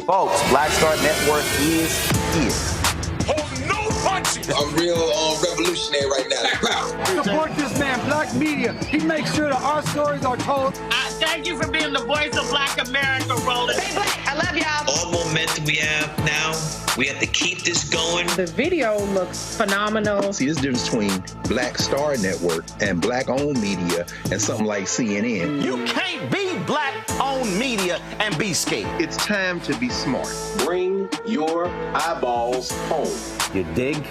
Folks, Black Star Network is here. Hold no punches! I'm real revolutionary right now. Support this man, Black Media. He makes sure that our stories are told. Thank you for being the voice of Black America, Roland. Stay black. I love y'all. All momentum we have now, we have to keep this going. The video looks phenomenal. See, there's a difference between Black Star Network and Black-owned media and something like CNN. You can't be Black-owned media and be scared. It's time to be smart. Bring your eyeballs home. You dig?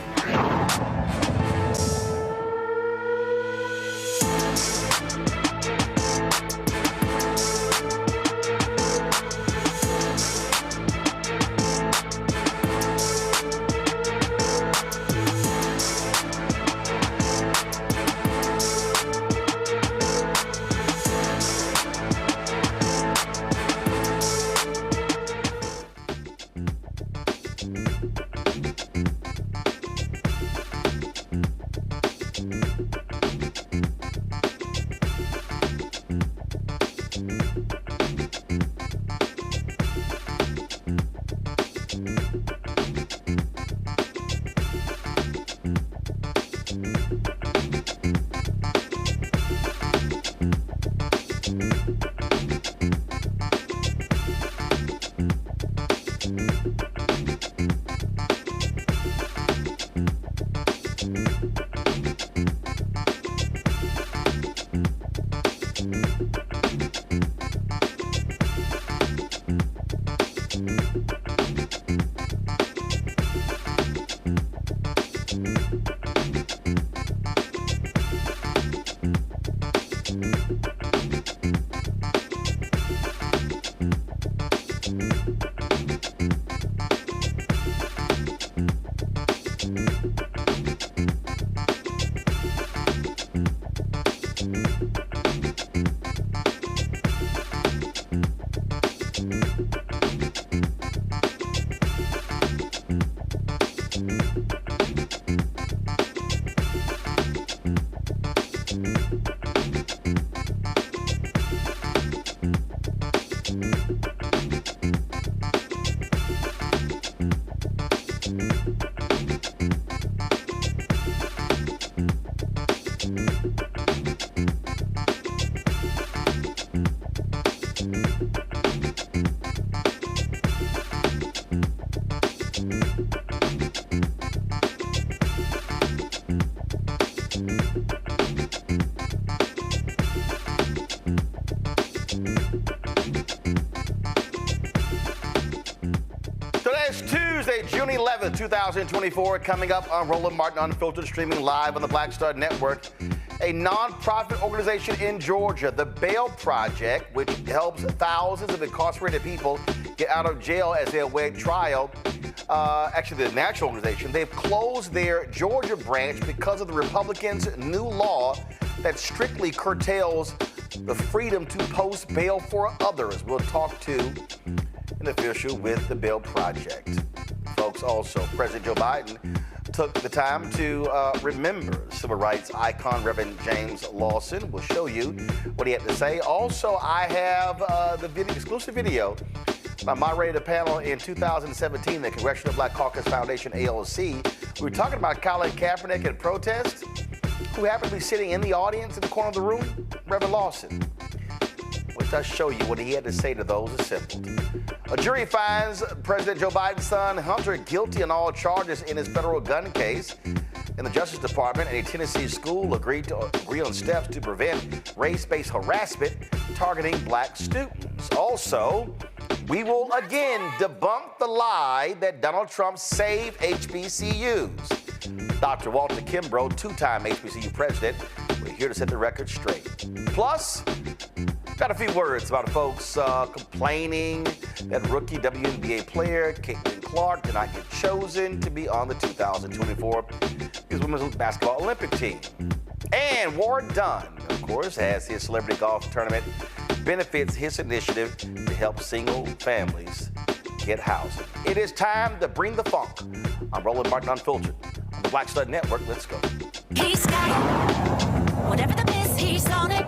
June 11th, 2024, coming up on Roland Martin Unfiltered, streaming live on the Black Star Network. A non-profit organization in Georgia, the Bail Project, which helps thousands of incarcerated people get out of jail as they await trial. Actually, the national organization, they've closed their Georgia branch because of the Republicans' new law that strictly curtails the freedom to post bail for others. We'll talk to an official with the Bail Project. Folks, also, President Joe Biden took the time to remember civil rights icon Reverend James Lawson. We'll show you what he had to say. Also, I have the exclusive video. I moderated a panel in 2017, the Congressional Black Caucus Foundation, ALC. We were talking about Colin Kaepernick and protest. Who happened to be sitting in the audience in the corner of the room? Reverend Lawson. Which I'll show you what he had to say to those assembled. A jury finds President Joe Biden's son, Hunter, guilty on all charges in his federal gun case. In the Justice Department and a Tennessee school agreed on steps to prevent race-based harassment targeting black students. Also, we will again debunk the lie that Donald Trump saved HBCUs. Dr. Walter Kimbrough, two-time HBCU president, we're here to set the record straight. Plus, got a few words about folks complaining that rookie WNBA player Caitlin Clark did not get chosen to be on the 2024 Women's Basketball Olympic team. And Ward Dunn, of course, has his celebrity golf tournament, benefits his initiative to help single families get housing. It is time to bring the funk. I'm Roland Martin Unfiltered on the Black Star Network. Let's go. He's got whatever the miss, he's on it.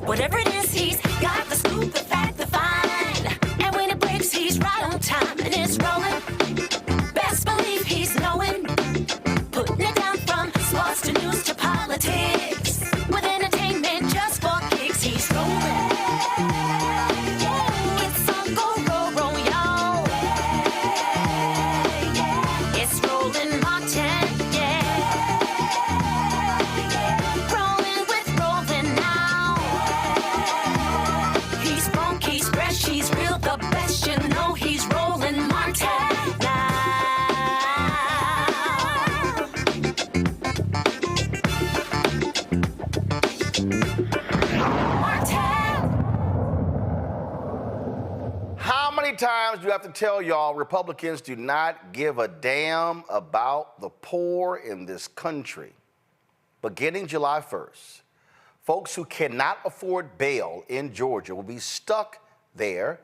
Whatever it is, he's got the scoop, the fact, the fine. And when it breaks, he's right on time and it's rolling. Best believe he's knowing. times do I have to tell y'all Republicans do not give a damn about the poor in this country? Beginning July 1st, folks who cannot afford bail in Georgia will be stuck there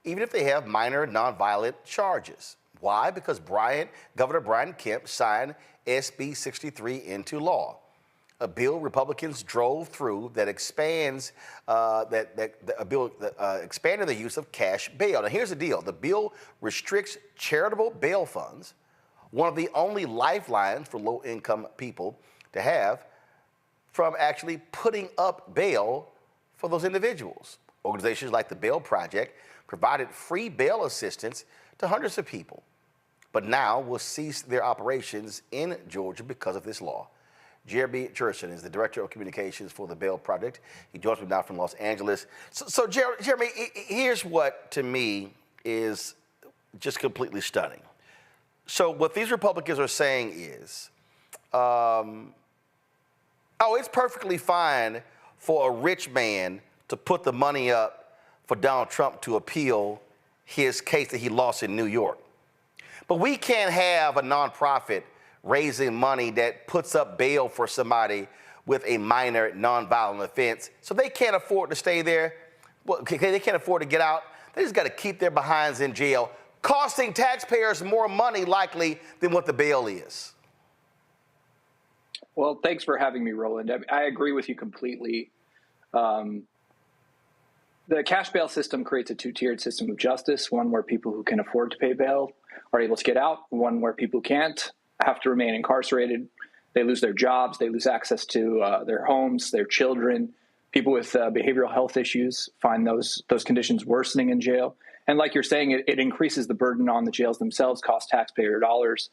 even if they have minor nonviolent charges. Why? Because Governor Brian Kemp signed SB 63 into law, a bill Republicans drove through that expands expanded the use of cash bail. Now, here's the deal: the bill restricts charitable bail funds, one of the only lifelines for low-income people to have, from actually putting up bail for those individuals. Organizations like the Bail Project provided free bail assistance to hundreds of people, but now will cease their operations in Georgia because of this law. Jeremy Jerson is the Director of Communications for the Bail Project. He joins me now from Los Angeles. So Jeremy, here's what to me is just completely stunning. So what these Republicans are saying is, it's perfectly fine for a rich man to put the money up for Donald Trump to appeal his case that he lost in New York. But we can't have a nonprofit raising money that puts up bail for somebody with a minor nonviolent offense. So they can't afford to stay there. Well, they can't afford to get out. They just got to keep their behinds in jail, costing taxpayers more money likely than what the bail is. Well, thanks for having me, Roland. I agree with you completely. The cash bail system creates a two-tiered system of justice, one where people who can afford to pay bail are able to get out, one where people can't, have to remain incarcerated. They lose their jobs, they lose access to their homes, their children. People with behavioral health issues find those conditions worsening in jail. And like you're saying, it increases the burden on the jails themselves, costs taxpayer dollars.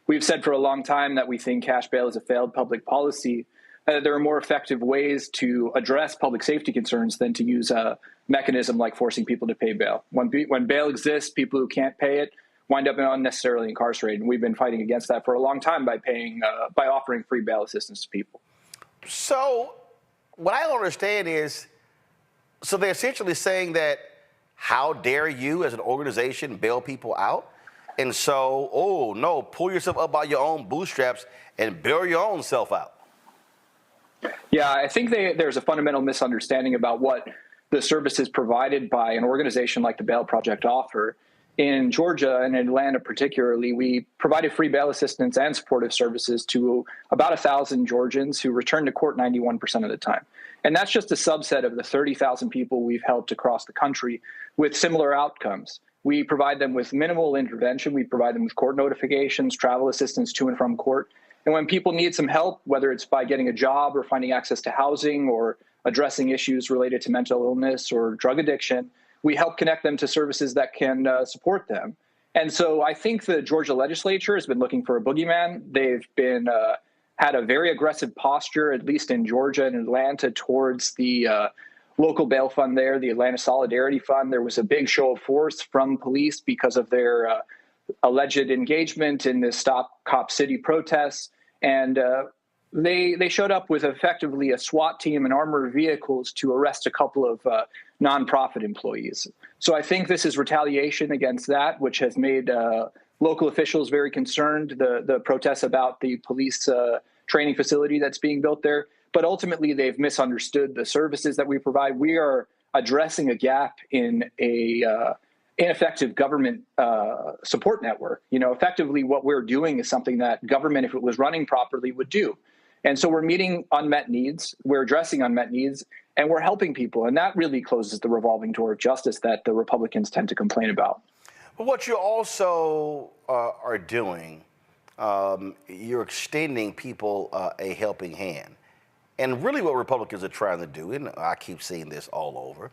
We've said for a long time that we think cash bail is a failed public policy. There are more effective ways to address public safety concerns than to use a mechanism like forcing people to pay bail. When bail exists, people who can't pay it wind up unnecessarily incarcerated. And we've been fighting against that for a long time by offering free bail assistance to people. So what I don't understand is, so they're essentially saying that, how dare you as an organization bail people out? And so, oh no, pull yourself up by your own bootstraps and bail your own self out. Yeah, I think there's a fundamental misunderstanding about what the services provided by an organization like the Bail Project offer. In Georgia and Atlanta particularly, we provided free bail assistance and supportive services to about 1,000 Georgians who return to court 91% of the time. And that's just a subset of the 30,000 people we've helped across the country with similar outcomes. We provide them with minimal intervention. We provide them with court notifications, travel assistance to and from court. And when people need some help, whether it's by getting a job or finding access to housing or addressing issues related to mental illness or drug addiction, we help connect them to services that can support them. And so I think the Georgia legislature has been looking for a boogeyman. They've been had a very aggressive posture, at least in Georgia and Atlanta, towards the local bail fund there, the Atlanta Solidarity Fund. There was a big show of force from police because of their alleged engagement in the Stop Cop City protests. And they showed up with effectively a SWAT team and armored vehicles to arrest a couple of nonprofit employees. So I think this is retaliation against that, which has made local officials very concerned, the protests about the police training facility that's being built there. But ultimately, they've misunderstood the services that we provide. We are addressing a gap in a ineffective government support network. You know, effectively, what we're doing is something that government, if it was running properly, would do. And so we're meeting unmet needs, we're addressing unmet needs, and we're helping people. And that really closes the revolving door of justice that the Republicans tend to complain about. But what you also are doing, you're extending people a helping hand. And really what Republicans are trying to do, and I keep seeing this all over,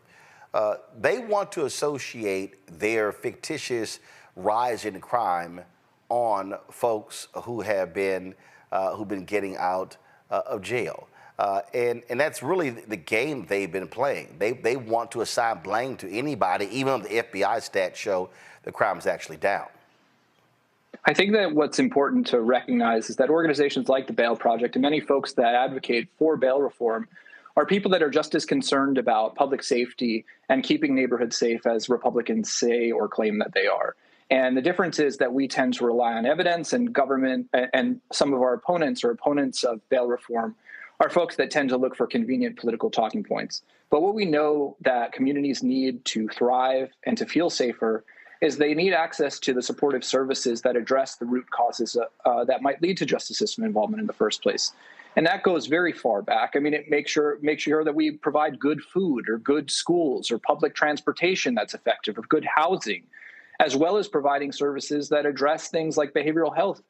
they want to associate their fictitious rise in crime on folks who have been who've been getting out of jail. And that's really the game they've been playing. They want to assign blame to anybody, even if the FBI stats show the crime is actually down. I think that what's important to recognize is that organizations like the Bail Project and many folks that advocate for bail reform are people that are just as concerned about public safety and keeping neighborhoods safe as Republicans say or claim that they are. And the difference is that we tend to rely on evidence, and government and some of our opponents or opponents of bail reform are folks that tend to look for convenient political talking points. But what we know that communities need to thrive and to feel safer is they need access to the supportive services that address the root causes that might lead to justice system involvement in the first place. And that goes very far back. I mean, it makes sure that we provide good food or good schools or public transportation that's effective or good housing, as well as providing services that address things like behavioral health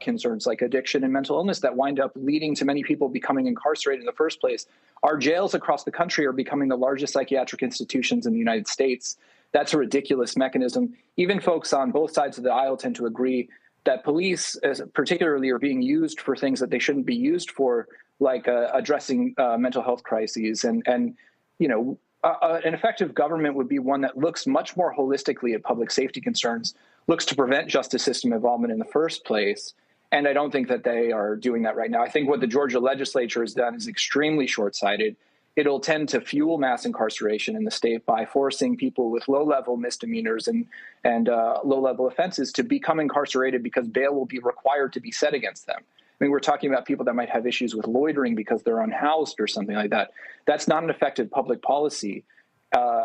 concerns like addiction and mental illness that wind up leading to many people becoming incarcerated in the first place. Our jails across the country are becoming the largest psychiatric institutions in the United States. That's a ridiculous mechanism. Even folks on both sides of the aisle tend to agree that police particularly are being used for things that they shouldn't be used for, like addressing mental health crises. And you know, an effective government would be one that looks much more holistically at public safety concerns, looks to prevent justice system involvement in the first place. And I don't think that they are doing that right now. I think what the Georgia legislature has done is extremely short-sighted. It'll tend to fuel mass incarceration in the state by forcing people with low-level misdemeanors and low-level offenses to become incarcerated because bail will be required to be set against them. I mean, we're talking about people that might have issues with loitering because they're unhoused or something like that. That's not an effective public policy.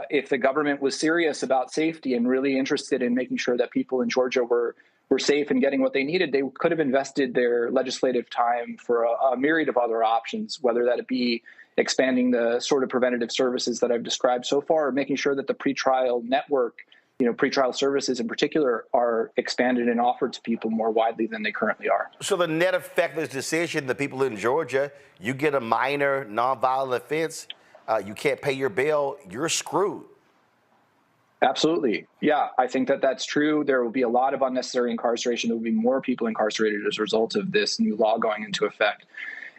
If the government was serious about safety and really interested in making sure that people in Georgia were safe and getting what they needed, they could have invested their legislative time for a myriad of other options, whether that be expanding the sort of preventative services that I've described so far, or making sure that the pretrial network, pretrial services in particular, are expanded and offered to people more widely than they currently are. So the net effect of this decision, the people in Georgia, you get a minor nonviolent offense, you can't pay your bail, you're screwed. Absolutely. Yeah, I think that that's true. There will be a lot of unnecessary incarceration. There will be more people incarcerated as a result of this new law going into effect.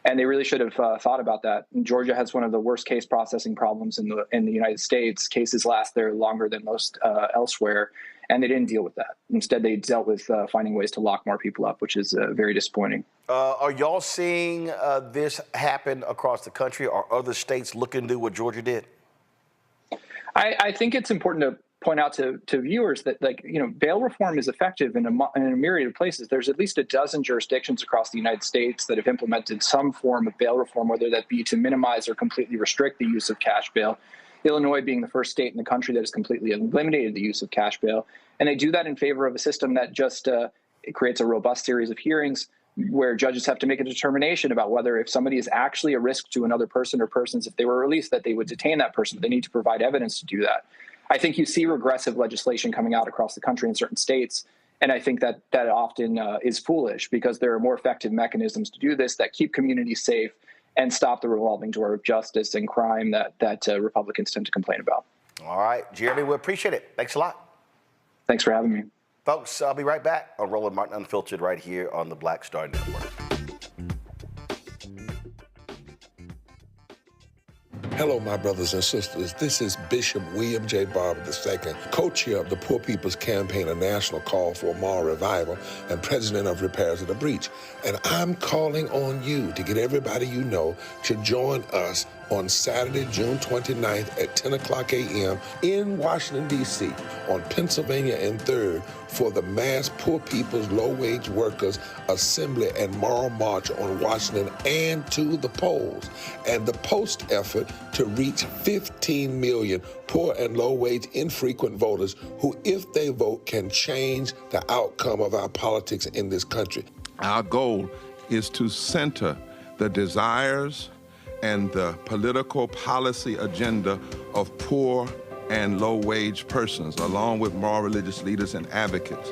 And they really should have thought about that. And Georgia has one of the worst case processing problems in the United States. Cases last there longer than most elsewhere, and they didn't deal with that. Instead, they dealt with finding ways to lock more people up, which is very disappointing. Are y'all seeing this happen across the country? Are other states looking to do what Georgia did? I think it's important to point out to viewers that, bail reform is effective in a myriad of places. There's at least a dozen jurisdictions across the United States that have implemented some form of bail reform, whether that be to minimize or completely restrict the use of cash bail. Illinois being the first state in the country that has completely eliminated the use of cash bail. And they do that in favor of a system that just it creates a robust series of hearings where judges have to make a determination about whether, if somebody is actually a risk to another person or persons, if they were released, that they would detain that person. They need to provide evidence to do that. I think you see regressive legislation coming out across the country in certain states, and I think that often is foolish because there are more effective mechanisms to do this that keep communities safe and stop the revolving door of justice and crime that Republicans tend to complain about. All right, Jeremy, we appreciate it. Thanks a lot. Thanks for having me. Folks, I'll be right back on Roland Martin Unfiltered right here on the Black Star Network. Hello, my brothers and sisters. This is Bishop William J. Barber II, co-chair of the Poor People's Campaign, a national call for moral revival, and president of Repairs of the Breach. And I'm calling on you to get everybody you know to join us on Saturday, June 29th at 10 o'clock a.m. in Washington, D.C. on Pennsylvania and 3rd for the mass Poor People's Low-Wage Workers Assembly and Moral March on Washington and to the polls, and the post effort to reach 15 million poor and low-wage infrequent voters who, if they vote, can change the outcome of our politics in this country. Our goal is to center the desires and the political policy agenda of poor and low-wage persons, along with moral religious leaders and advocates.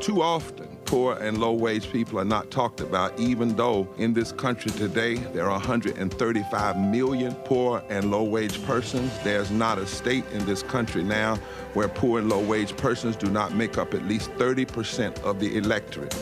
Too often, poor and low-wage people are not talked about, even though in this country today there are 135 million poor and low-wage persons. There's not a state in this country now where poor and low-wage persons do not make up at least 30% of the electorate.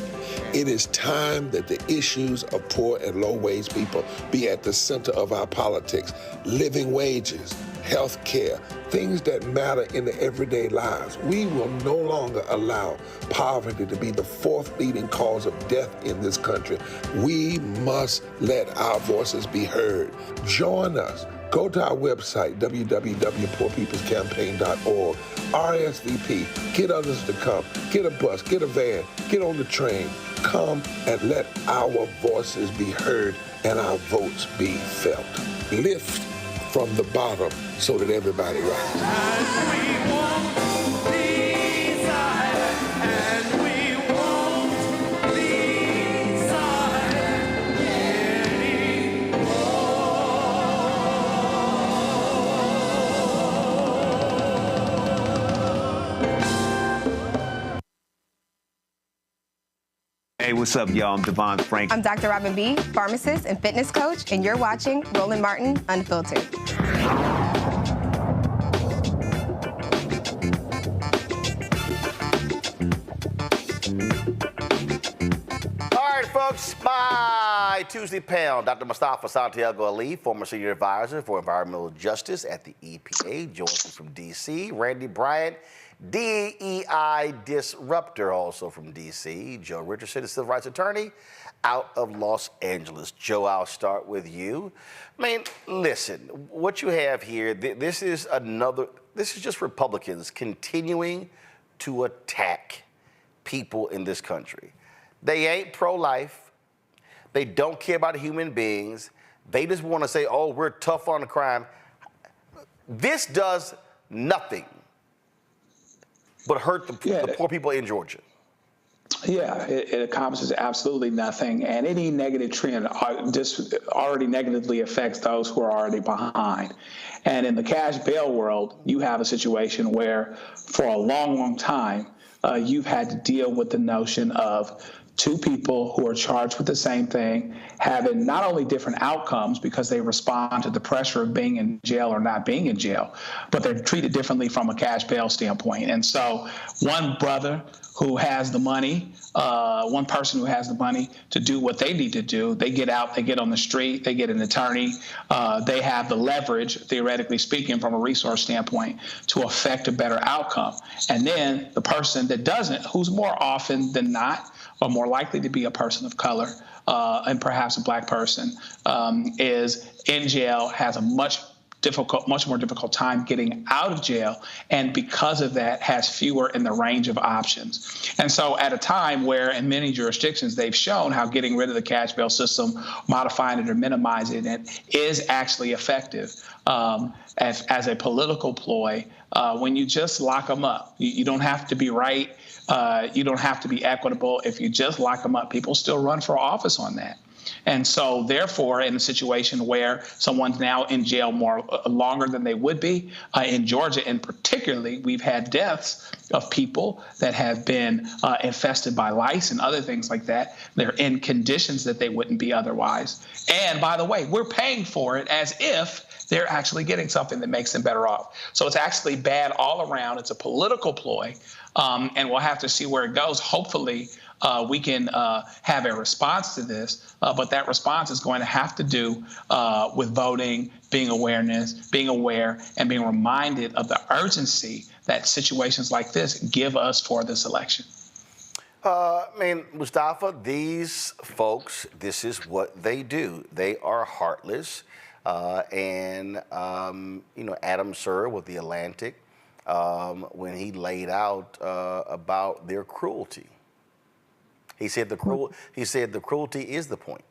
It is time that the issues of poor and low-wage people be at the center of our politics. Living wages, health care, things that matter in the everyday lives. We will no longer allow poverty to be the fourth leading cause of death in this country. We must let our voices be heard. Join us. Go to our website, www.poorpeoplescampaign.org. RSVP. Get others to come. Get a bus. Get a van. Get on the train. Come and let our voices be heard and our votes be felt. Lift from the bottom so that everybody rises. Hey, what's up, y'all? I'm Devon Frank. I'm Dr. Robin B., pharmacist and fitness coach, and you're watching Roland Martin Unfiltered. All right, folks, my Tuesday panel, Dr. Mustafa Santiago Ali, former senior advisor for environmental justice at the EPA, joins me from D.C. Randy Bryant, DEI disruptor, also from D.C. Joe Richardson, a civil rights attorney out of Los Angeles. Joe, I'll start with you. I mean, listen, what you have here, this is just Republicans continuing to attack people in this country. They ain't pro-life. They don't care about human beings. They just want to say, oh, we're tough on the crime. This does nothing but hurt the poor people in Georgia. Yeah, it accomplishes absolutely nothing. And any negative trend just already negatively affects those who are already behind. And in the cash bail world, you have a situation where for a long, long time, you've had to deal with the notion of two people who are charged with the same thing, having not only different outcomes because they respond to the pressure of being in jail or not being in jail, but they're treated differently from a cash bail standpoint. And so one brother who has the money, one person who has the money to do what they need to do, they get out, they get on the street, they get an attorney, they have the leverage, theoretically speaking, from a resource standpoint, to affect a better outcome. And then the person that doesn't, who's more often than not, or more likely to be a person of color, and perhaps a black person, is in jail, has a much more difficult time getting out of jail, and because of that has fewer in the range of options. And so at a time where in many jurisdictions they've shown how getting rid of the cash bail system, modifying it or minimizing it, is actually effective as a political ploy, when you just lock them up. You don't have to be right. You don't have to be equitable. If you just lock them up, people still run for office on that. And so, therefore, in a situation where someone's now in jail longer than they would be, in Georgia in particularly, we've had deaths of people that have been infested by lice and other things like that. They're in conditions that they wouldn't be otherwise. And by the way, we're paying for it as if they're actually getting something that makes them better off. So it's actually bad all around. It's a political ploy, and we'll have to see where it goes. Hopefully, we can have a response to this, but that response is going to have to do with voting, being aware, and being reminded of the urgency that situations like this give us for this election. Mustafa, these folks, this is what they do. They are heartless. Adam Sir with The Atlantic, when he laid out about their cruelty, he said the cruelty is the point.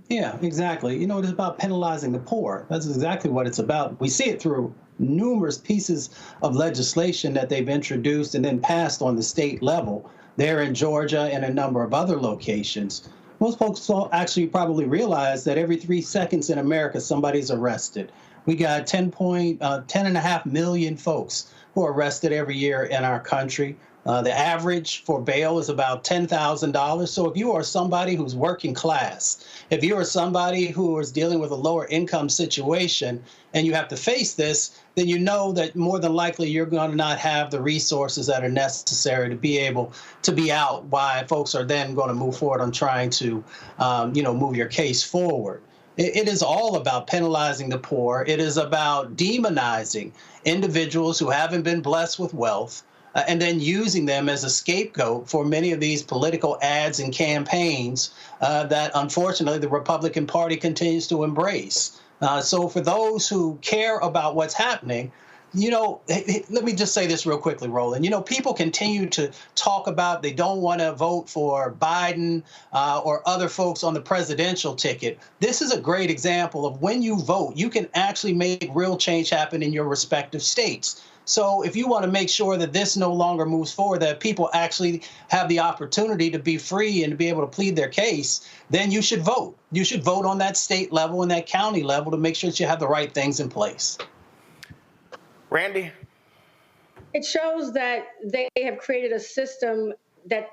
Yeah, exactly. It's about penalizing the poor. That's exactly what it's about. We see it through numerous pieces of legislation that they've introduced and then passed on the state level there in Georgia and a number of other locations. Most folks actually probably realize that every 3 seconds in America, somebody's arrested. We got 10.5 million folks who are arrested every year in our country. The average for bail is about $10,000. So if you are somebody who's working class, if you are somebody who is dealing with a lower income situation and you have to face this, then you know that more than likely you're going to not have the resources that are necessary to be able to be out while folks are then going to move forward on trying to, move your case forward. It is all about penalizing the poor. It is about demonizing individuals who haven't been blessed with wealth, and then using them as a scapegoat for many of these political ads and campaigns that, unfortunately, the Republican Party continues to embrace. So for those who care about what's happening, let me just say this real quickly, Roland. People continue to talk about they don't want to vote for Biden or other folks on the presidential ticket. This is a great example of when you vote, you can actually make real change happen in your respective states. So if you want to make sure that this no longer moves forward, that people actually have the opportunity to be free and to be able to plead their case, then you should vote. You should vote on that state level and that county level to make sure that you have the right things in place. Randy? It shows that they have created a system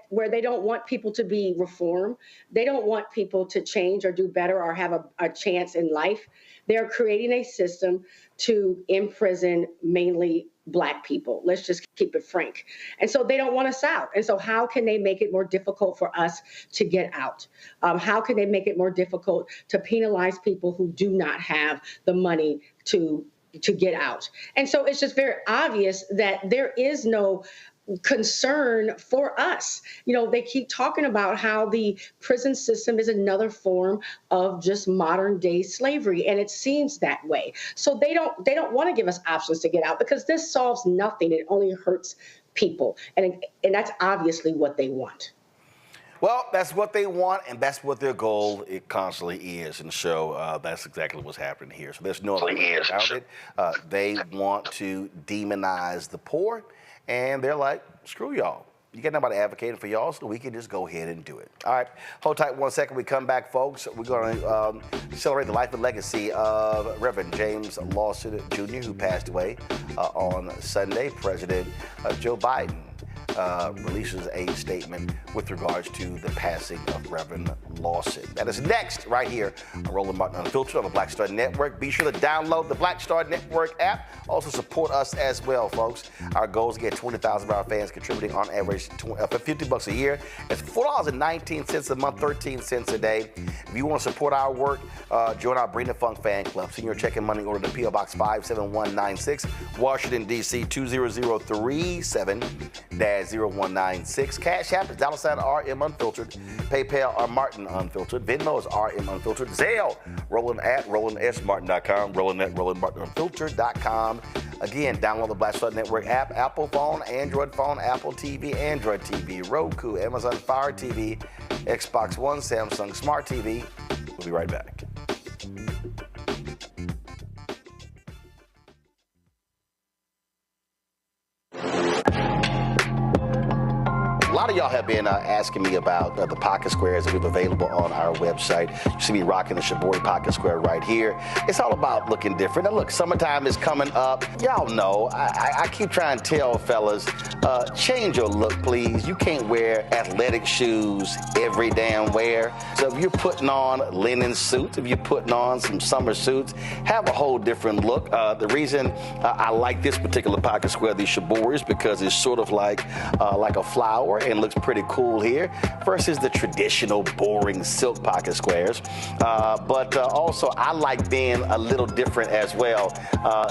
where they don't want people to be reformed. They don't want people to change or do better or have a chance in life. They're creating a system to imprison mainly Black people. Let's just keep it frank. And so they don't want us out. And so how can they make it more difficult for us to get out? How can they make it more difficult to penalize people who do not have the money to get out? And so it's just very obvious that there is no concern for us. They keep talking about how the prison system is another form of just modern day slavery, and it seems that way. So they don't want to give us options to get out because this solves nothing. It only hurts people, and that's obviously what they want. Well, that's what they want, and that's what their goal it constantly is. And so that's exactly what's happening here. So there's no other way about it. They want to demonize the poor, and they're like, screw y'all. You got nobody advocating for y'all, so we can just go ahead and do it. All right, hold tight 1 second. We come back, folks. We're going to celebrate the life and legacy of Reverend James Lawson Jr., who passed away on Sunday. President Joe Biden releases a statement with regards to the passing of Reverend Lawson. That is next right here on Roland Martin Unfiltered on the Black Star Network. Be sure to download the Black Star Network app. Also support us as well, folks. Our goal is to get 20,000 of our fans contributing on average $50 a year. It's $4.19 a month, 13 cents a day. If you want to support our work, join our Bring the Funk fan club. Send your check and money order to P.O. Box 57196, Washington, D.C. 20037-0196. Cash App is $RM Unfiltered. PayPal are Martin Unfiltered. Venmo is RM Unfiltered. Zelle, Roland at RolandSMartin.com. Roland at RolandMartinUnfiltered.com. Again, download the Black Star Network app. Apple phone, Android phone, Apple TV, Android TV, Roku, Amazon Fire TV, Xbox One, Samsung Smart TV. We'll be right back. A lot of y'all have been asking me about the pocket squares that we have available on our website. You see me rocking the Shibori pocket square right here. It's all about looking different. Now look, summertime is coming up. Y'all know, I keep trying to tell fellas, change your look, please. You can't wear athletic shoes every damn wear. So if you're putting on linen suits, if you're putting on some summer suits, have a whole different look. The reason I like this particular pocket square, the Shibori, is because it's sort of like a flower and looks pretty cool here versus the traditional boring silk pocket squares. But also I like being a little different as well.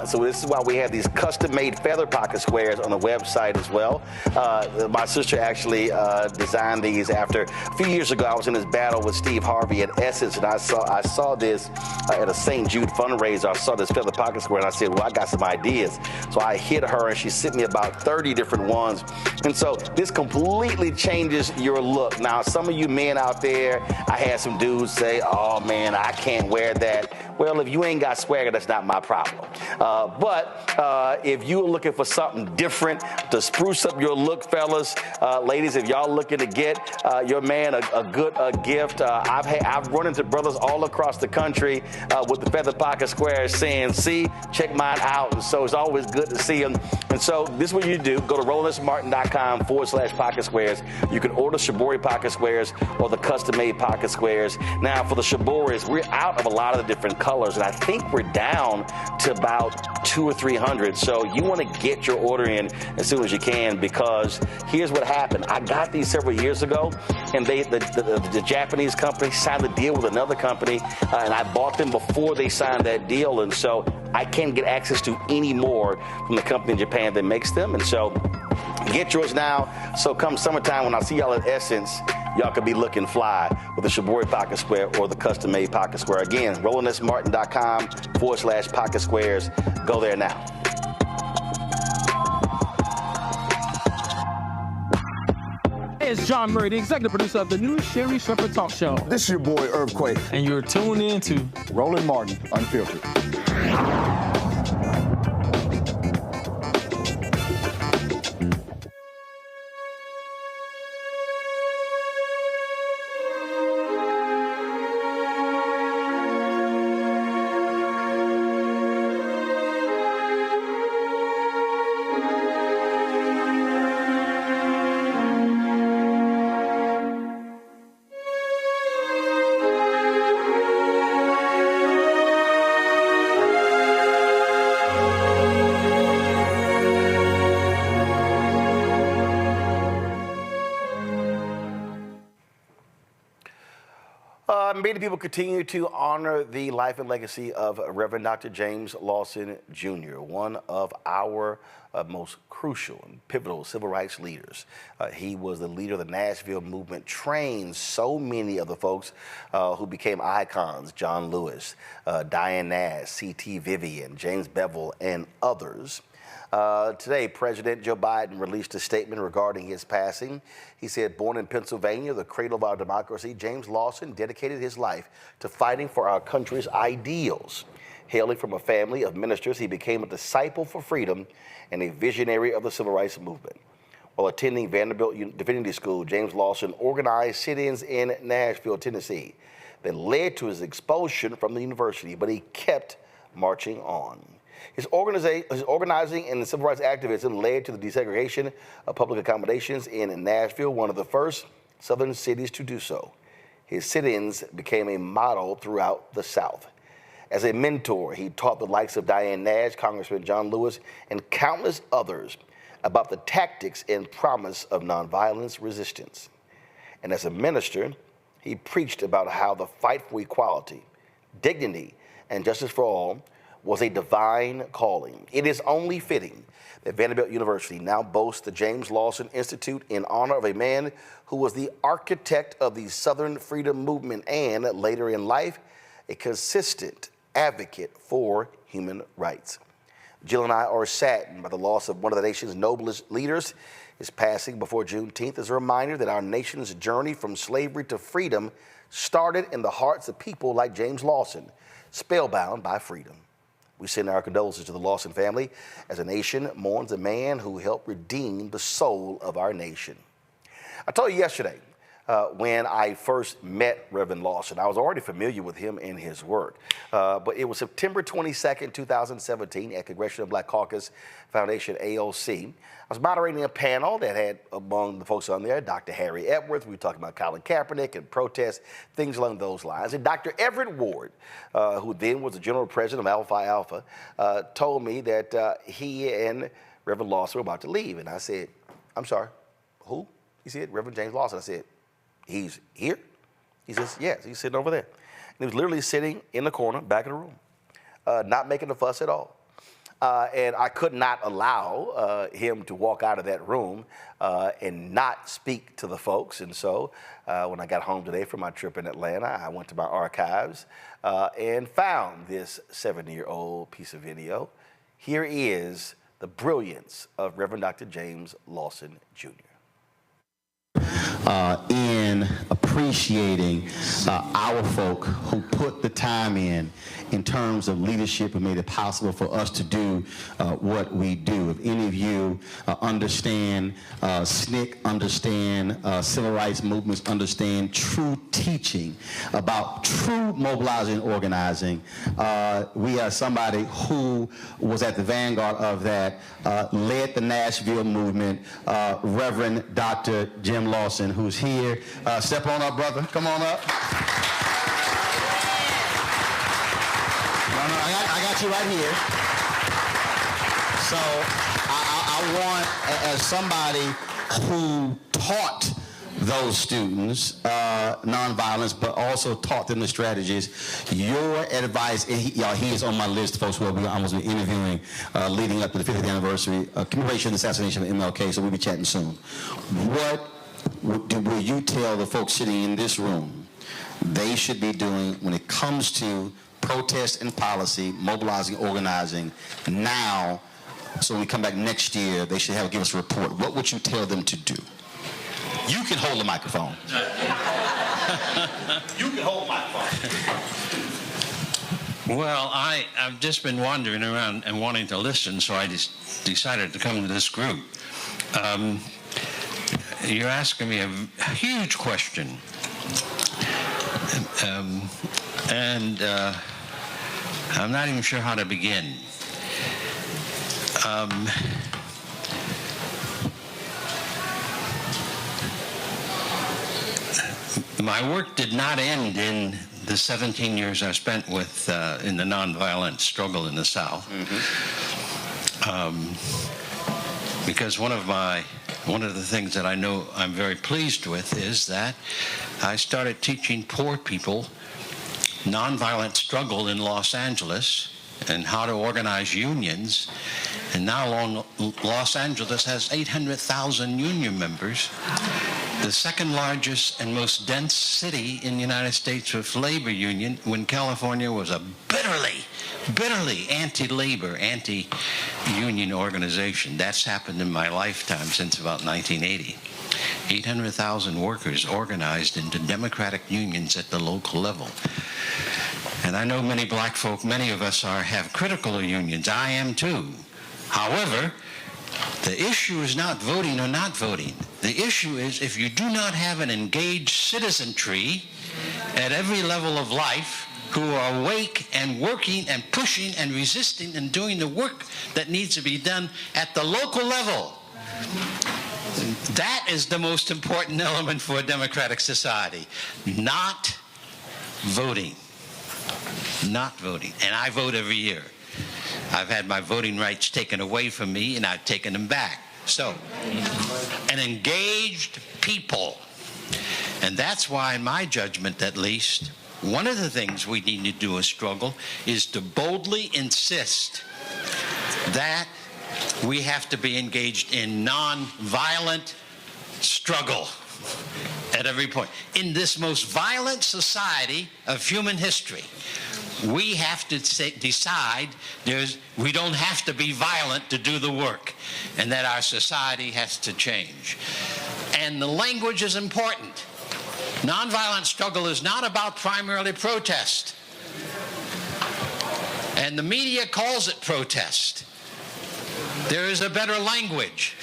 So this is why we have these custom-made feather pocket squares on the website as well. My sister actually designed these after a few years ago. I was in this battle with Steve Harvey at Essence, and I saw this at a St. Jude fundraiser. I saw this feather pocket square, and I said, well, I got some ideas. So I hit her, and she sent me about 30 different ones. And so this completely changes your look. Now, some of you men out there, I had some dudes say, oh man, I can't wear that. Well, if you ain't got swagger, that's not my problem. But if you're looking for something different to spruce up your look, fellas, ladies, if y'all looking to get your man a good gift, I've run into brothers all across the country with the feather pocket squares saying, see, check mine out. And so it's always good to see them. And so this is what you do. Go to RolandSMartin.com/pocket squares. squares. You can order Shibori pocket squares or the custom-made pocket squares. Now, for the Shiboris, we're out of a lot of the different colors, and I think we're down to about 200 or 300. So you want to get your order in as soon as you can, because here's what happened. I got these several years ago, and the Japanese company signed a deal with another company, and I bought them before they signed that deal, and so I can't get access to any more from the company in Japan that makes them. And so get yours now. So come summertime, when I see y'all at Essence, y'all could be looking fly with the Shibori pocket square or the custom-made pocket square. Again, RolandSMartin.com/pocket squares. Go there now. Hey, it's John Murray, the executive producer of the new Sherry Shepherd Talk Show. This is your boy, Earthquake. And you're tuned in to Roland Martin, Unfiltered. Many people continue to honor the life and legacy of Reverend Dr. James Lawson, Jr., one of our most crucial and pivotal civil rights leaders. He was the leader of the Nashville movement, trained so many of the folks who became icons: John Lewis, Diane Nash, C.T. Vivian, James Bevel, and others. Today, President Joe Biden released a statement regarding his passing. He said, born in Pennsylvania, the cradle of our democracy, James Lawson dedicated his life to fighting for our country's ideals. Hailing from a family of ministers, he became a disciple for freedom and a visionary of the civil rights movement. While attending Vanderbilt Divinity School, James Lawson organized sit-ins in Nashville, Tennessee, that led to his expulsion from the university, but he kept marching on. His organizing and civil rights activism led to the desegregation of public accommodations in Nashville, one of the first southern cities to do so. His sit-ins became a model throughout the South. As a mentor, he taught the likes of Diane Nash, Congressman John Lewis, and countless others about the tactics and promise of nonviolence resistance. And as a minister, he preached about how the fight for equality, dignity, and justice for all was a divine calling. It is only fitting that Vanderbilt University now boasts the James Lawson Institute in honor of a man who was the architect of the Southern Freedom Movement and, later in life, a consistent advocate for human rights. Jill and I are saddened by the loss of one of the nation's noblest leaders. His passing before Juneteenth is a reminder that our nation's journey from slavery to freedom started in the hearts of people like James Lawson, spellbound by freedom. We send our condolences to the Lawson family as a nation mourns a man who helped redeem the soul of our nation. I told you yesterday when I first met Reverend Lawson, I was already familiar with him and his work. But it was September 22nd, 2017 at Congressional Black Caucus Foundation, AOC. I was moderating a panel that had among the folks on there, Dr. Harry Epworth. We were talking about Colin Kaepernick and protests, things along those lines. And Dr. Everett Ward, who then was the general president of Alpha Alpha, told me that he and Reverend Lawson were about to leave. And I said, I'm sorry, who? He said, Reverend James Lawson. I said, he's here? He says, yes, he's sitting over there. And he was literally sitting in the corner, back of the room, not making a fuss at all. And I could not allow him to walk out of that room and not speak to the folks. And so when I got home today from my trip in Atlanta, I went to my archives and found this 7-year-old piece of video. Here is the brilliance of Reverend Dr. James Lawson, Jr. In a appreciating our folk who put the time in terms of leadership and made it possible for us to do what we do. If any of you understand SNCC, understand civil rights movements, understand true teaching about true mobilizing and organizing, we are somebody who was at the vanguard of that, led the Nashville movement, Reverend Dr. Jim Lawson, who's here. Step on up, brother. Come on up. I got you right here. So I want, as somebody who taught those students nonviolence, but also taught them the strategies, your advice, and he is on my list, folks, who I was interviewing leading up to the 50th anniversary commemoration of the assassination of MLK, so we'll be chatting soon. What will you tell the folks sitting in this room they should be doing when it comes to protest and policy, mobilizing, organizing now, so when we come back next year, they should give us a report? What would you tell them to do? You can hold the microphone. You can hold the microphone. Well, I've just been wandering around and wanting to listen, so I just decided to come to this group. You're asking me a huge question. And I'm not even sure how to begin. My work did not end in the 17 years I spent with in the nonviolent struggle in the South. Because one of the things that I know I'm very pleased with is that I started teaching poor people nonviolent struggle in Los Angeles and how to organize unions. And now Los Angeles has 800,000 union members, the second largest and most dense city in the United States with labor union, when California was a bitterly anti-labor, anti-union organization. That's happened in my lifetime since about 1980. 800,000 workers organized into democratic unions at the local level. And I know many black folk, many of us have critical of unions. I am too. However, the issue is not voting or not voting. The issue is if you do not have an engaged citizenry at every level of life who are awake and working and pushing and resisting and doing the work that needs to be done at the local level, that is the most important element for a democratic society. Not voting. Not voting. And I vote every year. I've had my voting rights taken away from me, and I've taken them back. So, an engaged people. And that's why, in my judgment at least, one of the things we need to do as struggle is to boldly insist that we have to be engaged in non-violent struggle at every point. In this most violent society of human history, we have to decide we don't have to be violent to do the work, and that our society has to change. And the language is important. Nonviolent struggle is not about primarily protest. And the media calls it protest. There is a better language.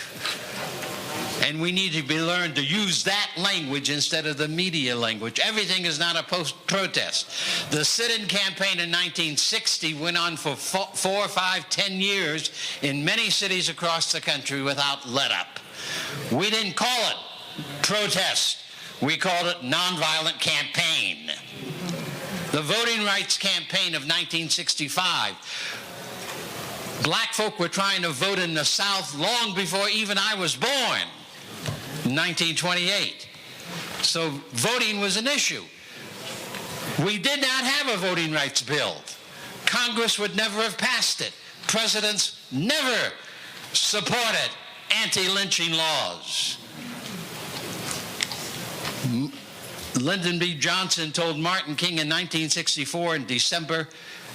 And we need to learn to use that language instead of the media language. Everything is not a protest. The sit-in campaign in 1960 went on for 4, 5, 10 years in many cities across the country without let-up. We didn't call it protest. We called it nonviolent campaign. The voting rights campaign of 1965. Black folk were trying to vote in the South long before even I was born. 1928. So voting was an issue. We did not have a voting rights bill. Congress would never have passed it. Presidents never supported anti-lynching laws. Lyndon B. Johnson told Martin King in 1964 in December,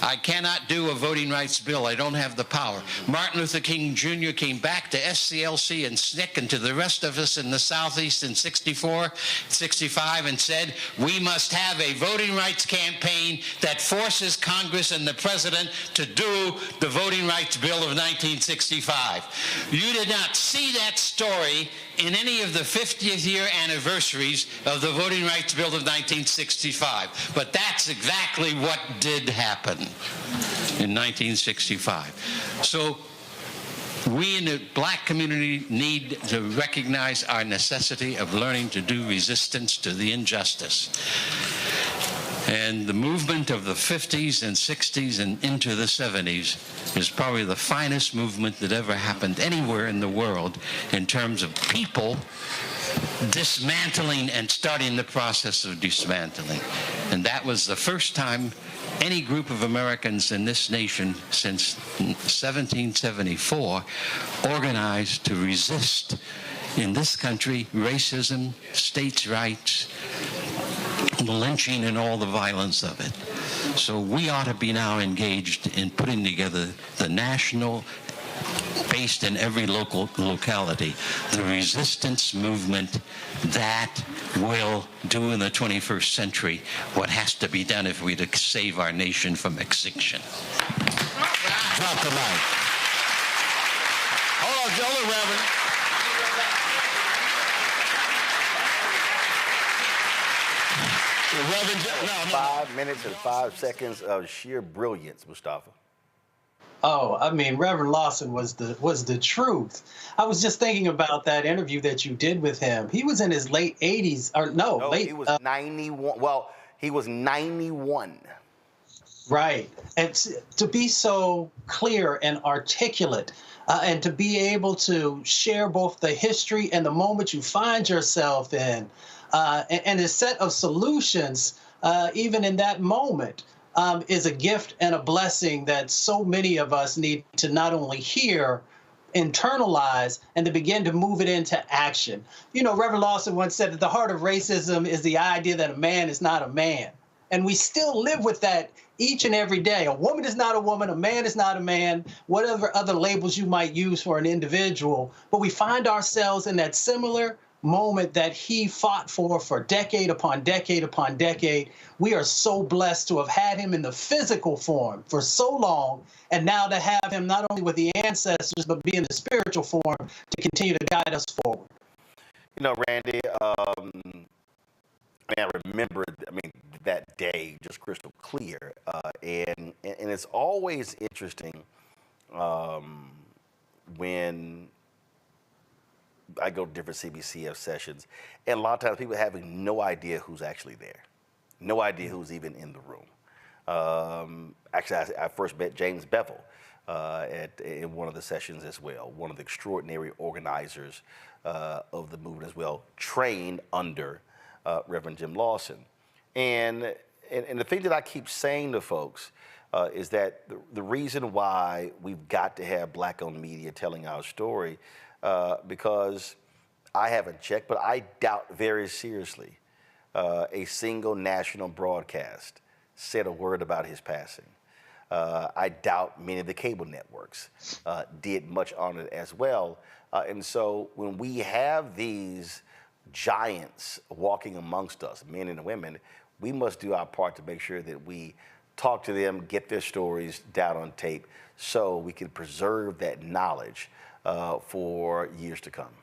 I cannot do a voting rights bill. I don't have the power. Martin Luther King Jr. came back to SCLC and SNCC and to the rest of us in the Southeast in 64, 65 and said, we must have a voting rights campaign that forces Congress and the president to do the voting rights bill of 1965. You did not see that story in any of the 50th year anniversaries of the Voting Rights Bill of 1965. But that's exactly what did happen in 1965. So we in the black community need to recognize our necessity of learning to do resistance to the injustice. And the movement of the 50s and 60s and into the 70s is probably the finest movement that ever happened anywhere in the world in terms of people dismantling and starting the process of dismantling. And that was the first time any group of Americans in this nation since 1774 organized to resist in this country racism, states' rights, the lynching and all the violence of it. So we ought to be now engaged in putting together the national, based in every local locality, the resistance movement that will do in the 21st century what has to be done if we're to save our nation from extinction. Drop the mic. Hold on, Reverend. Reverend, no. 5 minutes and 5 seconds of sheer brilliance, Mustafa. Oh, I mean, Reverend Lawson was the truth. I was just thinking about that interview that you did with him. He was in his late 80s, or no, late. He was 91. Well, he was 91. Right, and to be so clear and articulate, and to be able to share both the history and the moment you find yourself in. And a set of solutions, even in that moment, is a gift and a blessing that so many of us need to not only hear, internalize, and to begin to move it into action. You know, Reverend Lawson once said that the heart of racism is the idea that a man is not a man. And we still live with that each and every day. A woman is not a woman, a man is not a man, whatever other labels you might use for an individual. But we find ourselves in that similar moment that he fought for decade upon decade upon decade. We are so blessed to have had him in the physical form for so long, and now to have him not only with the ancestors, but be in the spiritual form to continue to guide us forward. You know, Randy, I remember, that day just crystal clear, and it's always interesting when I go to different CBCF sessions, and a lot of times people having no idea who's actually there, no idea who's even in the room. Actually, I first met James Bevel in one of the sessions as well, one of the extraordinary organizers of the movement as well, trained under Reverend Jim Lawson. And the thing that I keep saying to folks is that the reason why we've got to have black-owned media telling our story, because I haven't checked, but I doubt very seriously a single national broadcast said a word about his passing. I doubt many of the cable networks did much on it as well. And so when we have these giants walking amongst us, men and women, we must do our part to make sure that we talk to them, get their stories down on tape so we can preserve that knowledge for years to come.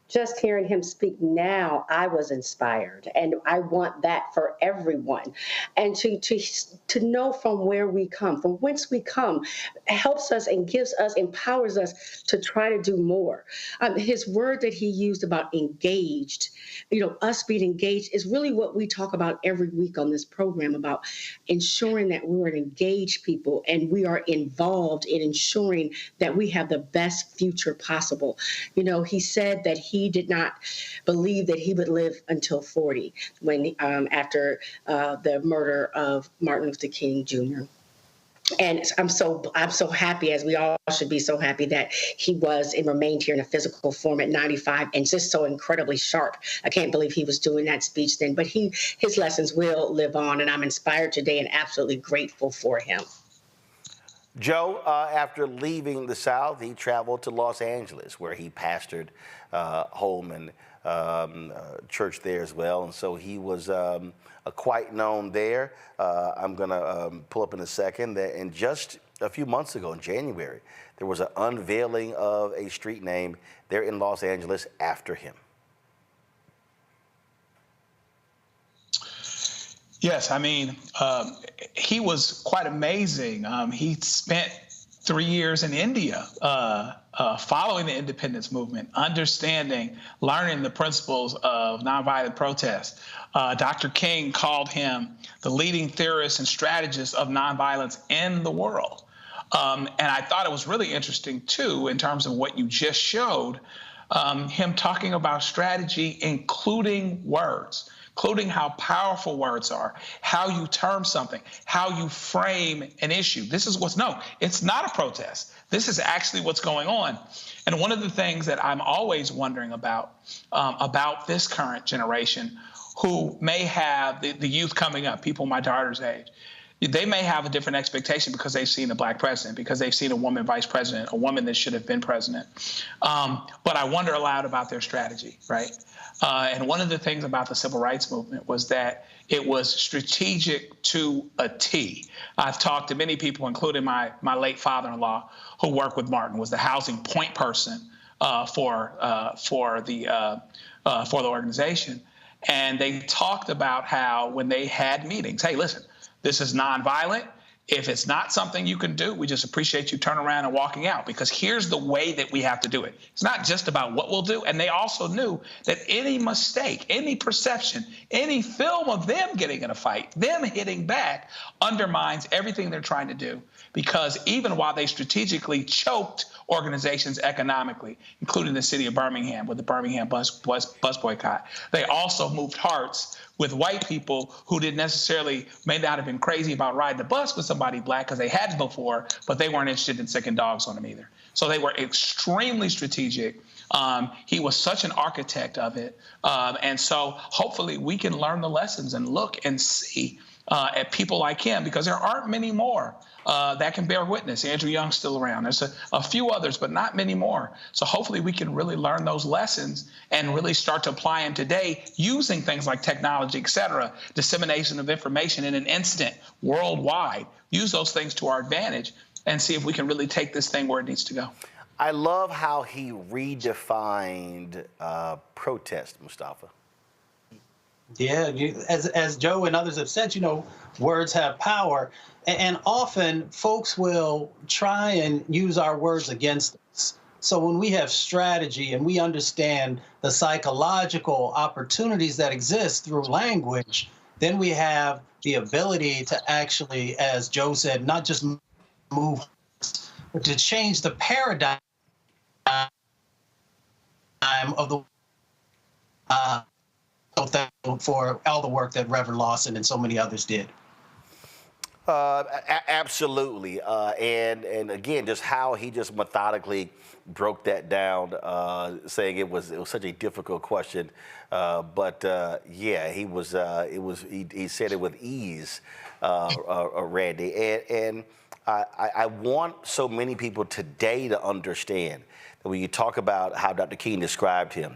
Just hearing him speak now, I was inspired, and I want that for everyone. And to know from where we come, from whence we come, helps us and empowers us to try to do more. His word that he used about engaged, us being engaged, is really what we talk about every week on this program, about ensuring that we're an engaged people and we are involved in ensuring that we have the best future possible. He said that he did not believe that he would live until 40 when after the murder of Martin Luther King Jr. And I'm so happy, as we all should be so happy, that he was and remained here in a physical form at 95 and just so incredibly sharp. I can't believe he was doing that speech then, but his lessons will live on, and I'm inspired today and absolutely grateful for him. Joe, after leaving the South, he traveled to Los Angeles, where he pastored home and church there as well, and so he was quite known there. I'm going to pull up in a second that in just a few months ago, in January, there was an unveiling of a street name there in Los Angeles after him. Yes, I mean, he was quite amazing. He spent 3 years in India following the independence movement, understanding, learning the principles of nonviolent protest. Dr. King called him the leading theorist and strategist of nonviolence in the world. And I thought it was really interesting, too, in terms of what you just showed, him talking about strategy, including words, including how powerful words are, how you term something, how you frame an issue. This is it's not a protest. This is actually what's going on. And one of the things that I'm always wondering about this current generation, who may have the youth coming up, people my daughter's age, they may have a different expectation because they've seen a black president, because they've seen a woman vice president, a woman that should have been president. But I wonder aloud about their strategy, right? And one of the things about the civil rights movement was that it was strategic to a T. I've talked to many people, including my late father-in-law, who worked with Martin, was the housing point person for the organization. And they talked about how when they had meetings, hey, listen, this is nonviolent. If it's not something you can do, we just appreciate you turning around and walking out, because here's the way that we have to do it. It's not just about what we'll do. And they also knew that any mistake, any perception, any film of them getting in a fight, them hitting back, undermines everything they're trying to do. Because even while they strategically choked organizations economically, including the city of Birmingham with the Birmingham bus boycott, they also moved hearts with white people who may not have been crazy about riding the bus with somebody black because they hadn't before, but they weren't interested in sicking dogs on them either. So they were extremely strategic. He was such an architect of it. And so hopefully we can learn the lessons and look and see at people like him, because there aren't many more that can bear witness. Andrew Young's still around. There's a few others, but not many more. So hopefully we can really learn those lessons and really start to apply them today using things like technology, et cetera, dissemination of information in an instant worldwide. Use those things to our advantage and see if we can really take this thing where it needs to go. I love how he redefined protest, Mustafa. Yeah, as Joe and others have said, words have power. And often folks will try and use our words against us. So when we have strategy and we understand the psychological opportunities that exist through language, then we have the ability to actually, as Joe said, not just move, but to change the paradigm of the for all the work that Reverend Lawson and so many others did. Absolutely. And again, just how he just methodically broke that down, saying it was such a difficult question. But he said it with ease, Randy. And I want so many people today to understand that when you talk about how Dr. King described him,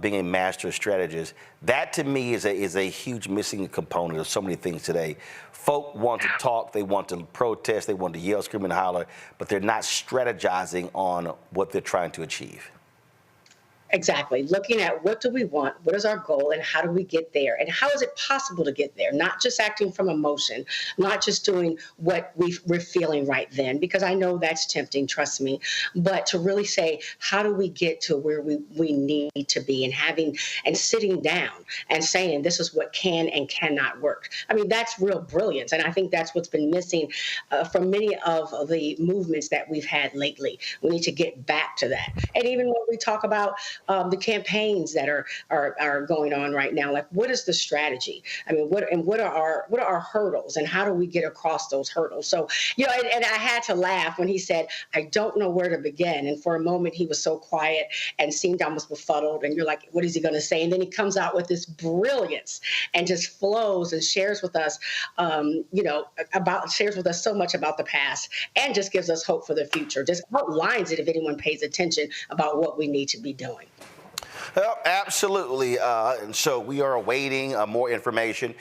being a master strategist, that to me is a huge missing component of so many things today. Folk want to talk, they want to protest, they want to yell, scream, and holler, but they're not strategizing on what they're trying to achieve. Exactly. Looking at what do we want, what is our goal, and how do we get there? And how is it possible to get there? Not just acting from emotion, not just doing what we're feeling right then, because I know that's tempting, trust me, but to really say, how do we get to where we need to be, and sitting down and saying, this is what can and cannot work. I mean, that's real brilliance. And I think that's what's been missing from many of the movements that we've had lately. We need to get back to that. And even when we talk about the campaigns that are going on right now. Like, what is the strategy? I mean, what are our hurdles, and how do we get across those hurdles? So, you know, and I had to laugh when he said, I don't know where to begin. And for a moment, he was so quiet and seemed almost befuddled. And you're like, what is he going to say? And then he comes out with this brilliance and just flows and shares with us, shares with us so much about the past, and just gives us hope for the future. Just outlines it if anyone pays attention about what we need to be doing. Well, absolutely. And so we are awaiting more information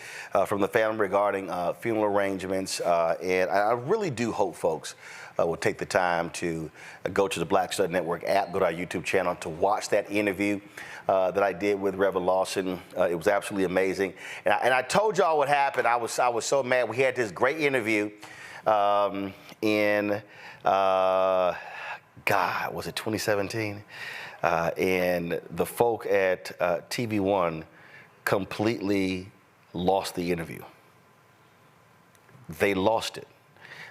from the family regarding funeral arrangements. And I really do hope folks will take the time to go to the Black Stud Network app, go to our YouTube channel to watch that interview that I did with Reverend Lawson. It was absolutely amazing. And I told y'all what happened. I was so mad. We had this great interview in, was it 2017? And the folk at TV One completely lost the interview. They lost it.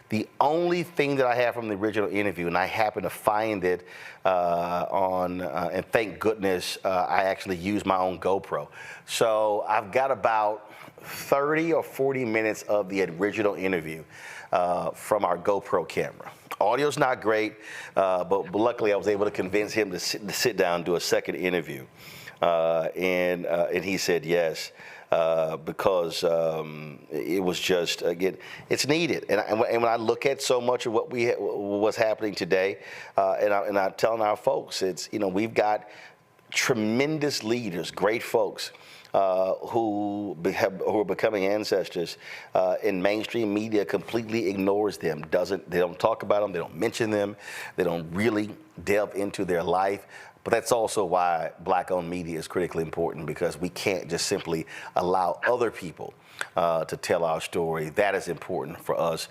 The only thing that I have from the original interview, and I happened to find it and thank goodness I actually used my own GoPro. So I've got about 30 or 40 minutes of the original interview from our GoPro camera. Audio's not great, but luckily I was able to convince him to sit down and do a second interview. And he said yes. Because it was just, again, it's needed. And when I look at so much of what's happening today, and I'm telling our folks, it's, we've got tremendous leaders, great folks who are becoming ancestors, and mainstream media completely ignores them. They don't talk about them, they don't mention them, they don't really delve into their life. But that's also why Black-owned media is critically important, because we can't just simply allow other people to tell our story. That is important for us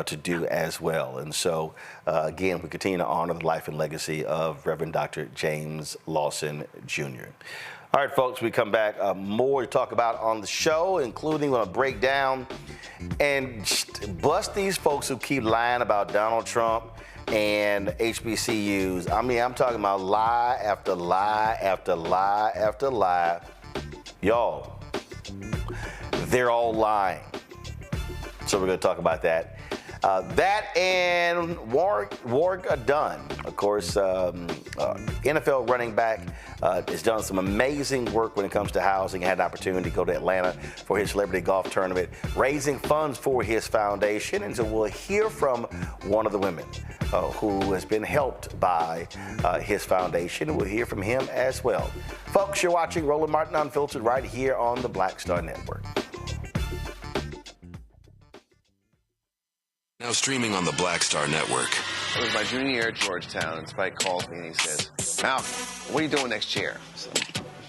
to do as well. And so, again, we continue to honor the life and legacy of Reverend Dr. James Lawson, Jr. All right, folks, we come back. More to talk about on the show, including we're going to break down and just bust these folks who keep lying about Donald Trump and HBCUs. I mean, I'm talking about lie after lie after lie after lie. Y'all, they're all lying. So we're going to talk about that. That and Warwick Dunn, of course, NFL running back, has done some amazing work when it comes to housing. Had an opportunity to go to Atlanta for his celebrity golf tournament, raising funds for his foundation. And so we'll hear from one of the women who has been helped by his foundation. We'll hear from him as well. Folks, you're watching Roland Martin Unfiltered right here on the Black Star Network. Now streaming on the Black Star Network. It was my junior year at Georgetown, and Spike calls me and he says, Malcolm, what are you doing next year? So,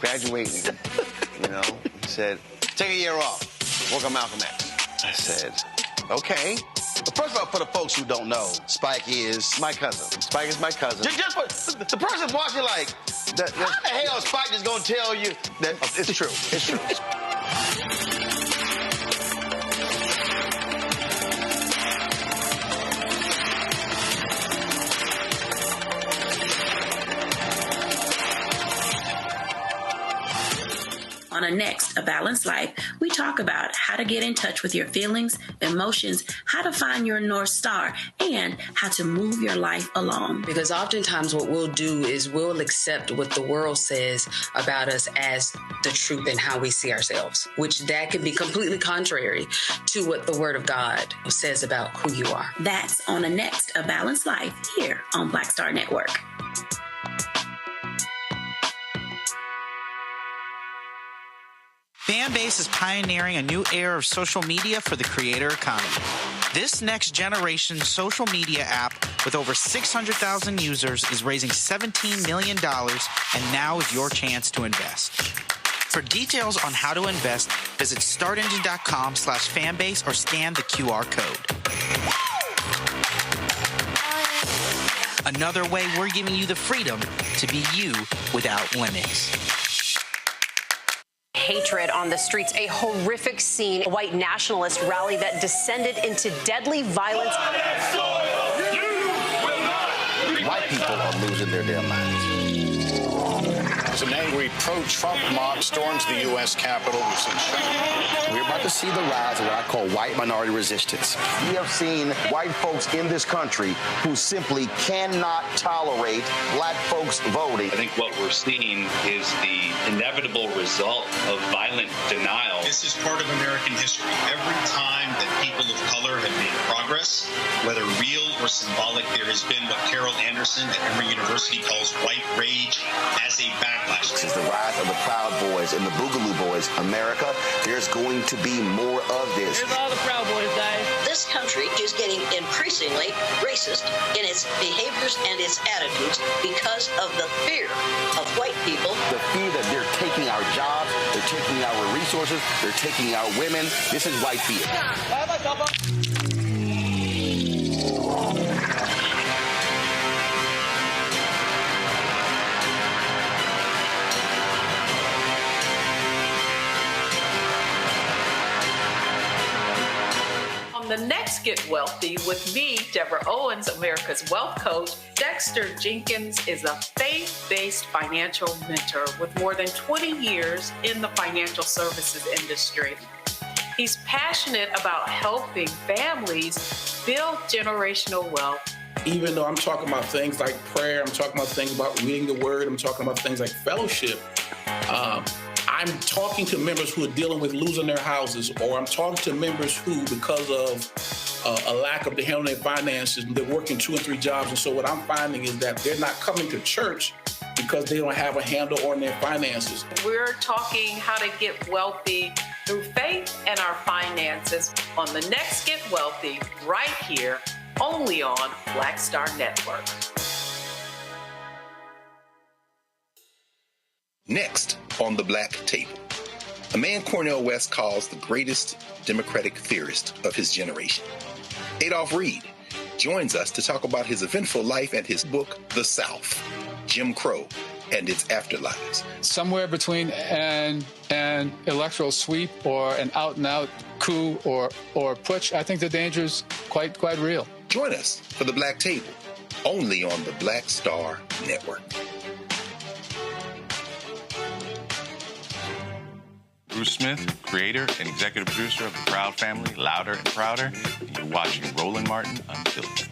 graduating, He said, take a year off, work on Malcolm X. I said, okay. But first of all, for the folks who don't know, Spike is my cousin. Spike is my cousin. Just for the person watching, like, how the hell is Spike just gonna tell you that it's true? It's true. On a Next, A Balanced Life, we talk about how to get in touch with your feelings, emotions, how to find your North Star, and how to move your life along. Because oftentimes what we'll do is we'll accept what the world says about us as the truth and how we see ourselves, which that can be completely contrary to what the Word of God says about who you are. That's On a Next, A Balanced Life here on Black Star Network. Fanbase is pioneering a new era of social media for the creator economy. This next generation social media app with over 600,000 users is raising $17 million, and now is your chance to invest. For details on how to invest, visit startengine.com/fanbase or scan the QR code. Another way we're giving you the freedom to be you without limits. Hatred on the streets, a horrific scene, a white nationalist rally that descended into deadly violence. White people are losing their damn minds. As an angry pro-Trump mob storms the U.S. Capitol, we've seen shooting. We're about to see the rise of what I call white minority resistance. We have seen white folks in this country who simply cannot tolerate black folks voting. I think what we're seeing is the inevitable result of violent denial. This is part of American history. Every time that people of color have made progress, whether real or symbolic, there has been what Carol Anderson at Emory University calls white rage as a backlash. This is the rise of the Proud Boys and the Boogaloo Boys. America, there's going to be more of this. Here's all the Proud Boys, guys. This country is getting increasingly racist in its behaviors and its attitudes because of the fear of white people. The fear that they're taking our jobs, they're taking our resources, they're taking our women. This is white fear. The next Get Wealthy with me, Deborah Owens, America's Wealth Coach. Dexter Jenkins is a faith-based financial mentor with more than 20 years in the financial services industry. He's passionate about helping families build generational wealth. Even though I'm talking about things like prayer, I'm talking about things about reading the word, I'm talking about things like fellowship, I'm talking to members who are dealing with losing their houses, or I'm talking to members who, because of a lack of the handling their finances, they're working 2 and 3 jobs. And so what I'm finding is that they're not coming to church because they don't have a handle on their finances. We're talking how to get wealthy through faith and our finances on the next Get Wealthy, right here, only on Black Star Network. Next on the Black Table, a man Cornel West calls the greatest Democratic theorist of his generation. Adolph Reed joins us to talk about his eventful life and his book, The South, Jim Crow and its Afterlives. Somewhere between an electoral sweep or an out-and-out coup or putsch, I think the danger is quite real. Join us for the Black Table, only on the Black Star Network. Bruce Smith, creator and executive producer of The Proud Family, Louder and Prouder, and you're watching Roland Martin Unfiltered.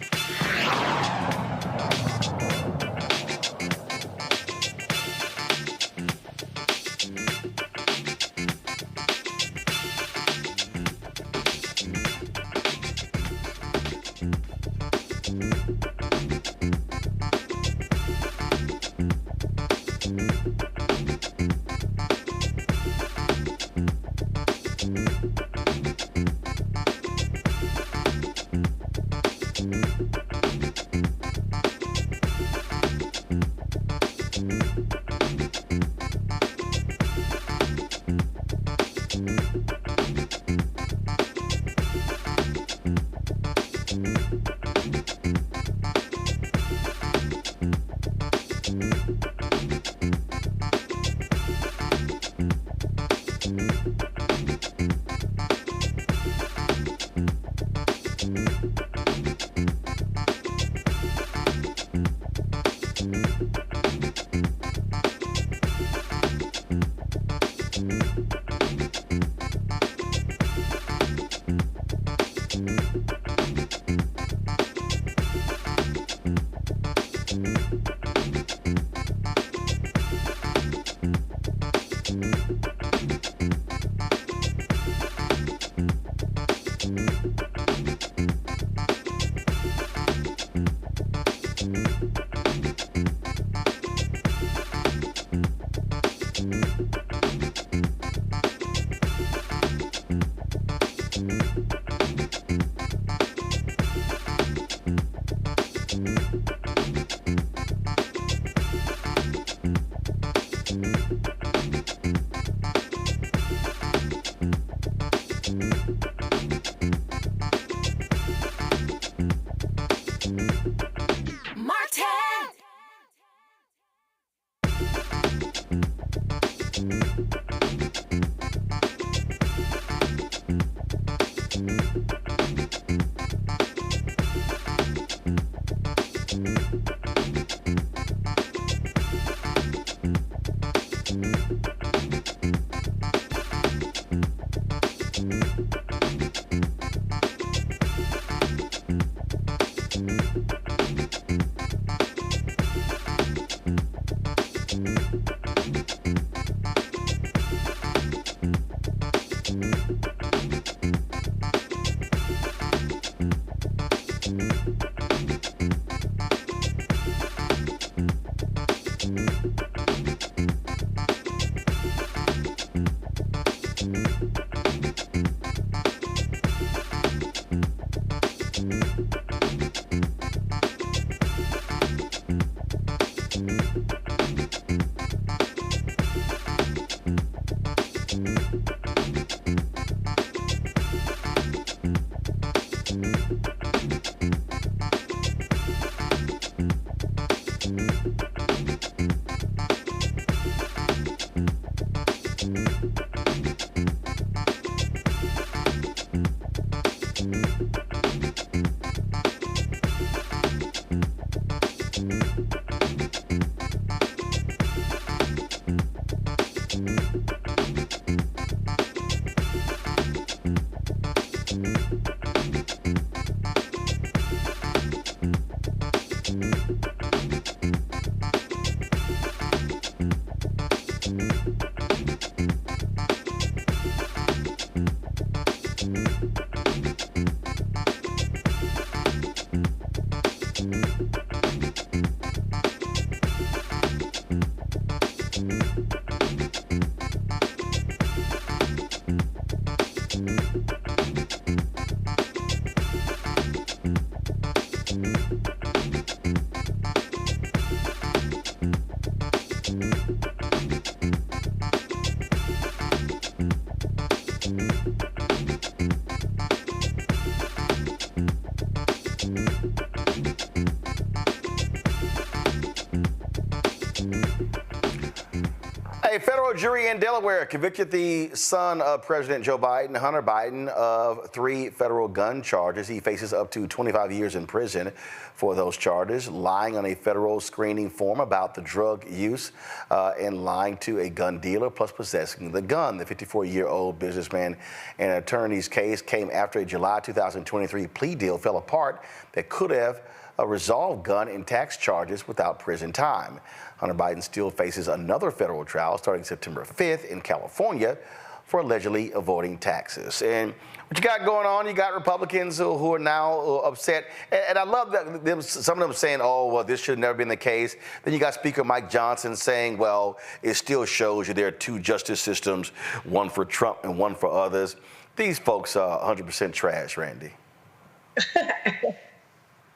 A federal jury in Delaware convicted the son of President Joe Biden, Hunter Biden, of 3 federal gun charges. He faces up to 25 years in prison for those charges: lying on a federal screening form about the drug use and lying to a gun dealer, plus possessing the gun. The 54-year-old businessman and attorney's case came after a July 2023 plea deal fell apart that could have resolved gun and tax charges without prison time. Hunter Biden still faces another federal trial starting September 5th in California for allegedly avoiding taxes. And what you got going on, you got Republicans who are now upset. And I love that some of them saying, oh, well, this should have never been the case. Then you got Speaker Mike Johnson saying, well, it still shows you there are 2 justice systems, one for Trump and one for others. These folks are 100% trash, Randy.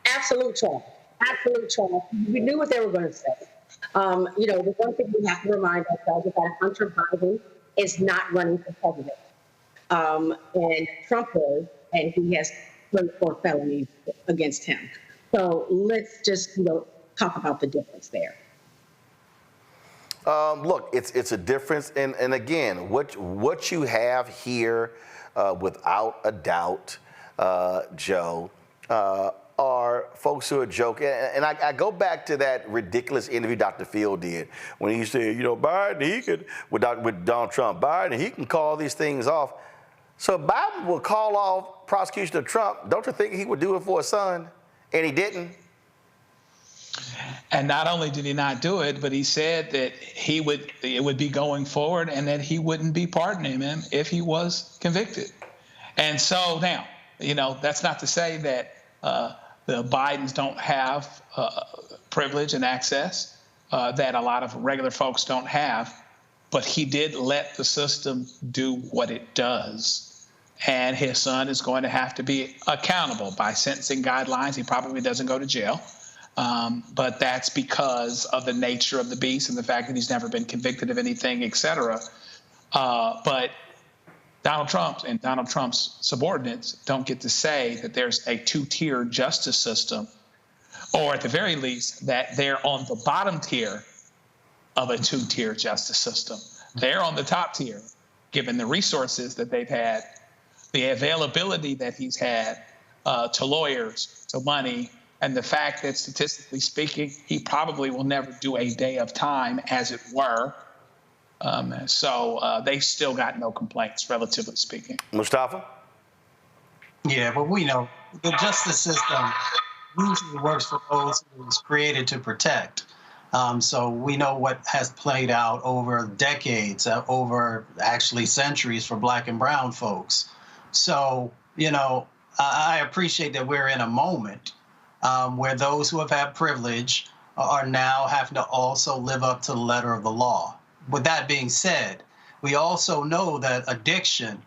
Absolute trash. Absolute trash. We knew what they were going to say. The one thing we have to remind ourselves is that Hunter Biden is not running for president. And Trump is, and he has 24 felonies against him. So let's just, talk about the difference there. Look, it's a difference. And again, what you have here, without a doubt, Joe, are folks who are joking. And I go back to that ridiculous interview Dr. Phil did when he said, Biden, he could, with Donald Trump, Biden, he can call these things off. So Biden will call off prosecution of Trump. Don't you think he would do it for his son? And he didn't. And not only did he not do it, but he said that it would be going forward and that he wouldn't be pardoning him if he was convicted. And so now, that's not to say that the Bidens don't have privilege and access that a lot of regular folks don't have, but he did let the system do what it does. And his son is going to have to be accountable by sentencing guidelines. He probably doesn't go to jail, but that's because of the nature of the beast and the fact that he's never been convicted of anything, et cetera. But Donald Trump and Donald Trump's subordinates don't get to say that there's a 2-tier justice system, or at the very least, that they're on the bottom tier of a 2-tier justice system. They're on the top tier, given the resources that they've had, the availability that he's had to lawyers, to money, and the fact that statistically speaking, he probably will never do a day of time, as it were. So they still got no complaints, relatively speaking. Mustafa? Yeah, but we know the justice system usually works for those who it was created to protect. So we know what has played out over decades, over actually centuries for Black and brown folks. So, I appreciate that we're in a moment where those who have had privilege are now having to also live up to the letter of the law. With that being said, we also know that addiction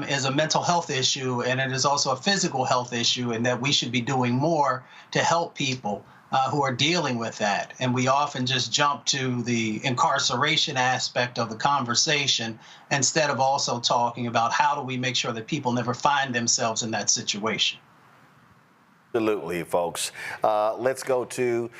is a mental health issue, and it is also a physical health issue, and that we should be doing more to help people who are dealing with that. And we often just jump to the incarceration aspect of the conversation instead of also talking about how do we make sure that people never find themselves in that situation. Absolutely, folks. Let's go to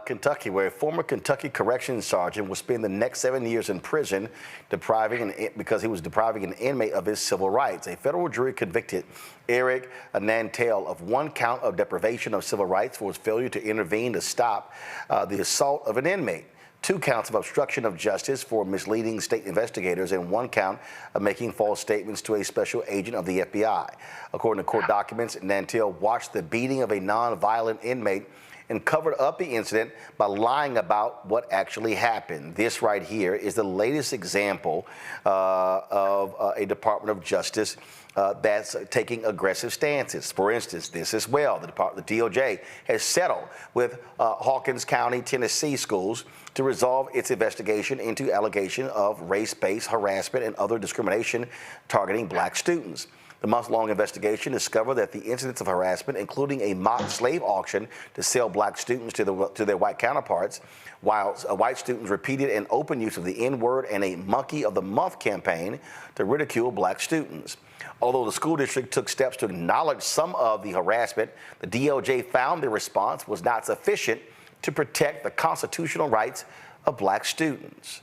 Kentucky, where a former Kentucky corrections sergeant will spend the next 7 years in prison because he was depriving an inmate of his civil rights. A federal jury convicted Eric Nantel of one count of deprivation of civil rights for his failure to intervene to stop the assault of an inmate, 2 counts of obstruction of justice for misleading state investigators, and 1 count of making false statements to a special agent of the FBI. According to court documents, Nantel watched the beating of a non-violent inmate and covered up the incident by lying about what actually happened. This right here is the latest example of a Department of Justice that's taking aggressive stances. For instance, this as well, the DOJ has settled with Hawkins County, Tennessee schools to resolve its investigation into allegation of race-based harassment and other discrimination targeting Black students. The month-long investigation discovered that the incidents of harassment, including a mock slave auction to sell Black students to their white counterparts, while white students repeated an open use of the N-word and a Monkey of the Month campaign to ridicule Black students. Although the school district took steps to acknowledge some of the harassment, the DOJ found the response was not sufficient to protect the constitutional rights of Black students.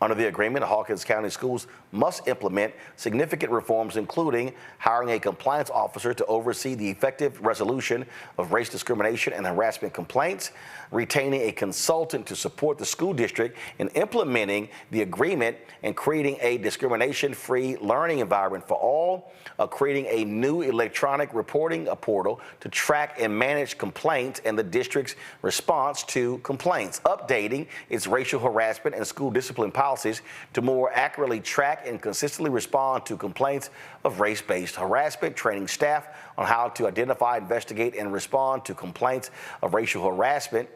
Under the agreement, Hawkins County schools must implement significant reforms, including hiring a compliance officer to oversee the effective resolution of race discrimination and harassment complaints, retaining a consultant to support the school district in implementing the agreement, and creating a discrimination-free learning environment for all, creating a new electronic reporting portal to track and manage complaints and the district's response to complaints, updating its racial harassment and school discipline policies to more accurately track and consistently respond to complaints of race-based harassment, training staff on how to identify, investigate, and respond to complaints of racial harassment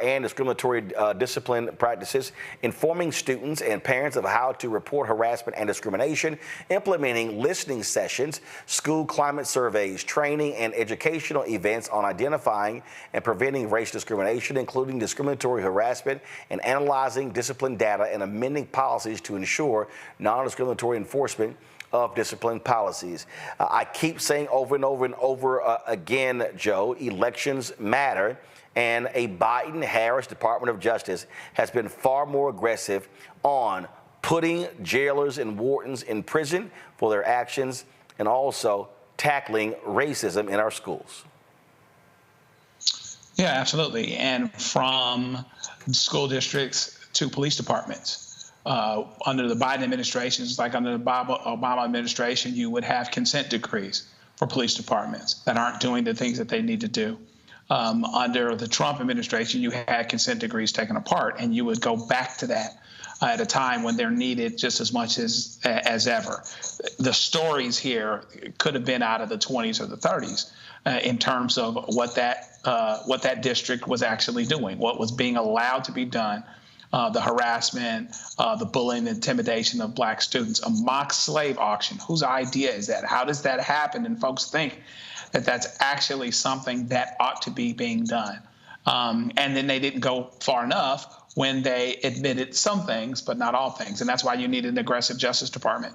and discriminatory discipline practices, informing students and parents of how to report harassment and discrimination, implementing listening sessions, school climate surveys, training and educational events on identifying and preventing race discrimination, including discriminatory harassment, and analyzing discipline data and amending policies to ensure non-discriminatory enforcement of discipline policies. I keep saying over and over and over again, Joe, elections matter, and a Biden-Harris Department of Justice has been far more aggressive on putting jailers and wardens in prison for their actions and also tackling racism in our schools. Yeah, absolutely. And from school districts to police departments. Under the Biden administration, it's like under the Obama administration, you would have consent decrees for police departments that aren't doing the things that they need to do. Under the Trump administration, you had consent decrees taken apart, and you would go back to that at a time when they're needed just as much as ever. The stories here could have been out of the 20s or the 30s in terms of what that district was actually doing, what was being allowed to be done. The harassment, the bullying, the intimidation of Black students, a mock slave auction. Whose idea is that? How does that happen? And folks think that that's actually something that ought to be being done. And then they didn't go far enough when they admitted some things, but not all things. And that's why you need an aggressive Justice Department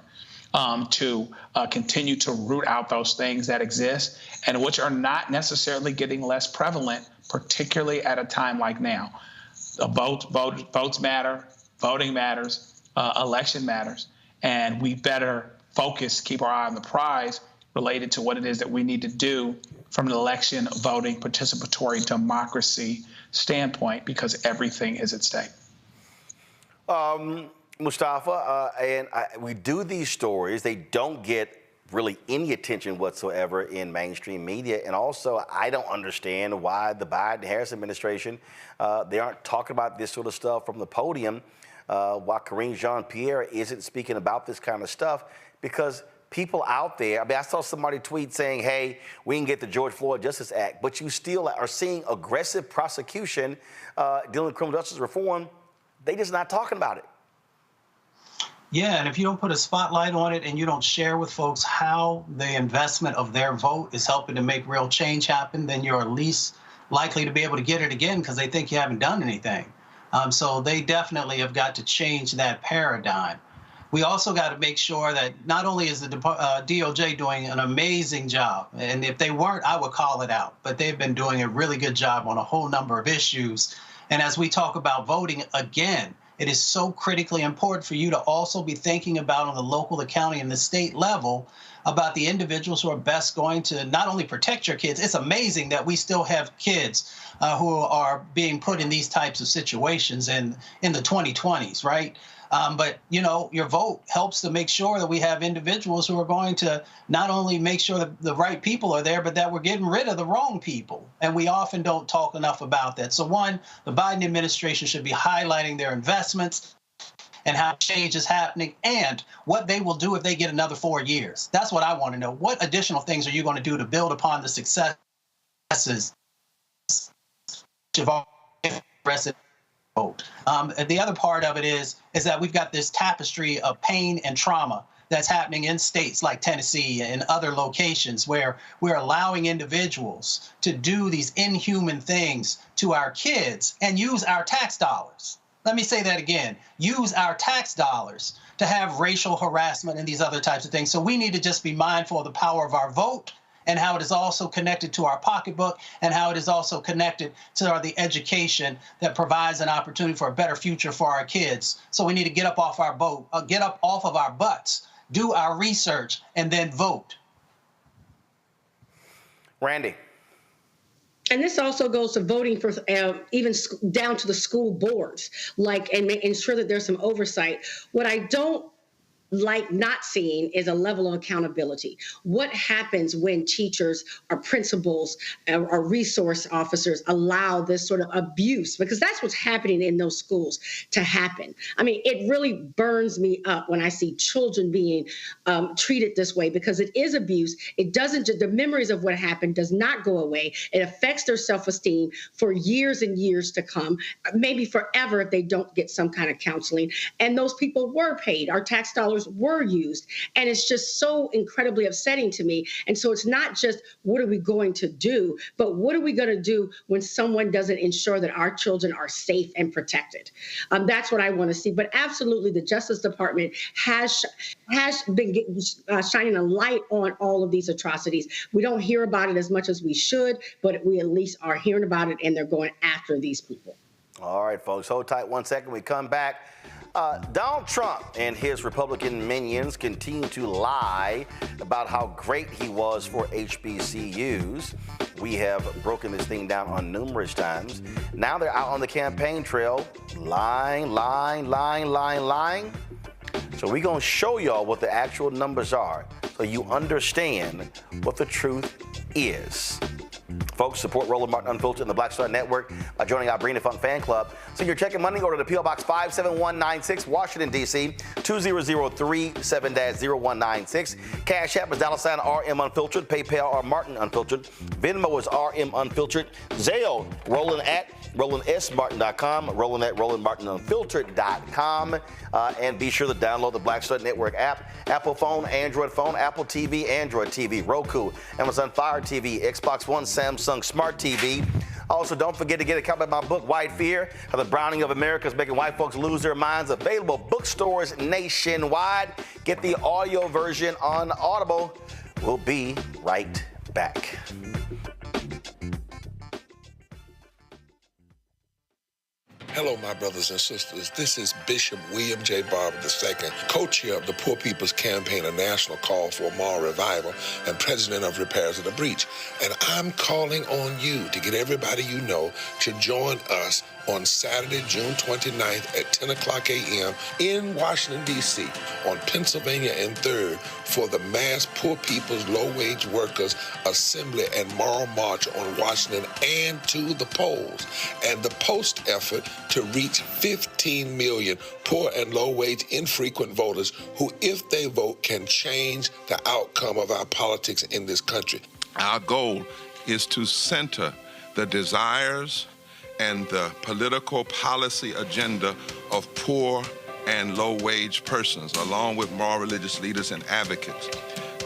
to continue to root out those things that exist and which are not necessarily getting less prevalent, particularly at a time like now. Votes matter, voting matters, election matters, and we better focus, keep our eye on the prize related to what it is that we need to do from an election, voting, participatory democracy standpoint, because everything is at stake. Mustafa, we do these stories. They don't get really any attention whatsoever in mainstream media. And also, I don't understand why the Biden-Harris administration, they aren't talking about this sort of stuff from the podium, why Karine Jean-Pierre isn't speaking about this kind of stuff, because people out there, I mean, I saw somebody tweet saying, hey, we can get the George Floyd Justice Act, but you still are seeing aggressive prosecution dealing with criminal justice reform. They just not talking about it. Yeah, and if you don't put a spotlight on it and you don't share with folks how the investment of their vote is helping to make real change happen, then you're least likely to be able to get it again because they think you haven't done anything. So they definitely have got to change that paradigm. We also got to make sure that not only is the DOJ doing an amazing job, and if they weren't, I would call it out, but they've been doing a really good job on a whole number of issues. And as we talk about voting again, it is so critically important for you to also be thinking about on the local, the county, and the state level about the individuals who are best going to not only protect your kids. It's amazing that we still have kids who are being put in these types of situations in the 2020s, right? But, you know, your vote helps to make sure that we have individuals who are going to not only make sure that the right people are there, but that we're getting rid of the wrong people. And we often don't talk enough about that. So, one, the Biden administration should be highlighting their investments and how change is happening and what they will do if they get another 4 years. That's what I want to know. What additional things are you going to do to build upon the successes of our vote? And the other part of it is that we've got this tapestry of pain and trauma that's happening in states like Tennessee and other locations where we're allowing individuals to do these inhuman things to our kids and use our tax dollars. Let me say that again, use our tax dollars to have racial harassment and these other types of things. So we need to just be mindful of the power of our vote and how it is also connected to our pocketbook and how it is also connected to the education that provides an opportunity for a better future for our kids. So we need to get up off our boat, get up off of our butts, do our research, and then vote. Randy. And this also goes to voting for even down to the school boards, and ensure that there's some oversight. What I don't like not seeing is a level of accountability. What happens when teachers or principals or resource officers allow this sort of abuse? Because that's what's happening in those schools to happen. I mean, it really burns me up when I see children being treated this way, because it is abuse. It doesn't, the memories of what happened does not go away. It affects their self-esteem for years and years to come, maybe forever if they don't get some kind of counseling. And those people were paid. Our tax dollars were used. And it's just so incredibly upsetting to me. And so it's not just what are we going to do, but what are we going to do when someone doesn't ensure that our children are safe and protected? That's what I want to see. But absolutely, the Justice Department has been shining a light on all of these atrocities. We don't hear about it as much as we should, but we at least are hearing about it, and they're going after these people. All right, folks, hold tight 1 second. We come back. Donald Trump and his Republican minions continue to lie about how great he was for HBCUs. We have broken this thing down on numerous times. Now they're out on the campaign trail, lying. So we're going to show y'all what the actual numbers are so you understand what the truth is. Folks, support Roland Martin Unfiltered and the Black Star Network by joining our Brina Funk Fan Club. So your check and money order to P.O. Box 57196, Washington, D.C., 20037-0196. Cash App is $RM Unfiltered. PayPal are Martin Unfiltered. Venmo is RM Unfiltered. Zelle, Roland at RolandSMartin.com, Roland at RolandMartinUnfiltered.com. And be sure to download the Black Star Network app. Apple phone, Android phone, Apple TV, Android TV, Roku, Amazon Fire TV, Xbox One, Samsung Smart TV. Also, don't forget to get a copy of my book, White Fear, How the Browning of America is Making White Folks Lose Their Minds. Available bookstores nationwide. Get the audio version on Audible. We'll be right back. Hello, my brothers and sisters. This is Bishop William J. Barber II, co-chair of the Poor People's Campaign, a national call for moral revival, and president of Repairs of the Breach. And I'm calling on you to get everybody you know to join us on Saturday, June 29th at 10 o'clock a.m. in Washington, D.C. on Pennsylvania and 3rd for the Mass Poor People's Low-Wage Workers Assembly and Moral March on Washington and to the polls. And the post effort to reach 15 million poor and low-wage infrequent voters who, if they vote, can change the outcome of our politics in this country. Our goal is to center the desires and the political policy agenda of poor and low-wage persons, along with moral religious leaders and advocates.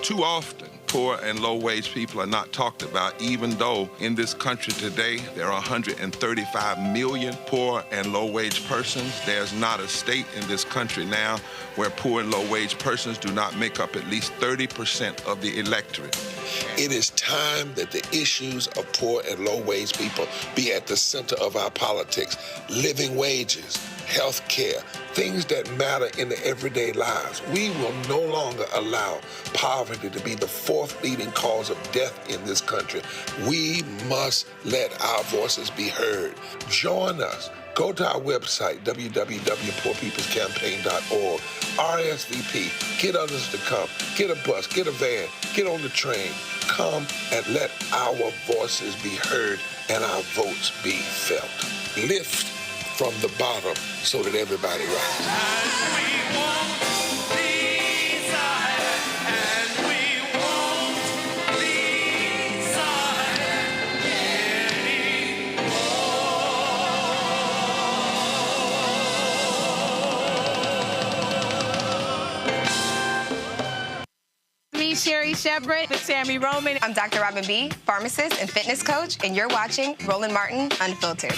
Too often, poor and low-wage people are not talked about, even though in this country today there are 135 million poor and low-wage persons. There's not a state in this country now where poor and low-wage persons do not make up at least 30% of the electorate. It is time that the issues of poor and low-wage people be at the center of our politics. Living wages, health care, things that matter in the everyday lives. We will no longer allow poverty to be the fourth leading cause of death in this country. We must let our voices be heard. Join us. Go to our website, www.poorpeoplescampaign.org. RSVP. Get others to come. Get a bus. Get a van. Get on the train. Come and let our voices be heard and our votes be felt. Lift from the bottom so that everybody rises. Sherry Shepard with Sammy Roman. I'm Dr. Robin B., pharmacist and fitness coach, and you're watching Roland Martin Unfiltered.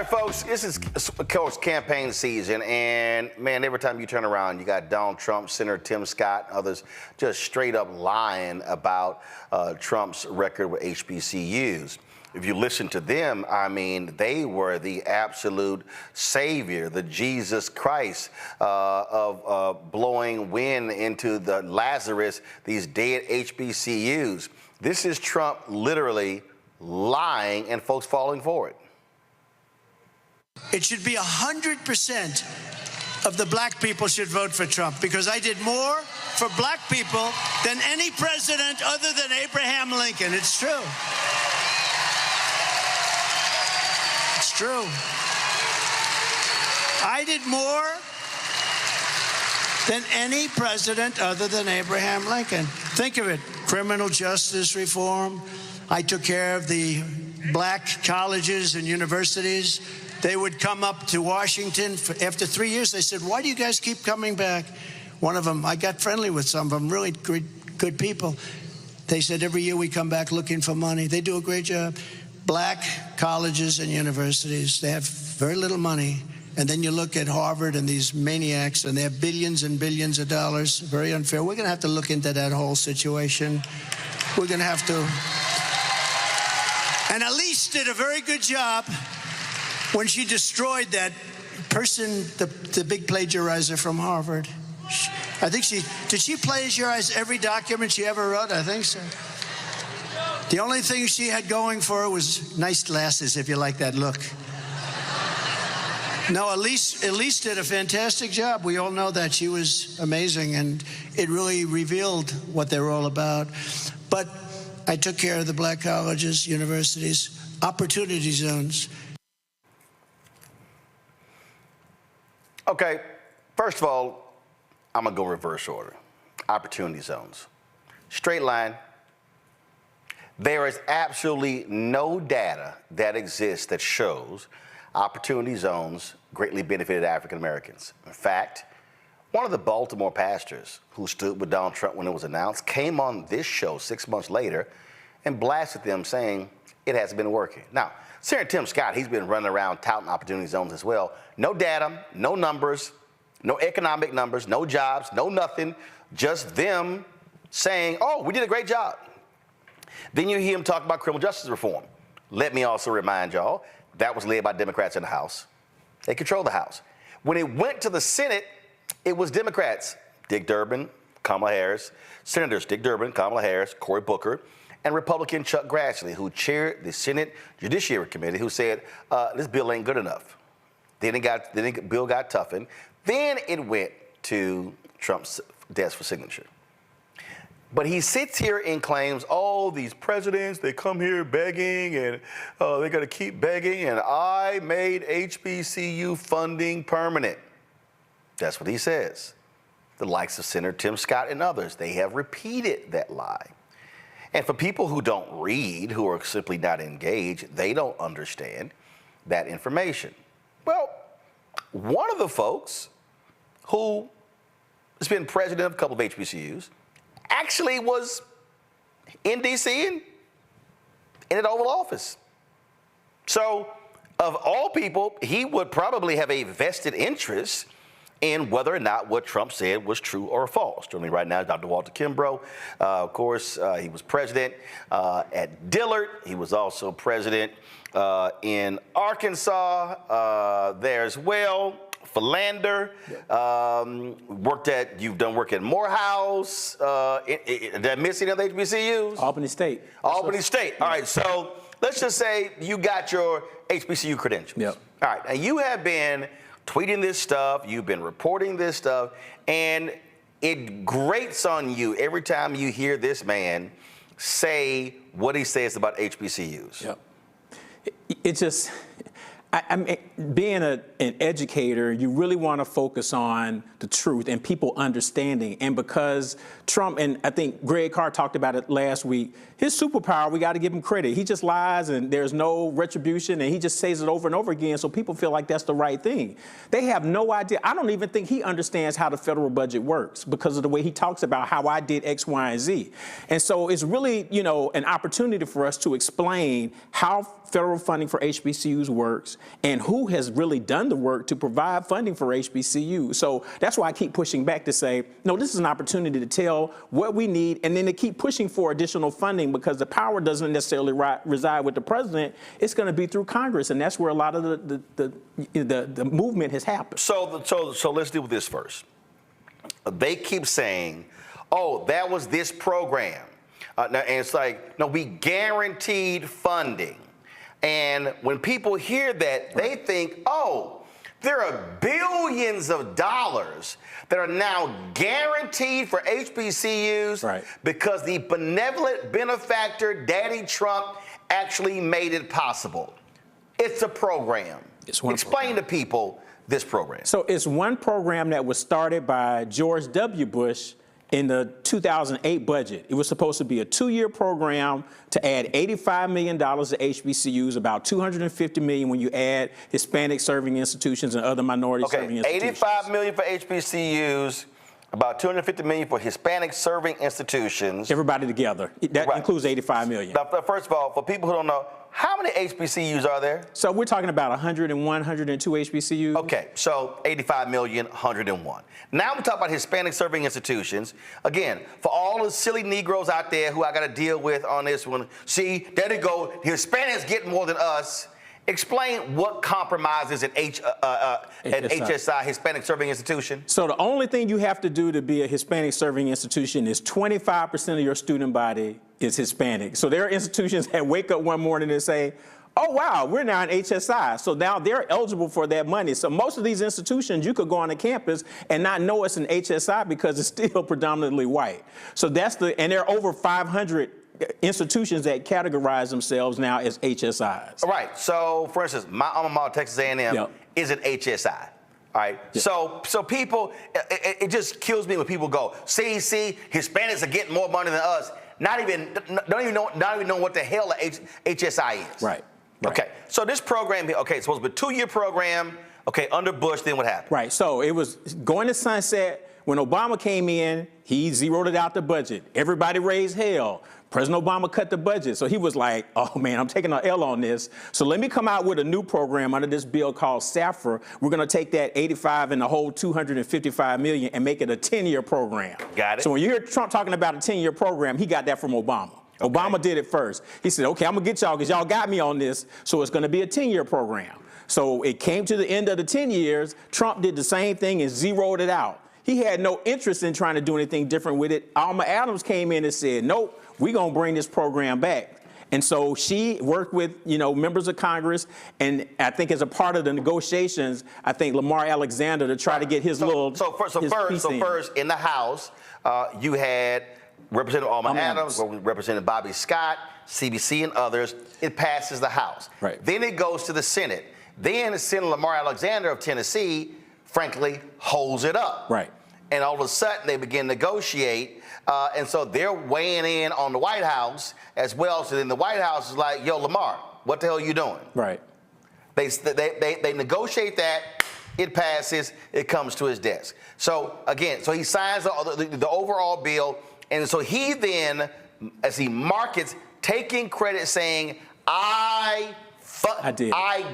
Folks, this is Coach campaign season, and man, every time you turn around, you got Donald Trump, Senator Tim Scott, others just straight up lying about Trump's record with HBCUs. If you listen to them, I mean, they were the absolute savior, the Jesus Christ of blowing wind into the Lazarus, these dead HBCUs. This is Trump literally lying and folks falling for it. It should be 100% of the black people should vote for Trump, because I did more for black people than any president other than Abraham Lincoln. It's true. It's true. I did more than any president other than Abraham Lincoln. Think of it. Criminal justice reform. I took care of the black colleges and universities. They would come up to Washington. After 3 years, they said, why do you guys keep coming back? One of them, I got friendly with some of them, really good people. They said, every year we come back looking for money. They do a great job. Black colleges and universities, they have very little money. And then you look at Harvard and these maniacs, and they have billions and billions of dollars. Very unfair. We're going to have to look into that whole situation. We're going to have to. And Elise did a very good job when she destroyed that person, the big plagiarizer from Harvard. I think did she plagiarize every document she ever wrote? I think so. The only thing she had going for her was nice glasses, if you like that look. No, Elise did a fantastic job. We all know that. She was amazing, and it really revealed what they were all about. But I took care of the black colleges, universities, opportunity zones. Okay, first of all, I'm going to go reverse order. Opportunity zones. Straight line. There is absolutely no data that exists that shows opportunity zones greatly benefited African Americans. In fact, one of the Baltimore pastors who stood with Donald Trump when it was announced came on this show 6 months later and blasted them, saying it hasn't been working. Now, Senator Tim Scott, he's been running around touting opportunity zones as well. No data, no numbers, no economic numbers, no jobs, no nothing, just them saying, oh, we did a great job. Then you hear him talk about criminal justice reform. Let me also remind y'all, that was led by Democrats in the House. They control the House. When it went to the Senate, it was Democrats, Dick Durbin, Kamala Harris, Senators Dick Durbin, Kamala Harris, Cory Booker, and Republican Chuck Grassley, who chaired the Senate Judiciary Committee, who said, this bill ain't good enough. Then the bill got toughened. Then it went to Trump's desk for signature. But he sits here and claims, oh, these presidents, they come here begging, and they're going to keep begging, and I made HBCU funding permanent. That's what he says. The likes of Senator Tim Scott and others, they have repeated that lie. And for people who don't read, who are simply not engaged, they don't understand that information. Well, one of the folks who has been president of a couple of HBCUs actually was in D.C. and in an Oval Office. So, of all people, he would probably have a vested interest in whether or not what Trump said was true or false. Certainly right now, Dr. Walter Kimbrough, of course, he was president at Dillard. He was also president in Arkansas there as well. Philander, you've done work at Morehouse, did I miss any other HBCUs? Albany State. Albany State. All right, so let's just say you got your HBCU credentials. Yep. All right, and you have been tweeting this stuff, you've been reporting this stuff, and it grates on you every time you hear this man say what he says about HBCUs. Yep. It just... I mean, being an educator, you really want to focus on the truth and people understanding. And because Trump, and I think Greg Carr talked about it last week, his superpower, we got to give him credit. He just lies and there's no retribution, and he just says it over and over again, so people feel like that's the right thing. They have no idea. I don't even think he understands how the federal budget works because of the way he talks about how I did X, Y, and Z. And so it's really, an opportunity for us to explain how federal funding for HBCUs works and who has really done the work to provide funding for HBCUs. So that's why I keep pushing back to say, no, this is an opportunity to tell what we need, and then to keep pushing for additional funding, because the power doesn't necessarily reside with the president. It's going to be through Congress, and that's where a lot of the movement has happened. So let's deal with this first. They keep saying, oh, that was this program. And it's like, no, we guaranteed funding. And when people hear that, they think, oh, there are billions of dollars that are now guaranteed for HBCUs because the benevolent benefactor, Daddy Trump, actually made it possible. It's a program. Explain to people this program. So it's one program that was started by George W. Bush in the 2008 budget, it was supposed to be a 2-year program to add $85 million to HBCUs, about $250 million when you add Hispanic serving institutions and other minority serving institutions. $85 million for HBCUs, about $250 million for Hispanic serving institutions. Everybody together. That includes $85 million. Now, first of all, for people who don't know, how many HBCUs are there? So we're talking about 101, 102 HBCUs. Okay, so 85 million, 101. Now we talk about Hispanic serving institutions. Again, for all the silly Negroes out there who I got to deal with on this one, see, there they go, Hispanics get more than us. Explain what compromises an HSI, Hispanic Serving Institution. So the only thing you have to do to be a Hispanic Serving Institution is 25% of your student body is Hispanic. So there are institutions that wake up one morning and say, oh, wow, we're now an HSI. So now they're eligible for that money. So most of these institutions, you could go on the campus and not know it's an HSI because it's still predominantly white. So and there are over 500 institutions that categorize themselves now as HSIs. All right. So, for instance, my alma mater, Texas A&M, is an HSI. All right. Yep. So people, it just kills me when people go, see, Hispanics are getting more money than us. Don't even know what the hell a HSI is. Right. Okay. So this program, it's supposed to be a 2-year program. Okay. Under Bush, then what happened? Right. So it was going to sunset. When Obama came in, he zeroed it out the budget. Everybody raised hell. President Obama cut the budget. So he was like, oh, man, I'm taking an L on this. So let me come out with a new program under this bill called SAFRA. We're going to take that 85 and the whole $255 million and make it a 10-year program. Got it. So when you hear Trump talking about a 10-year program, he got that from Obama. Okay. Obama did it first. He said, okay, I'm going to get y'all because y'all got me on this. So it's going to be a 10-year program. So it came to the end of the 10 years. Trump did the same thing and zeroed it out. He had no interest in trying to do anything different with it. Alma Adams came in and said, nope, we're going to bring this program back. And so she worked with, members of Congress, and I think as a part of the negotiations, I think Lamar Alexander to try to get his first in the House, you had Representative Alma Adams, Representative Bobby Scott, CBC, and others. It passes the House. Right. Then it goes to the Senate. Then Senator Lamar Alexander of Tennessee, frankly, holds it up. Right. And all of a sudden, they begin to negotiate. And so they're weighing in on the White House as well. So then the White House is like, yo, Lamar, what the hell are you doing? Right. They negotiate that. It passes. It comes to his desk. So, again, so he signs the overall bill. And so he then, as he markets, taking credit saying, I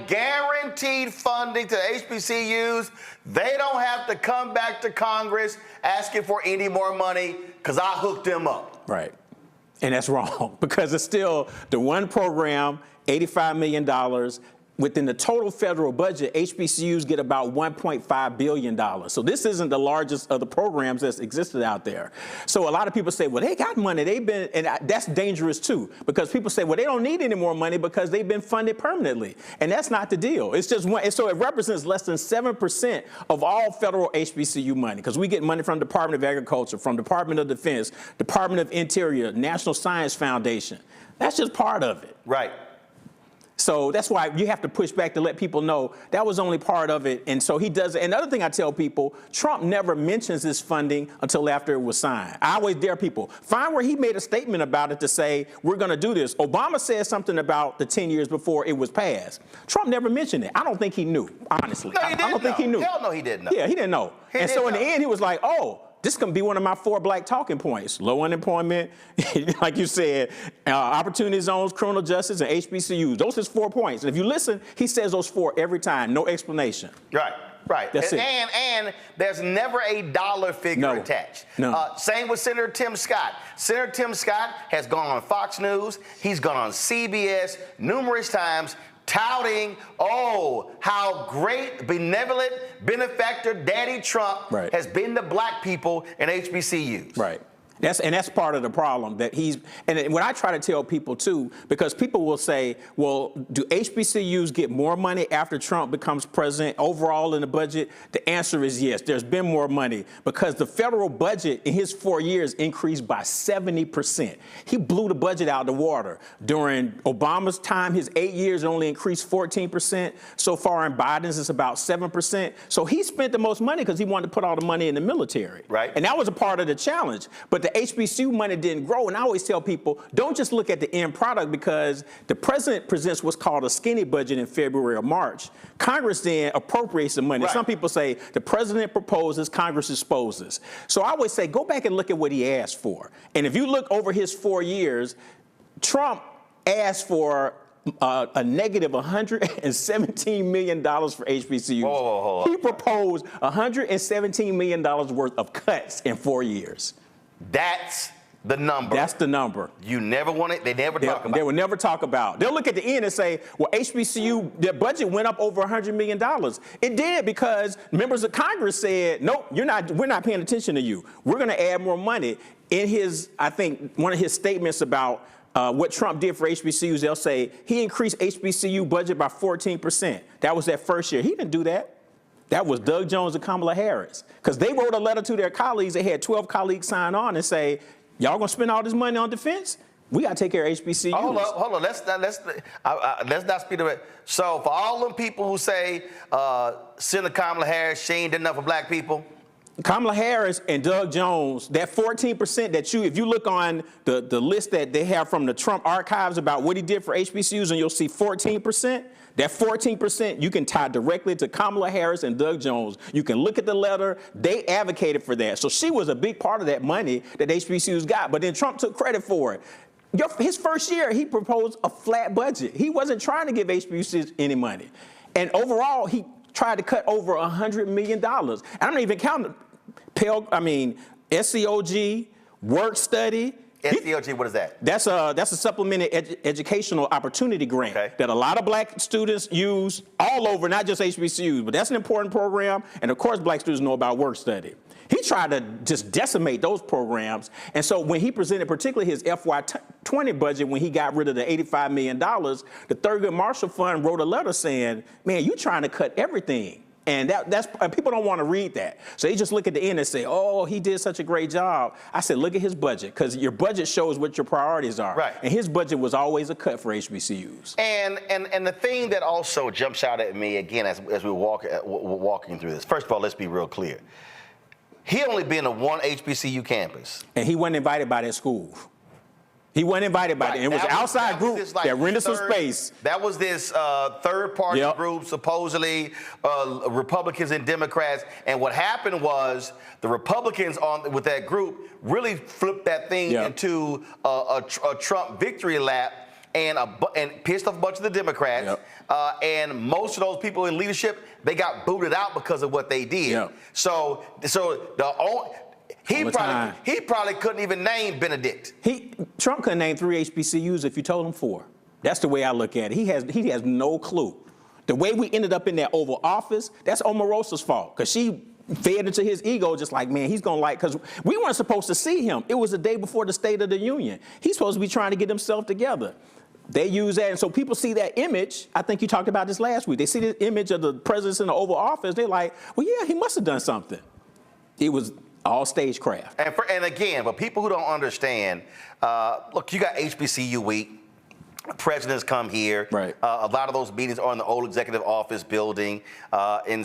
guaranteed funding to HBCUs. They don't have to come back to Congress asking for any more money because I hooked them up. Right. And that's wrong because it's still the one program, $85 million. Within the total federal budget, HBCUs get about $1.5 billion. So this isn't the largest of the programs that's existed out there. So a lot of people say, well, they got money. And that's dangerous too, because people say, well, they don't need any more money because they've been funded permanently. And that's not the deal. It's just one. So it represents less than 7% of all federal HBCU money, because we get money from the Department of Agriculture, from Department of Defense, Department of Interior, National Science Foundation. That's just part of it. Right. So that's why you have to push back to let people know that was only part of it. And so he does it. Another thing I tell people, Trump never mentions this funding until after it was signed. I always dare people, find where he made a statement about it to say, we're going to do this. Obama said something about the 10 years before it was passed. Trump never mentioned it. I don't think he knew, honestly. No, he didn't I don't think he knew. Hell no, he didn't know. Yeah, he didn't know. And so in the end, he was like, oh, this can be one of my 4 black talking points. Low unemployment, like you said, opportunity zones, criminal justice, and HBCUs. Those are his 4 points. And if you listen, he says those 4 every time, no explanation. Right. That's it. And there's never a dollar figure attached. No. Same with Senator Tim Scott. Senator Tim Scott has gone on Fox News. He's gone on CBS numerous times, touting, how great, benevolent benefactor Daddy Trump has been to black people in HBCUs. Right. That's part of the problem that and what I try to tell people too, because people will say, well, do HBCUs get more money after Trump becomes president overall in the budget? The answer is yes. There's been more money because the federal budget in his 4 years increased by 70%. He blew the budget out of the water. During Obama's time, his 8 years only increased 14%. So far in Biden's, it's about 7%. So he spent the most money because he wanted to put all the money in the military. Right. And that was a part of the challenge. But the HBCU money didn't grow. And I always tell people, don't just look at the end product because the president presents what's called a skinny budget in February or March. Congress then appropriates the money. Right. Some people say the president proposes, Congress disposes. So I always say, go back and look at what he asked for. And if you look over his 4 years, Trump asked for a negative $117 million for HBCUs. Whoa. He proposed $117 million worth of cuts in 4 years. That's the number. That's the number. You never want it. They never talk about it. They will never talk about. They'll look at the end and say, well, HBCU, their budget went up over $100 million. It did because members of Congress said, nope, we're not paying attention to you. We're going to add more money. In his, I think, one of his statements about what Trump did for HBCUs, they'll say he increased HBCU budget by 14%. That was that first year. He didn't do that. That was Doug Jones and Kamala Harris. Because they wrote a letter to their colleagues. They had 12 colleagues sign on and say, y'all gonna spend all this money on defense? We gotta take care of HBCUs. Hold on. Let's not speed of it. So for all them people who say Senator Kamala Harris, she ain't done enough for black people. Kamala Harris and Doug Jones, that 14% that if you look on the list that they have from the Trump archives about what he did for HBCUs, and you'll see 14%, that 14% you can tie directly to Kamala Harris and Doug Jones. You can look at the letter. They advocated for that. So she was a big part of that money that HBCUs got, but then Trump took credit for it. His first year, he proposed a flat budget. He wasn't trying to give HBCUs any money. And overall, he tried to cut over $100 million. I don't even count SCOG, work study. SCOG, what is that? That's a supplemented educational opportunity grant that a lot of black students use all over, not just HBCUs, but that's an important program. And of course, black students know about work study. He tried to just decimate those programs. And so when he presented particularly his FY20 budget, when he got rid of the $85 million, the Thurgood Marshall Fund wrote a letter saying, man, you're trying to cut everything. And people don't want to read that. So they just look at the end and say, oh, he did such a great job. I said, look at his budget, because your budget shows what your priorities are. Right. And his budget was always a cut for HBCUs. And the thing that also jumps out at me, again, as we're walking through this, first of all, let's be real clear. He only been to one HBCU campus. And he wasn't invited by that school. He wasn't invited by it. It was an outside group that rented some space. That was this third-party group, supposedly Republicans and Democrats. And what happened was the Republicans with that group really flipped that thing into a Trump victory lap and pissed off a bunch of the Democrats. And most of those people in leadership, they got booted out because of what they did. So he probably couldn't even name Benedict. Trump couldn't name 3 HBCUs if you told him 4. That's the way I look at it. He has no clue. The way we ended up in that Oval Office, that's Omarosa's fault, because she fed into his ego, just like, man, he's gonna because we weren't supposed to see him. It was the day before the State of the Union. He's supposed to be trying to get himself together. They use that, and so people see that image. I think you talked about this last week. They see the image of the president in the Oval Office. They're like, well, yeah, he must have done something. It was all stagecraft. And again, for people who don't understand, look, you got HBCU week. Presidents come here. Right. A lot of those meetings are in the old executive office building, and when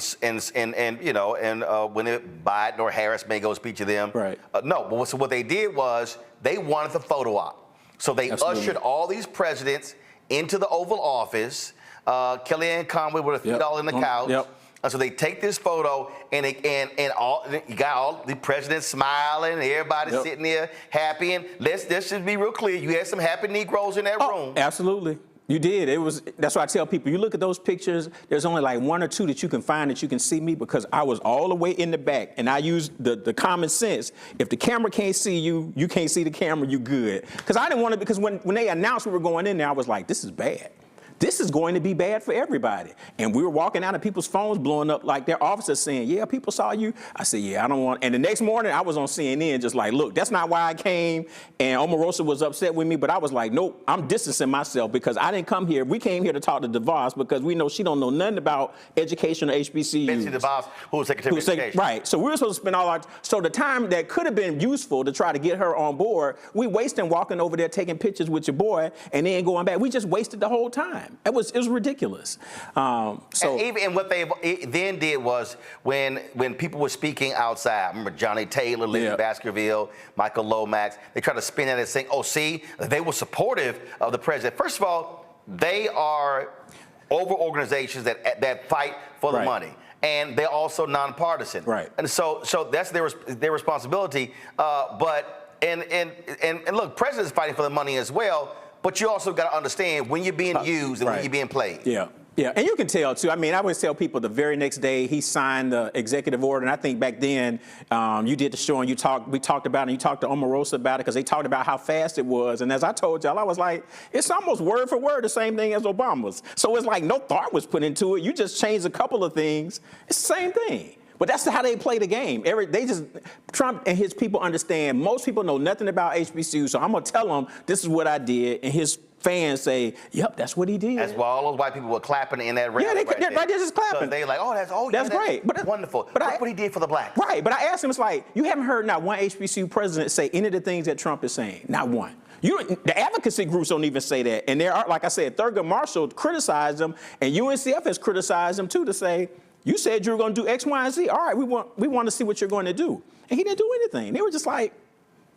Biden or Harris may go speak to them. Right. So what they did was they wanted the photo op. So they ushered all these presidents into the Oval Office. Kellyanne Conway with a feet all in the couch. And so they take this photo, and you got all the presidents smiling, and everybody sitting there happy. And let's just be real clear: you had some happy Negroes in that room. Absolutely, you did. That's why I tell people: you look at those pictures. There's only like 1 or 2 that you can find that you can see me, because I was all the way in the back, and I used the common sense. If the camera can't see you, you can't see the camera. You good? Because I didn't want to. Because when they announced we were going in there, I was like, this is bad. this is going to be bad for everybody. And we were walking out and people's phones blowing up like their officers saying, yeah, people saw you. I said, yeah, I don't want. And the next morning I was on CNN just like, look, that's not why I came. And Omarosa was upset with me, but I was like, nope, I'm distancing myself because I didn't come here. We came here to talk to DeVos because we know she don't know nothing about education or HBCUs. Betsy DeVos, who was Secretary of Education. Right. So we were supposed to spend all our, so the time that could have been useful to try to get her on board, we wasted walking over there taking pictures with your boy and then going back. We just wasted the whole time. It was ridiculous. And what they then did was when people were speaking outside, remember Johnny Taylor, Lily Baskerville, Michael Lomax, they tried to spin that as saying, oh, see, they were supportive of the president. First of all, they are over organizations that fight for the money. And they're also nonpartisan. Right. And so that's their responsibility. And look, president's fighting for the money as well, but you also got to understand when you're being used and when you're being played. Yeah. Yeah, and you can tell, too. I mean, I always tell people the very next day he signed the executive order, and I think back then you did the show and we talked about it, and you talked to Omarosa about it because they talked about how fast it was. And as I told y'all, I was like, it's almost word for word the same thing as Obama's. So it's like no thought was put into it. You just changed a couple of things. It's the same thing. But that's how they play the game. Trump and his people understand, most people know nothing about HBCUs, so I'm going to tell them this is what I did, and his fans say, yep, that's what he did. That's why all those white people were clapping in that rally. Yeah, they're just clapping. So they're like, that's great. That's wonderful. But look what he did for the blacks. Right, but I asked him, it's like, you haven't heard not one HBCU president say any of the things that Trump is saying. Not one. The advocacy groups don't even say that. And there are, like I said, Thurgood Marshall criticized them, and UNCF has criticized them too to say, you said you were going to do X, Y, and Z. All right, we want to see what you're going to do. And he didn't do anything. They were just like,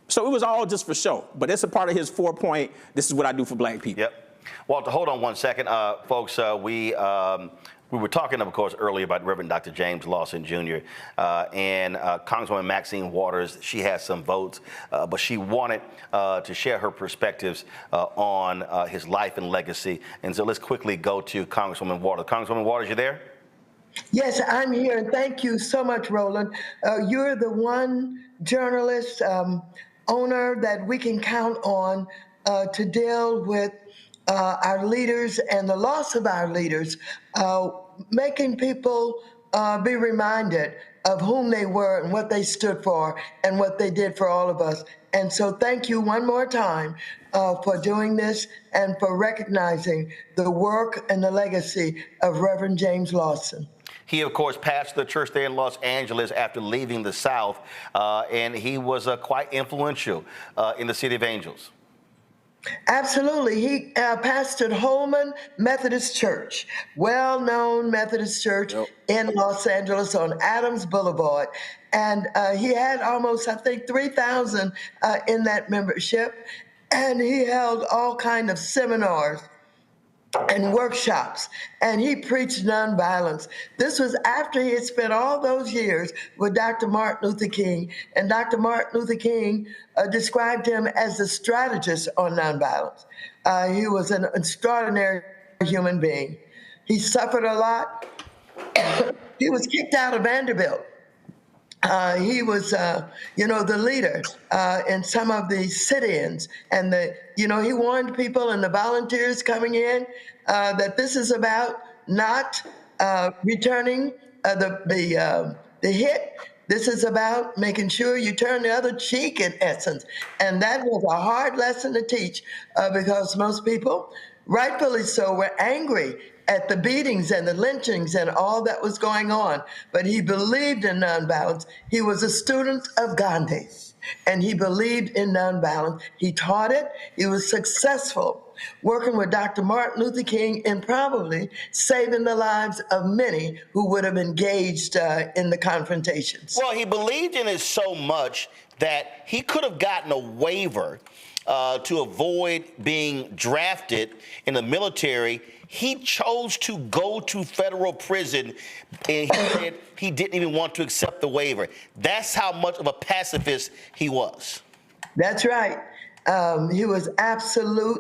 so it was all just for show. But it's a part of his 4-point, this is what I do for black people. Yep. Walter, hold on one second. Folks, we were talking, of course, earlier about Reverend Dr. James Lawson, Jr. And Congresswoman Maxine Waters. She has some votes, but she wanted to share her perspectives on his life and legacy. And so let's quickly go to Congresswoman Waters. Congresswoman Waters, you there? Yes, I'm here, and thank you so much, Roland. You're the one journalist, owner that we can count on to deal with our leaders and the loss of our leaders, making people be reminded of whom they were and what they stood for and what they did for all of us. And so thank you one more time for doing this and for recognizing the work and the legacy of Reverend James Lawson. He, of course, pastored the church there in Los Angeles after leaving the South, and he was quite influential in the City of Angels. Absolutely. He pastored Holman Methodist Church, well-known Methodist church in Los Angeles on Adams Boulevard. And he had almost, I think, 3,000 in that membership. And he held all kinds of seminars and workshops, and he preached nonviolence. This was after he had spent all those years with Dr. Martin Luther King, and Dr. Martin Luther King described him as the strategist on nonviolence. He was an extraordinary human being. He suffered a lot. He was kicked out of Vanderbilt. He was, the leader in some of the sit-ins, and he warned people and the volunteers coming in that this is about not returning the hit. This is about making sure you turn the other cheek, in essence. And that was a hard lesson to teach because most people, rightfully so, were angry at the beatings and the lynchings and all that was going on. But he believed in nonviolence. He was a student of Gandhi, and he believed in nonviolence. He taught it. He was successful working with Dr. Martin Luther King in probably saving the lives of many who would have engaged in the confrontations. Well, he believed in it so much that he could have gotten a waiver to avoid being drafted in the military. He chose to go to federal prison, and he said he didn't even want to accept the waiver. That's how much of a pacifist he was. That's right. He was absolute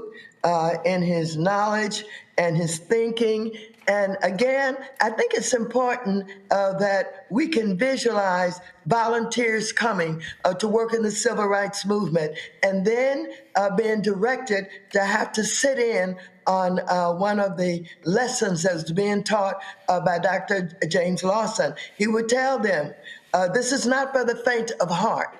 in his knowledge and his thinking And again, I think it's important that we can visualize volunteers coming to work in the civil rights movement and then being directed to have to sit in on one of the lessons that was being taught by Dr. James Lawson. He would tell them, this is not for the faint of heart.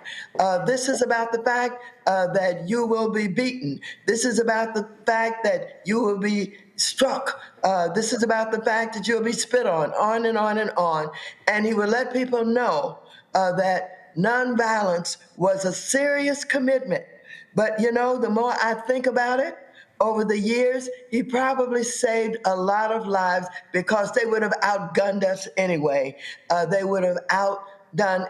This is about the fact that you will be beaten. This is about the fact that you will be struck. This is about the fact that you'll be spit on and on and on. And he would let people know that nonviolence was a serious commitment. But you know, the more I think about it, over the years, he probably saved a lot of lives because they would have outgunned us anyway. They would have outdone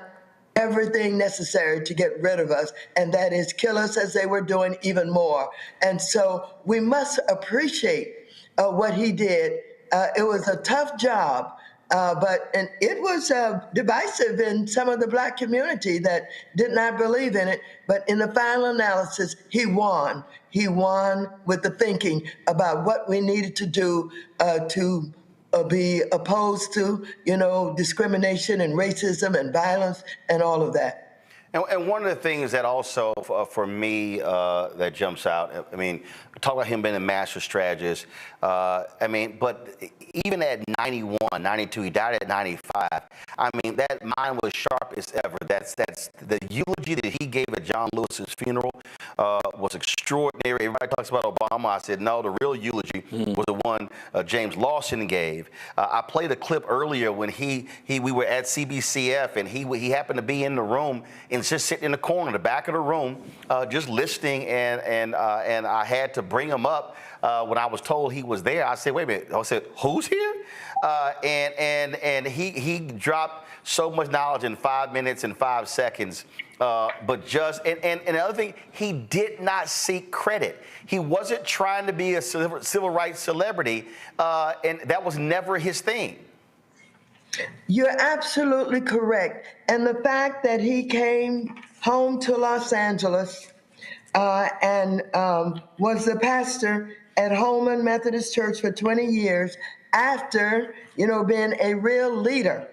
everything necessary to get rid of us, and that is kill us as they were doing even more. And so we must appreciate what he did. It was a tough job, and it was divisive in some of the Black community that did not believe in it. But in the final analysis, he won. He won with the thinking about what we needed to do to be opposed to, discrimination and racism and violence and all of that. And one of the things that also, for me, that jumps out, I mean, talk about him being a master strategist. But even at 91, 92, he died at 95. I mean, that mind was sharp as ever. That's the eulogy that he gave at John Lewis's funeral was extraordinary. Everybody talks about Obama. I said, no, the real eulogy was the one James Lawson gave. I played a clip earlier when we were at CBCF, and he happened to be in the room and just sitting in the corner, the back of the room, just listening, and I had to bring him up when I was told he was there. I said, wait a minute. I said, who's here? And he dropped so much knowledge in 5 minutes and 5 seconds. But just, and the other thing, he did not seek credit. He wasn't trying to be a civil rights celebrity, and that was never his thing. You're absolutely correct. And the fact that he came home to Los Angeles and was the pastor at Holman Methodist Church for 20 years after, being a real leader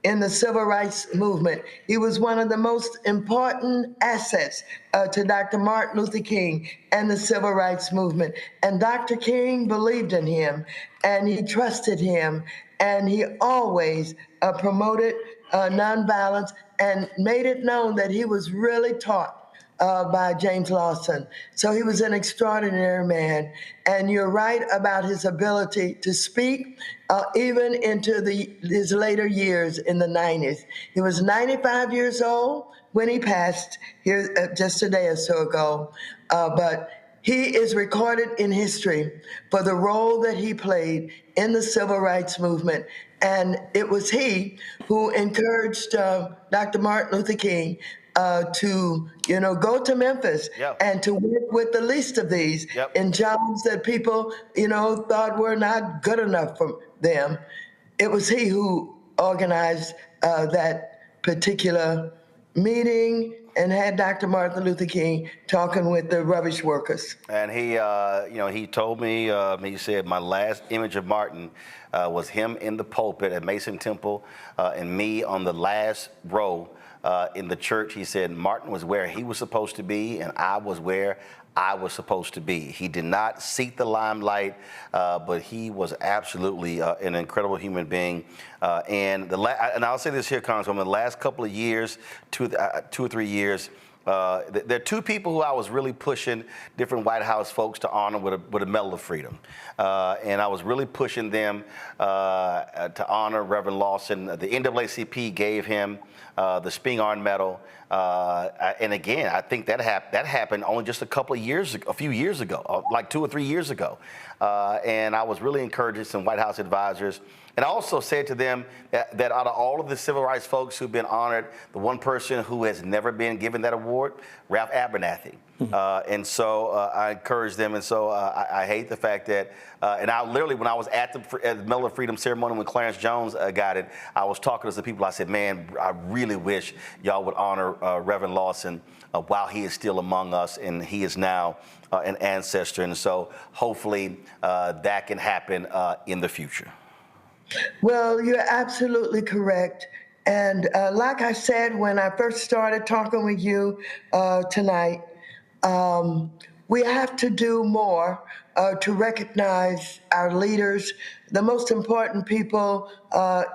in the civil rights movement. He was one of the most important assets to Dr. Martin Luther King and the civil rights movement. And Dr. King believed in him, and he trusted him, and he always promoted nonviolence and made it known that he was really taught by James Lawson. So he was an extraordinary man. And you're right about his ability to speak even into his later years in the 90s. He was 95 years old when he passed here just a day or so ago. But he is recorded in history for the role that he played in the civil rights movement. And it was he who encouraged Dr. Martin Luther King to, go to Memphis and to work with the least of these in jobs that people, thought were not good enough for them. It was he who organized that particular meeting and had Dr. Martin Luther King talking with the rubbish workers. And he told me, he said, my last image of Martin was him in the pulpit at Mason Temple and me on the last row in the church. He said Martin was where he was supposed to be and I was where I was supposed to be. He did not seek the limelight, but he was absolutely an incredible human being. And I'll say this here, Congresswoman, the last couple of years, 2 or 3 years, there are two people who I was really pushing different White House folks to honor with a Medal of Freedom. And I was really pushing them to honor Reverend Lawson. The NAACP gave him the Spingarn Medal. And again, I think that happened only just a few years ago, like 2 or 3 years ago. And I was really encouraging some White House advisors. And I also said to them that out of all of the civil rights folks who've been honored, the one person who has never been given that award, Ralph Abernathy. And so I encouraged them. And so I hate the fact that, and I literally, when I was at the Medal of Freedom ceremony when Clarence Jones got it, I was talking to some people. I said, man, I really wish y'all would honor Reverend Lawson while he is still among us, and he is now an ancestor. And so hopefully that can happen in the future. Well, you're absolutely correct. And like I said, when I first started talking with you tonight, we have to do more to recognize our leaders, the most important people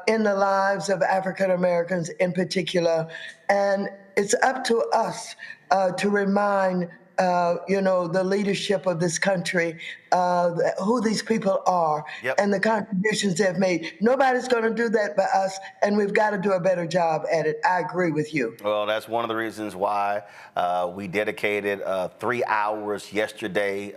in the lives of African Americans in particular. And it's up to us to remind the leadership of this country, who these people are, and the contributions they've made. Nobody's going to do that but us, and we've got to do a better job at it. I agree with you. Well, that's one of the reasons why we dedicated 3 hours yesterday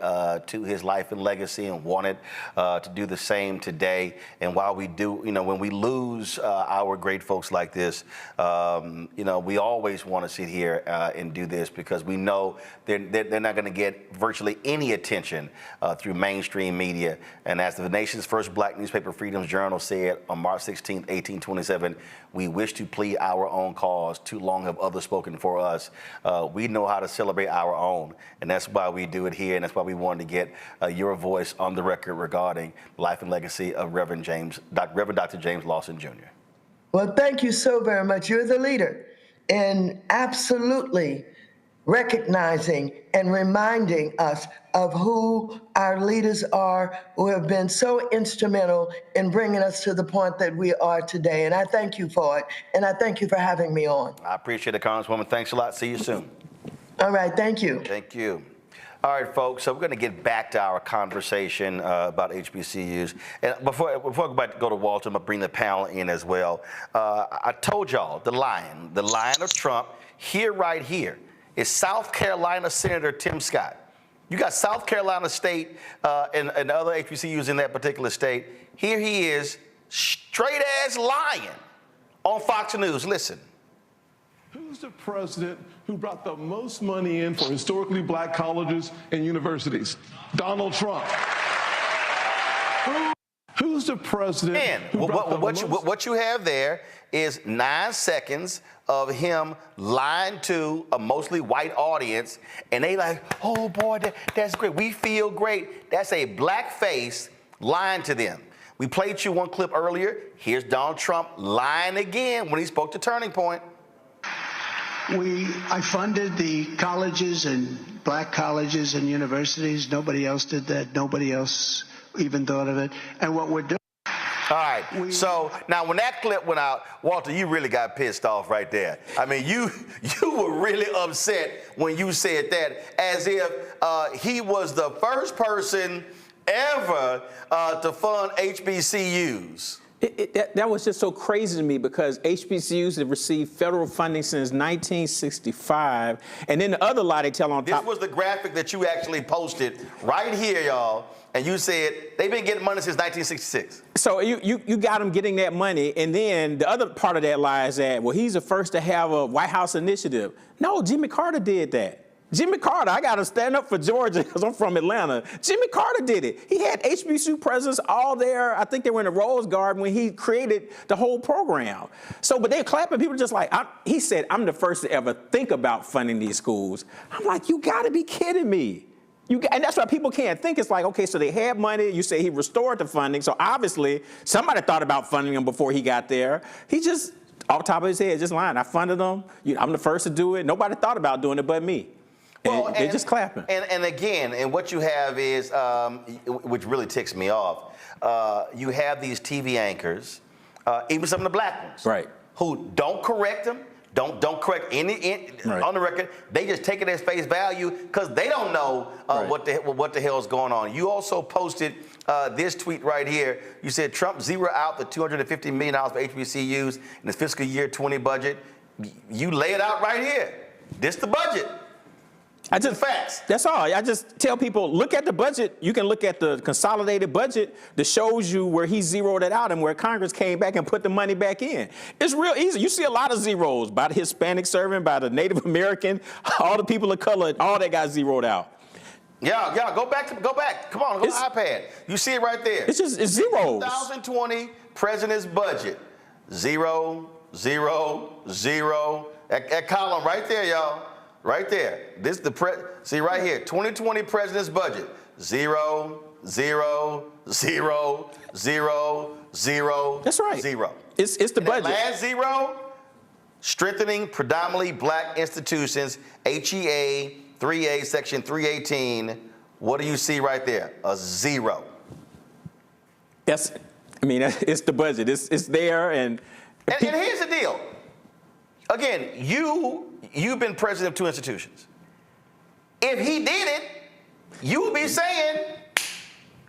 to his life and legacy, and wanted to do the same today. And while we do, when we lose our great folks like this, we always want to sit here and do this, because we know they're not going to get virtually any attention through mainstream media. And as the nation's first black newspaper, Freedom's Journal, said on March 16, 1827, we wish to plead our own cause. Too long have others spoken for us. We know how to celebrate our own, and that's why we do it here, and that's why we wanted to get your voice on the record regarding life and legacy of Reverend Dr. James Lawson Jr. Well, thank you so very much. You're the leader in absolutely recognizing and reminding us of who our leaders are, who have been so instrumental in bringing us to the point that we are today. And I thank you for it. And I thank you for having me on. I appreciate it, Congresswoman. Thanks a lot. See you soon. All right. Thank you. Thank you. All right, folks, so we're going to get back to our conversation about HBCUs. And before I go to Walter, I'm going to bring the panel in as well. I told y'all the lion of Trump, right here, is South Carolina Senator Tim Scott. You got South Carolina State and other HBCUs in that particular state. Here he is, straight as lion on Fox News. Listen. Who's the president who brought the most money in for historically black colleges and universities? Donald Trump. Who's the president? And what you have there is 9 seconds of him lying to a mostly white audience, and they like, oh boy, that's great. We feel great. That's a black face lying to them. We played you one clip earlier. Here's Donald Trump lying again when he spoke to Turning Point. I funded the colleges and black colleges and universities. Nobody else did that. Nobody else even thought of it. And what we're doing. All right. So now when that clip went out, Walter, you really got pissed off right there. I mean, you were really upset when you said that, as if he was the first person ever to fund HBCUs. That was just so crazy to me, because HBCUs have received federal funding since 1965, and then the other lie they tell on top. This was the graphic that you actually posted right here, y'all, and you said they've been getting money since 1966. So you got them getting that money, and then the other part of that lie is that, well, he's the first to have a White House initiative. No, Jimmy Carter did that. Jimmy Carter, I got to stand up for Georgia because I'm from Atlanta. Jimmy Carter did it. He had HBCU presidents all there. I think they were in the Rose Garden when he created the whole program. So, but they're clapping. People just like, he said, I'm the first to ever think about funding these schools. I'm like, you got to be kidding me. And that's why people can't think. It's like, okay, so they had money. You say he restored the funding. So obviously somebody thought about funding him before he got there. He just, off the top of his head, just lying. I funded them. I'm the first to do it. Nobody thought about doing it but me. Well, they're just clapping. And again, and what you have is, which really ticks me off, you have these TV anchors, even some of the black ones, right, who don't correct them, don't correct any right. on the record. They just take it as face value because they don't know right. what the hell is going on. You also posted this tweet right here. You said Trump zero out the $250 million for HBCUs in the fiscal year 20 budget. You lay it out right here. This the budget. Facts. That's all. I just tell people, look at the budget. You can look at the consolidated budget that shows you where he zeroed it out and where Congress came back and put the money back in. It's real easy. You see a lot of zeros by the Hispanic servant, by the Native American, all the people of color, all that got zeroed out. Yeah, go back. Come on, go to iPad. You see it right there. It's zeros. 2020 president's budget. 0, 0, 0. That column right there, y'all. Right there. This see right here. 2020 president's budget. 0, 0, 0, 0, 0. That's right. 0. It's the budget. Last 0, strengthening predominantly black institutions, HEA 3A, Section 318. What do you see right there? A 0. Yes, I mean, it's the budget. It's there, and here's the deal. Again, you've been president of 2 institutions. If he did it, you would be saying,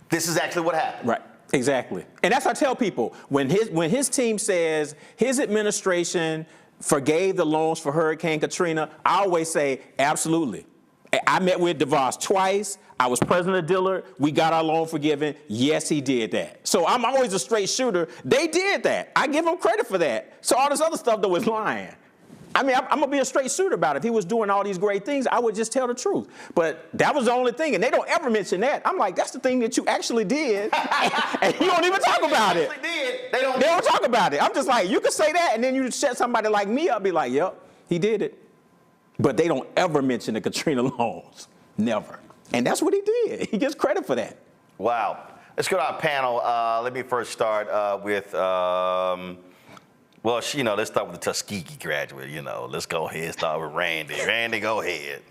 this is actually what happened. Right. Exactly. And that's what I tell people. When his team says his administration forgave the loans for Hurricane Katrina, I always say, absolutely. I met with DeVos twice. I was president of Dillard. We got our loan forgiven. Yes, he did that. So I'm always a straight shooter. They did that. I give them credit for that. So all this other stuff that was lying. I mean, I'm going to be a straight shooter about it. If he was doing all these great things, I would just tell the truth. But that was the only thing. And they don't ever mention that. I'm like, that's the thing that you actually did. And you don't even talk about it. They don't talk about it. I'm just like, you can say that, and then you shut somebody like me up, be like, yep, he did it. But they don't ever mention the Katrina loans. Never. And that's what he did. He gets credit for that. Wow. Let's go to our panel. Let me first start with, let's start with the Tuskegee graduate. Let's go ahead and start with Randy. Randy, go ahead.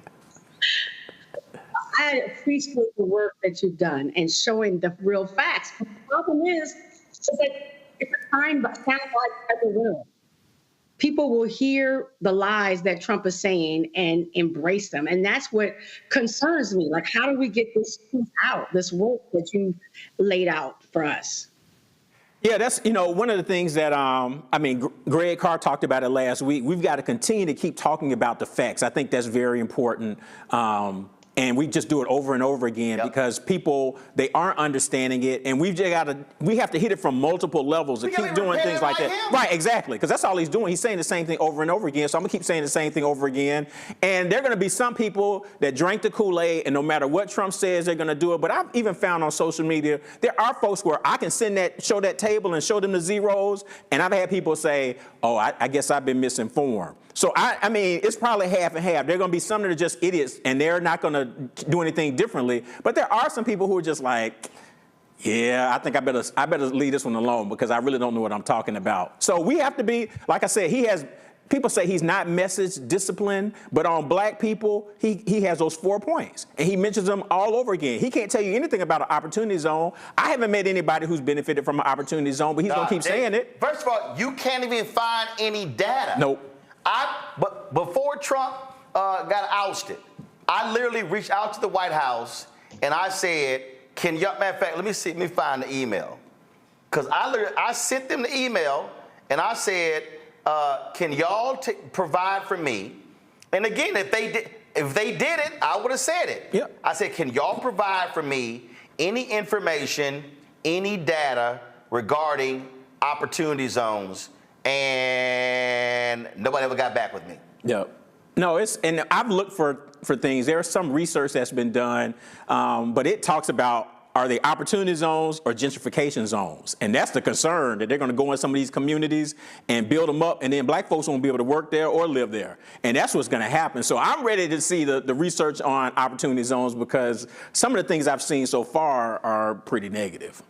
I appreciate the work that you've done and showing the real facts. But the problem is that it's a time like the world. People will hear the lies that Trump is saying and embrace them. And that's what concerns me. Like, how do we get this truth out, this work that you laid out for us? Yeah, that's, one of the things that, Greg Carr talked about it last week. We've got to continue to keep talking about the facts. I think that's very important. And we just do it over and over again because people, they aren't understanding it. And we have to hit it from multiple levels to keep doing things like that. Right, exactly. Because that's all he's doing. He's saying the same thing over and over again. So I'm going to keep saying the same thing over again. And there are going to be some people that drank the Kool-Aid, and no matter what Trump says, they're going to do it. But I've even found on social media, there are folks where I can show that table and show them the zeros. And I've had people say, oh, I guess I've been misinformed. So, I mean, it's probably half and half. There are going to be some that are just idiots, and they're not going to do anything differently. But there are some people who are just like, yeah, I think I better leave this one alone because I really don't know what I'm talking about. So we have to be, like I said, people say he's not message disciplined, but on black people, he has those 4 points. And he mentions them all over again. He can't tell you anything about an opportunity zone. I haven't met anybody who's benefited from an opportunity zone, but he's going to keep saying it. First of all, you can't even find any data. Nope. But before Trump got ousted, I literally reached out to the White House and I said, matter of fact, let me find the email. Because I sent them the email and I said, can y'all provide for me? And again, if they did it, I would have said it. Yep. I said, can y'all provide for me any information, any data regarding opportunity zones? And nobody ever got back with me. Yeah. No, and I've looked for things. There's some research that's been done, but it talks about, are they opportunity zones or gentrification zones? And that's the concern, that they're going to go in some of these communities and build them up, and then black folks won't be able to work there or live there. And that's what's going to happen. So I'm ready to see the research on opportunity zones because some of the things I've seen so far are pretty negative.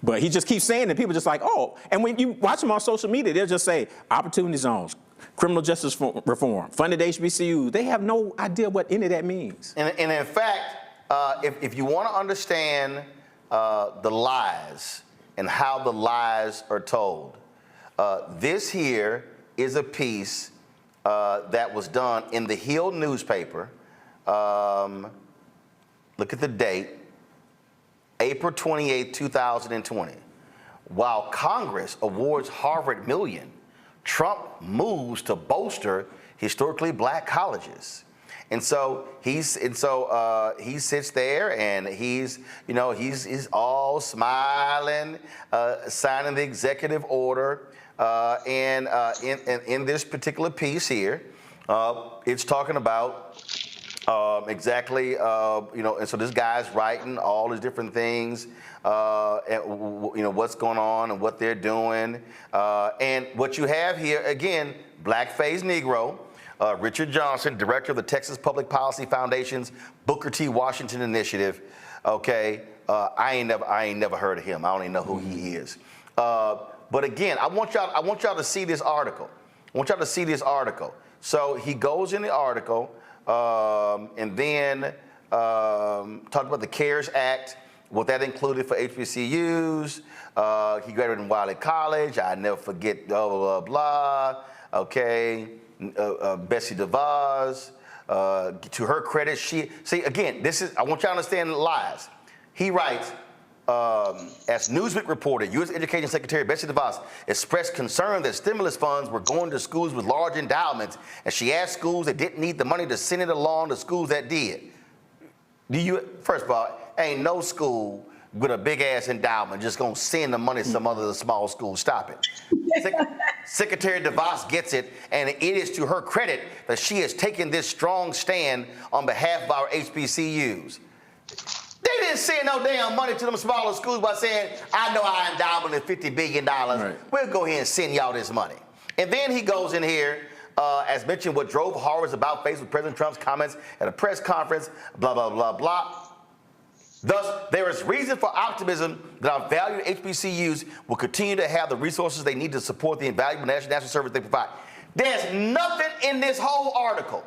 But he just keeps saying it. People just like, oh. And when you watch him on social media, they'll just say opportunity zones, criminal justice reform, funded HBCUs. They have no idea what any of that means. And in fact, if you want to understand the lies and how the lies are told, this here is a piece that was done in the Hill newspaper. Look at the date. April 28, 2020. While Congress awards Harvard million, Trump moves to bolster historically black colleges. And so he sits there and he's all smiling, signing the executive order. And in this particular piece here, it's talking about exactly, and so this guy's writing all these different things, what's going on and what they're doing. And what you have here, again, blackface Negro, Richard Johnson, director of the Texas Public Policy Foundation's Booker T. Washington Initiative, Okay, I ain't never heard of him. I don't even know who he is. But again, I want y'all to see this article. I want y'all to see this article. So he goes in the article and then talked about the CARES Act, what that included for HBCUs. He graduated in Wiley College. I never forget, blah, blah, blah. Okay, Betsy DeVos. To her credit, see, again, I want y'all to understand the lies. He writes, as Newsweek reported, U.S. Education Secretary Betsy DeVos expressed concern that stimulus funds were going to schools with large endowments, and she asked schools that didn't need the money to send it along to schools that did. First of all, ain't no school with a big-ass endowment just going to send the money to some other small school. Stop it. Secretary DeVos gets it, and it is to her credit that she has taken this strong stand on behalf of our HBCUs. They didn't send no damn money to them smaller schools by saying, I know our endowment is $50 billion. Right. We'll go ahead and send y'all this money. And then he goes in here, as mentioned, what drove Harvard's about face with President Trump's comments at a press conference, blah, blah, blah, blah. Thus, there is reason for optimism that our valued HBCUs will continue to have the resources they need to support the invaluable national service they provide. There's nothing in this whole article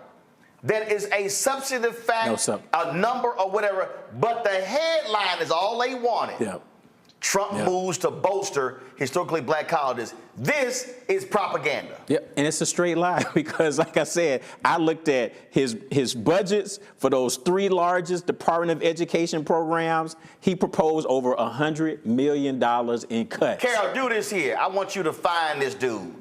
that is a substantive fact, a number or whatever, but the headline is all they wanted. Yep. Trump moves to bolster historically black colleges. This is propaganda. Yep, and it's a straight lie because, like I said, I looked at his budgets for those 3 largest Department of Education programs. He proposed over $100 million in cuts. Carol, do this here. I want you to find this dude,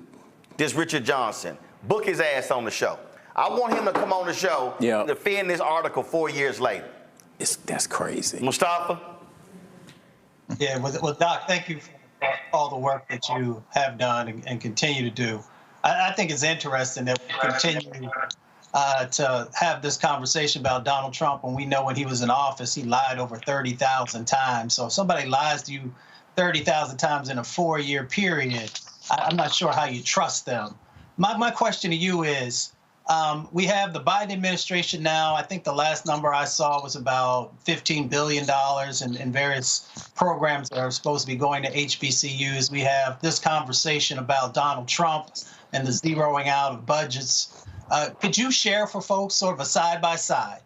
this Richard Johnson. Book his ass on the show. I want him to come on the show and defend this article 4 years later. That's crazy. Mustafa? Yeah, well, Doc, thank you for all the work that you have done and continue to do. I think it's interesting that we continue to have this conversation about Donald Trump when we know when he was in office, he lied over 30,000 times. So if somebody lies to you 30,000 times in a 4-year period, I'm not sure how you trust them. My question to you is, we have the Biden administration now. I think the last number I saw was about $15 billion in various programs that are supposed to be going to HBCUs. We have this conversation about Donald Trump and the zeroing out of budgets. Could you share for folks sort of a side-by-side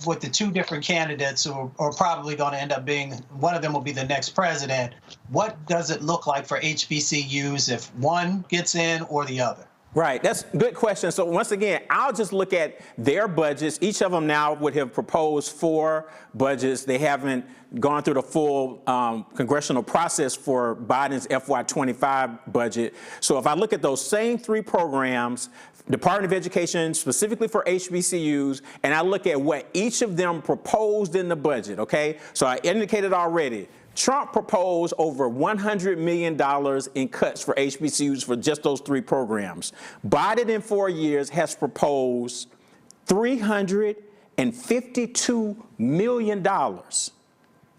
with the 2 different candidates who are probably going to end up being, one of them will be the next president. What does it look like for HBCUs if one gets in or the other? Right, that's a good question. So once again, I'll just look at their budgets. Each of them now would have proposed 4 budgets. They haven't gone through the full congressional process for Biden's FY25 budget. So if I look at those same 3 programs, Department of Education specifically for HBCUs, and I look at what each of them proposed in the budget, okay? So I indicated already, Trump proposed over $100 million in cuts for HBCUs for just those 3 programs. Biden in 4 years has proposed $352 million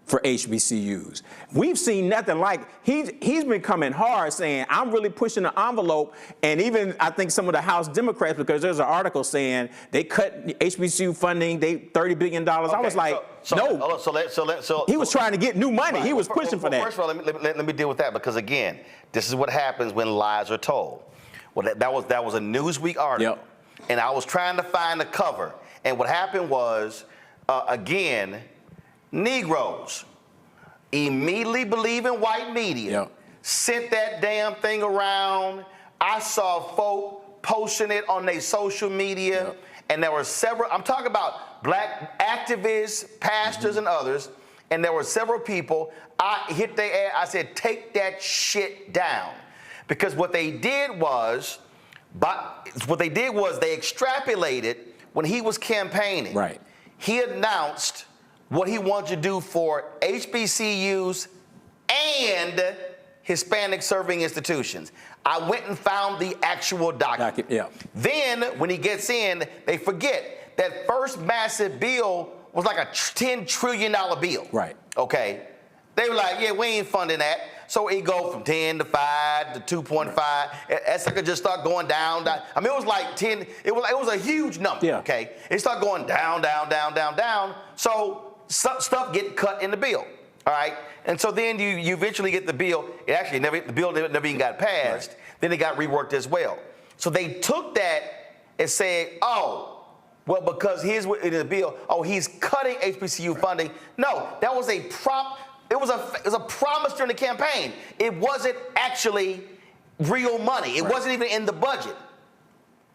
for HBCUs. We've seen nothing like, he's been coming hard saying, I'm really pushing the envelope, and even I think some of the House Democrats, because there's an article saying they cut HBCU funding, $30 billion. Okay, I was like, no. He was trying to get new money. Right. He was pushing for that. First of all, let me deal with that, because again, this is what happens when lies are told. Well, that was a Newsweek article, and I was trying to find the cover, and what happened was, again, Negroes immediately believe in white media, sent that damn thing around. I saw folk posting it on their social media, and there were several, I'm talking about black activists, pastors, and others, and there were several people, I hit their ass, I said, take that shit down. Because what they did was they extrapolated when he was campaigning. Right. He announced what he wanted to do for HBCUs and Hispanic serving institutions. I went and found the actual document. Then, when he gets in, they forget that first massive bill was like a $10 trillion bill. Right. Okay. They were like, yeah, we ain't funding that. So it go from 10 to 5 to 2.5. Right. That sucker just start going down. I mean, it was like 10. It was a huge number. Yeah. Okay. It started going down. So stuff get cut in the bill. All right, and so then you eventually get the bill. The bill never even got passed. Right. Then it got reworked as well. So they took that and said, oh, well, because here's what in the bill. Oh, he's cutting HBCU funding. No, that was It was a promise during the campaign. It wasn't actually real money. It wasn't even in the budget.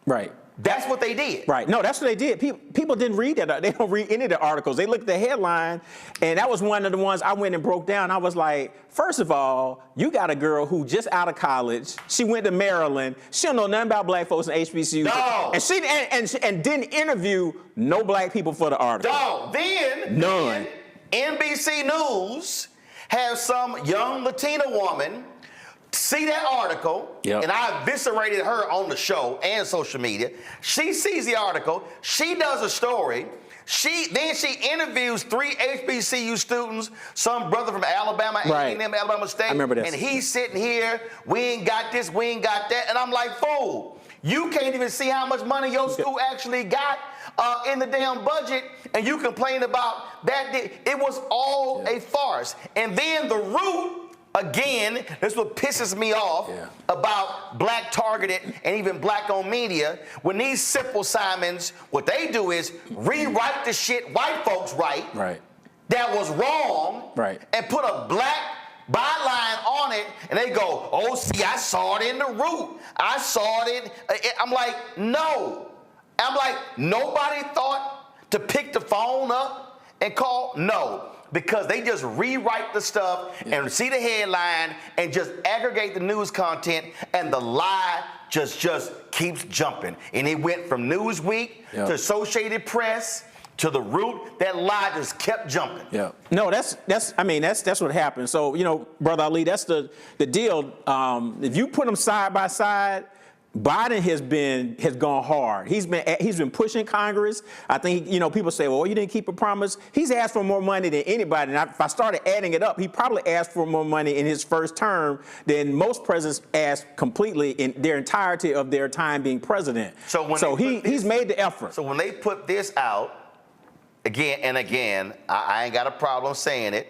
Right. That's what they did. Right. No, that's what they did. People didn't read that. They don't read any of the articles. They looked at the headline, and that was one of the ones I went and broke down. I was like, first of all, you got a girl who just out of college. She went to Maryland. She don't know nothing about black folks in HBCUs. No. And she and didn't interview no black people for the article. No. Then NBC News has some young Latina woman see that article, and I eviscerated her on the show and social media. She sees the article. She does a story. Then she interviews 3 HBCU students, some brother from Alabama, A&M, Alabama State. I remember this. And he's sitting here, we ain't got this, we ain't got that. And I'm like, fool, you can't even see how much money your school actually got in the damn budget, and you complain about that. It was all a farce. And then the root, again, this is what pisses me off about black targeted and even black owned media. When these simple Simons, what they do is rewrite the shit white folks write that was wrong and put a black byline on it, and they go, oh, see, I saw it in the root. I saw it. I'm like, no. I'm like, nobody thought to pick the phone up and call? No. Because they just rewrite the stuff and see the headline and just aggregate the news content, and the lie just keeps jumping. And it went from Newsweek to Associated Press to the root. That lie just kept jumping. Yeah. No, that's what happened. So, Brother Ali, that's the deal. If you put them side by side, Biden has gone hard. He's been pushing Congress. I think people say, well, you didn't keep a promise. He's asked for more money than anybody. And if I started adding it up, he probably asked for more money in his first term than most presidents asked completely in their entirety of their time being president. So he's made the effort. So when they put this out again and again, I ain't got a problem saying it.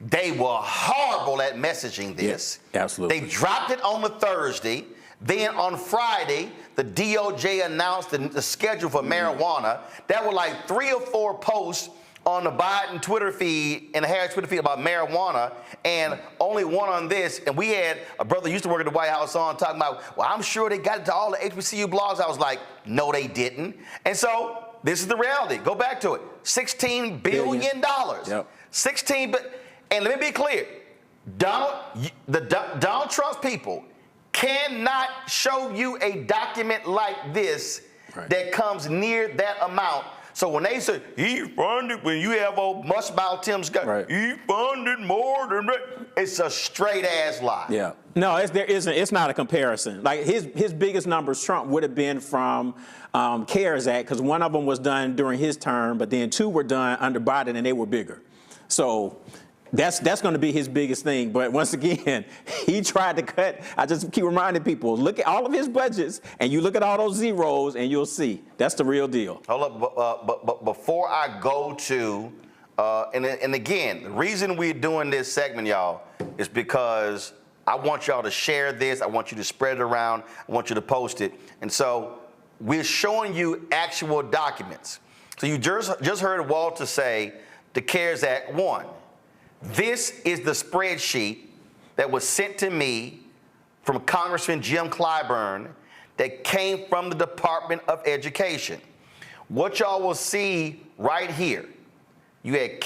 They were horrible at messaging this. Yes, absolutely. They dropped it on the Thursday. Then on Friday, the DOJ announced the schedule for marijuana. There were like 3 or 4 posts on the Biden Twitter feed and the Harris Twitter feed about marijuana, and only one on this. And we had a brother who used to work at the White House on talking about, well, I'm sure they got it to all the HBCU blogs. I was like, no, they didn't. And so this is the reality. Go back to it. $16 billion. Yep. And let me be clear. Donald Trump's people cannot show you a document like this that comes near that amount. So when they say he funded, when you have old mushmouth Tim Scott, he funded more than that, it's a straight ass lie. Yeah. No, it's not a comparison. Like his biggest numbers, Trump would have been from CARES Act, because one of them was done during his term, but then 2 were done under Biden, and they were bigger. So that's going to be his biggest thing. But once again, he tried to cut. I just keep reminding people, look at all of his budgets, and you look at all those zeros, and you'll see. That's the real deal. Hold up, but before I go to, and again, the reason we're doing this segment, y'all, is because I want y'all to share this. I want you to spread it around. I want you to post it. And so we're showing you actual documents. So you just heard Walter say the CARES Act 1. This is the spreadsheet that was sent to me from Congressman Jim Clyburn that came from the Department of Education. What y'all will see right here, you had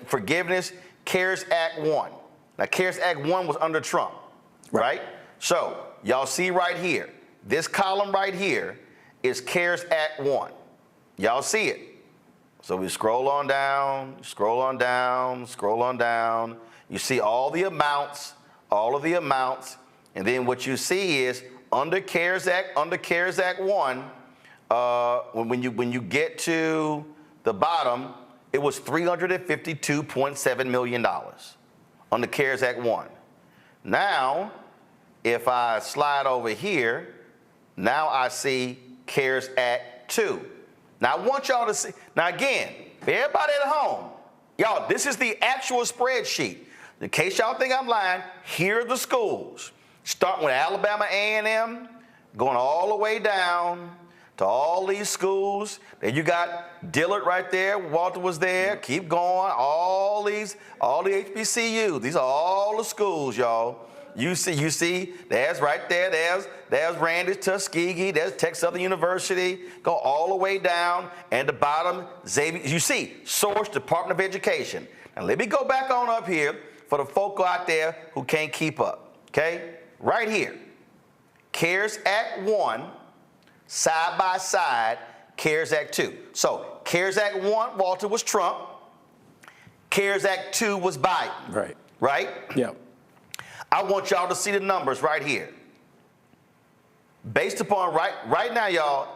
forgiveness, CARES Act 1. Now, CARES Act 1 was under Trump, right? So y'all see right here, this column right here is CARES Act 1. Y'all see it. So we scroll on down, scroll on down, scroll on down. You see all of the amounts, and then what you see is under CARES Act 1, when you get to the bottom, it was $352.7 million on the CARES Act 1. Now, if I slide over here, now I see CARES Act 2. Now, I want y'all to see. Now, again, everybody at home, y'all, this is the actual spreadsheet. In case y'all think I'm lying, here are the schools. Starting with Alabama A&M, going all the way down to all these schools. Then you got Dillard right there. Walter was there. Keep going. All the HBCUs. These are all the schools, y'all. You see, there's right there. There's Randy's, Tuskegee. There's Texas Southern University. Go all the way down, and the bottom, Xavier. You see, source Department of Education. Now let me go back on up here for the folk out there who can't keep up. Okay, right here, CARES Act 1, side by side, CARES Act 2. So CARES Act 1, Walter, was Trump. CARES Act 2 was Biden. Right. Right? Yeah. I want y'all to see the numbers right here. Based upon right now, y'all,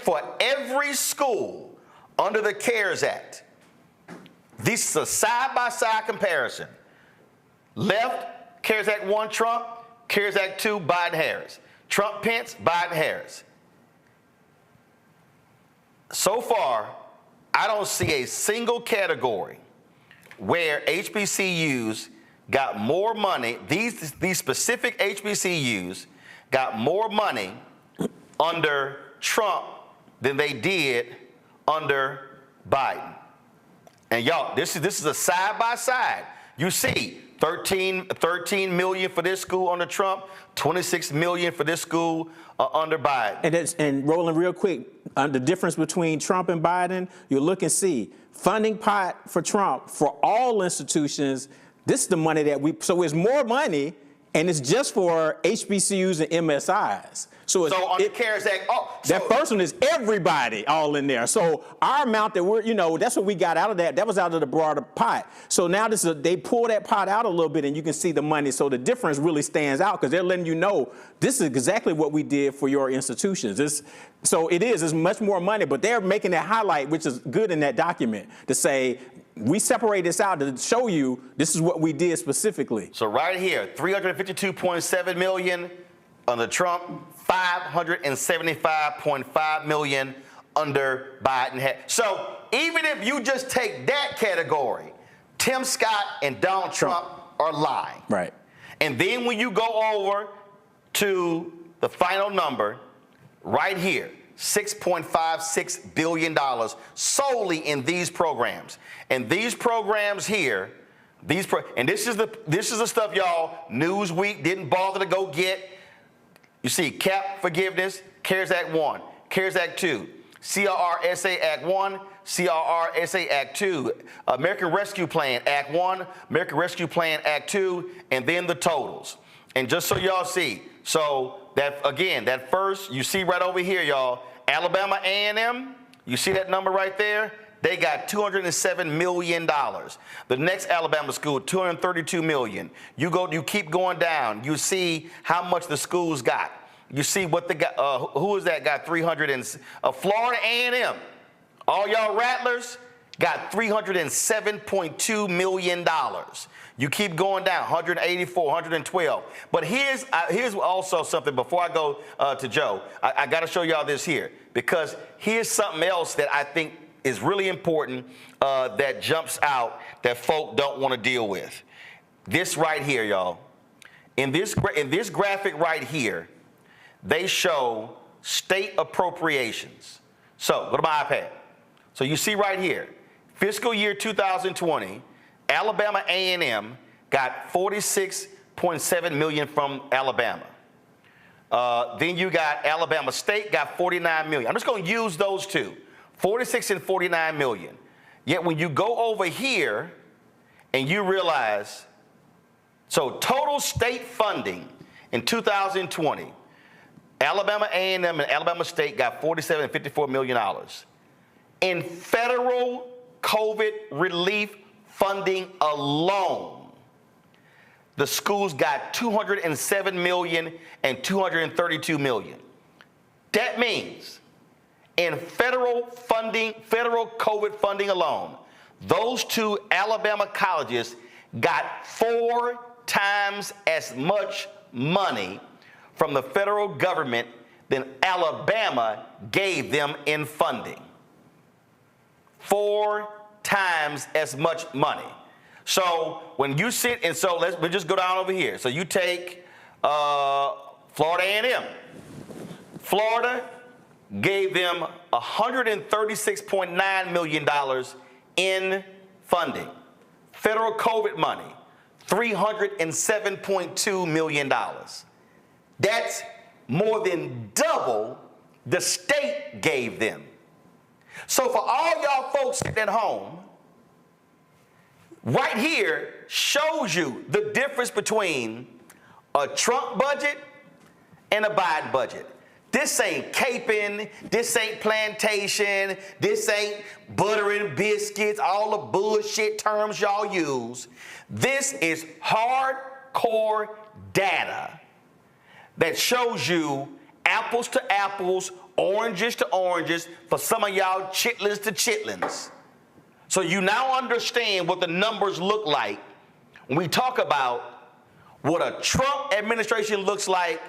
for every school under the CARES Act, this is a side-by-side comparison. Left, CARES Act 1, Trump. CARES Act 2, Biden-Harris. Trump-Pence, Biden-Harris. So far, I don't see a single category where HBCUs got more money. These specific HBCUs got more money under Trump than they did under Biden. And y'all, this is a side by side. You see 13 million for this school under Trump, 26 million for this school under Biden. And Roland, real quick, the difference between Trump and Biden, you look and see funding pot for Trump for all institutions. This is the money so it's more money, and it's just for HBCUs and MSIs. So on the CARES Act, that first one is everybody all in there. So our amount that that's what we got out of that. That was out of the broader pot. So now they pull that pot out a little bit, and you can see the money. So the difference really stands out because they're letting you know this is exactly what we did for your institutions. It's much more money, but they're making that highlight, which is good in that document, to say we separate this out to show you this is what we did specifically. So right here, 352.7 million under Trump, 575.5 million under Biden. So even if you just take that category, Tim Scott and Donald Trump are lying. Right. And then when you go over to the final number, right here, $6.56 billion solely in these programs. And these programs here, and this is the stuff y'all Newsweek didn't bother to go get. You see CAP forgiveness, CARES Act 1, CARES Act 2, CRRSA Act 1, CRRSA Act 2, American Rescue Plan Act 1, American Rescue Plan Act 2, and then the totals. And just so y'all see, so that first, you see right over here, y'all, Alabama A&M, you see that number right there? They got $207 million. The next Alabama school, $232 million. You keep going down. You see how much the schools got. You see what they got. Who is that? Got 300 and Florida A&M. All y'all Rattlers got $307.2 million. You keep going down, 184, 112. But here's also something before I go to Joe. I got to show y'all this here because here's something else that I think is really important that jumps out that folk don't want to deal with. This right here, y'all. In this graphic right here, they show state appropriations. So go to my iPad. So you see right here, fiscal year 2020, Alabama A&M got $46.7 million from Alabama. Then you got Alabama State got $49 million. I'm just going to use those two. 46 and 49 million. Yet when you go over here and you realize, so total state funding in 2020, Alabama A&M and Alabama State got $47 and $54 million. In federal COVID relief funding alone, the schools got $207 million and $232 million. That means in federal COVID funding alone, those two Alabama colleges got 4 times as much money from the federal government than Alabama gave them in funding. 4 times as much money. So when you sit, and so we just go down over here. So you take Florida A&M. Florida gave them $136.9 million in funding. Federal COVID money, $307.2 million. That's more than double the state gave them. So for all y'all folks sitting at home, right here shows you the difference between a Trump budget and a Biden budget. This ain't caping, this ain't plantation, this ain't butter and biscuits, all the bullshit terms y'all use. This is hardcore data that shows you apples to apples, oranges to oranges, for some of y'all chitlins to chitlins. So you now understand what the numbers look like when we talk about what a Trump administration looks like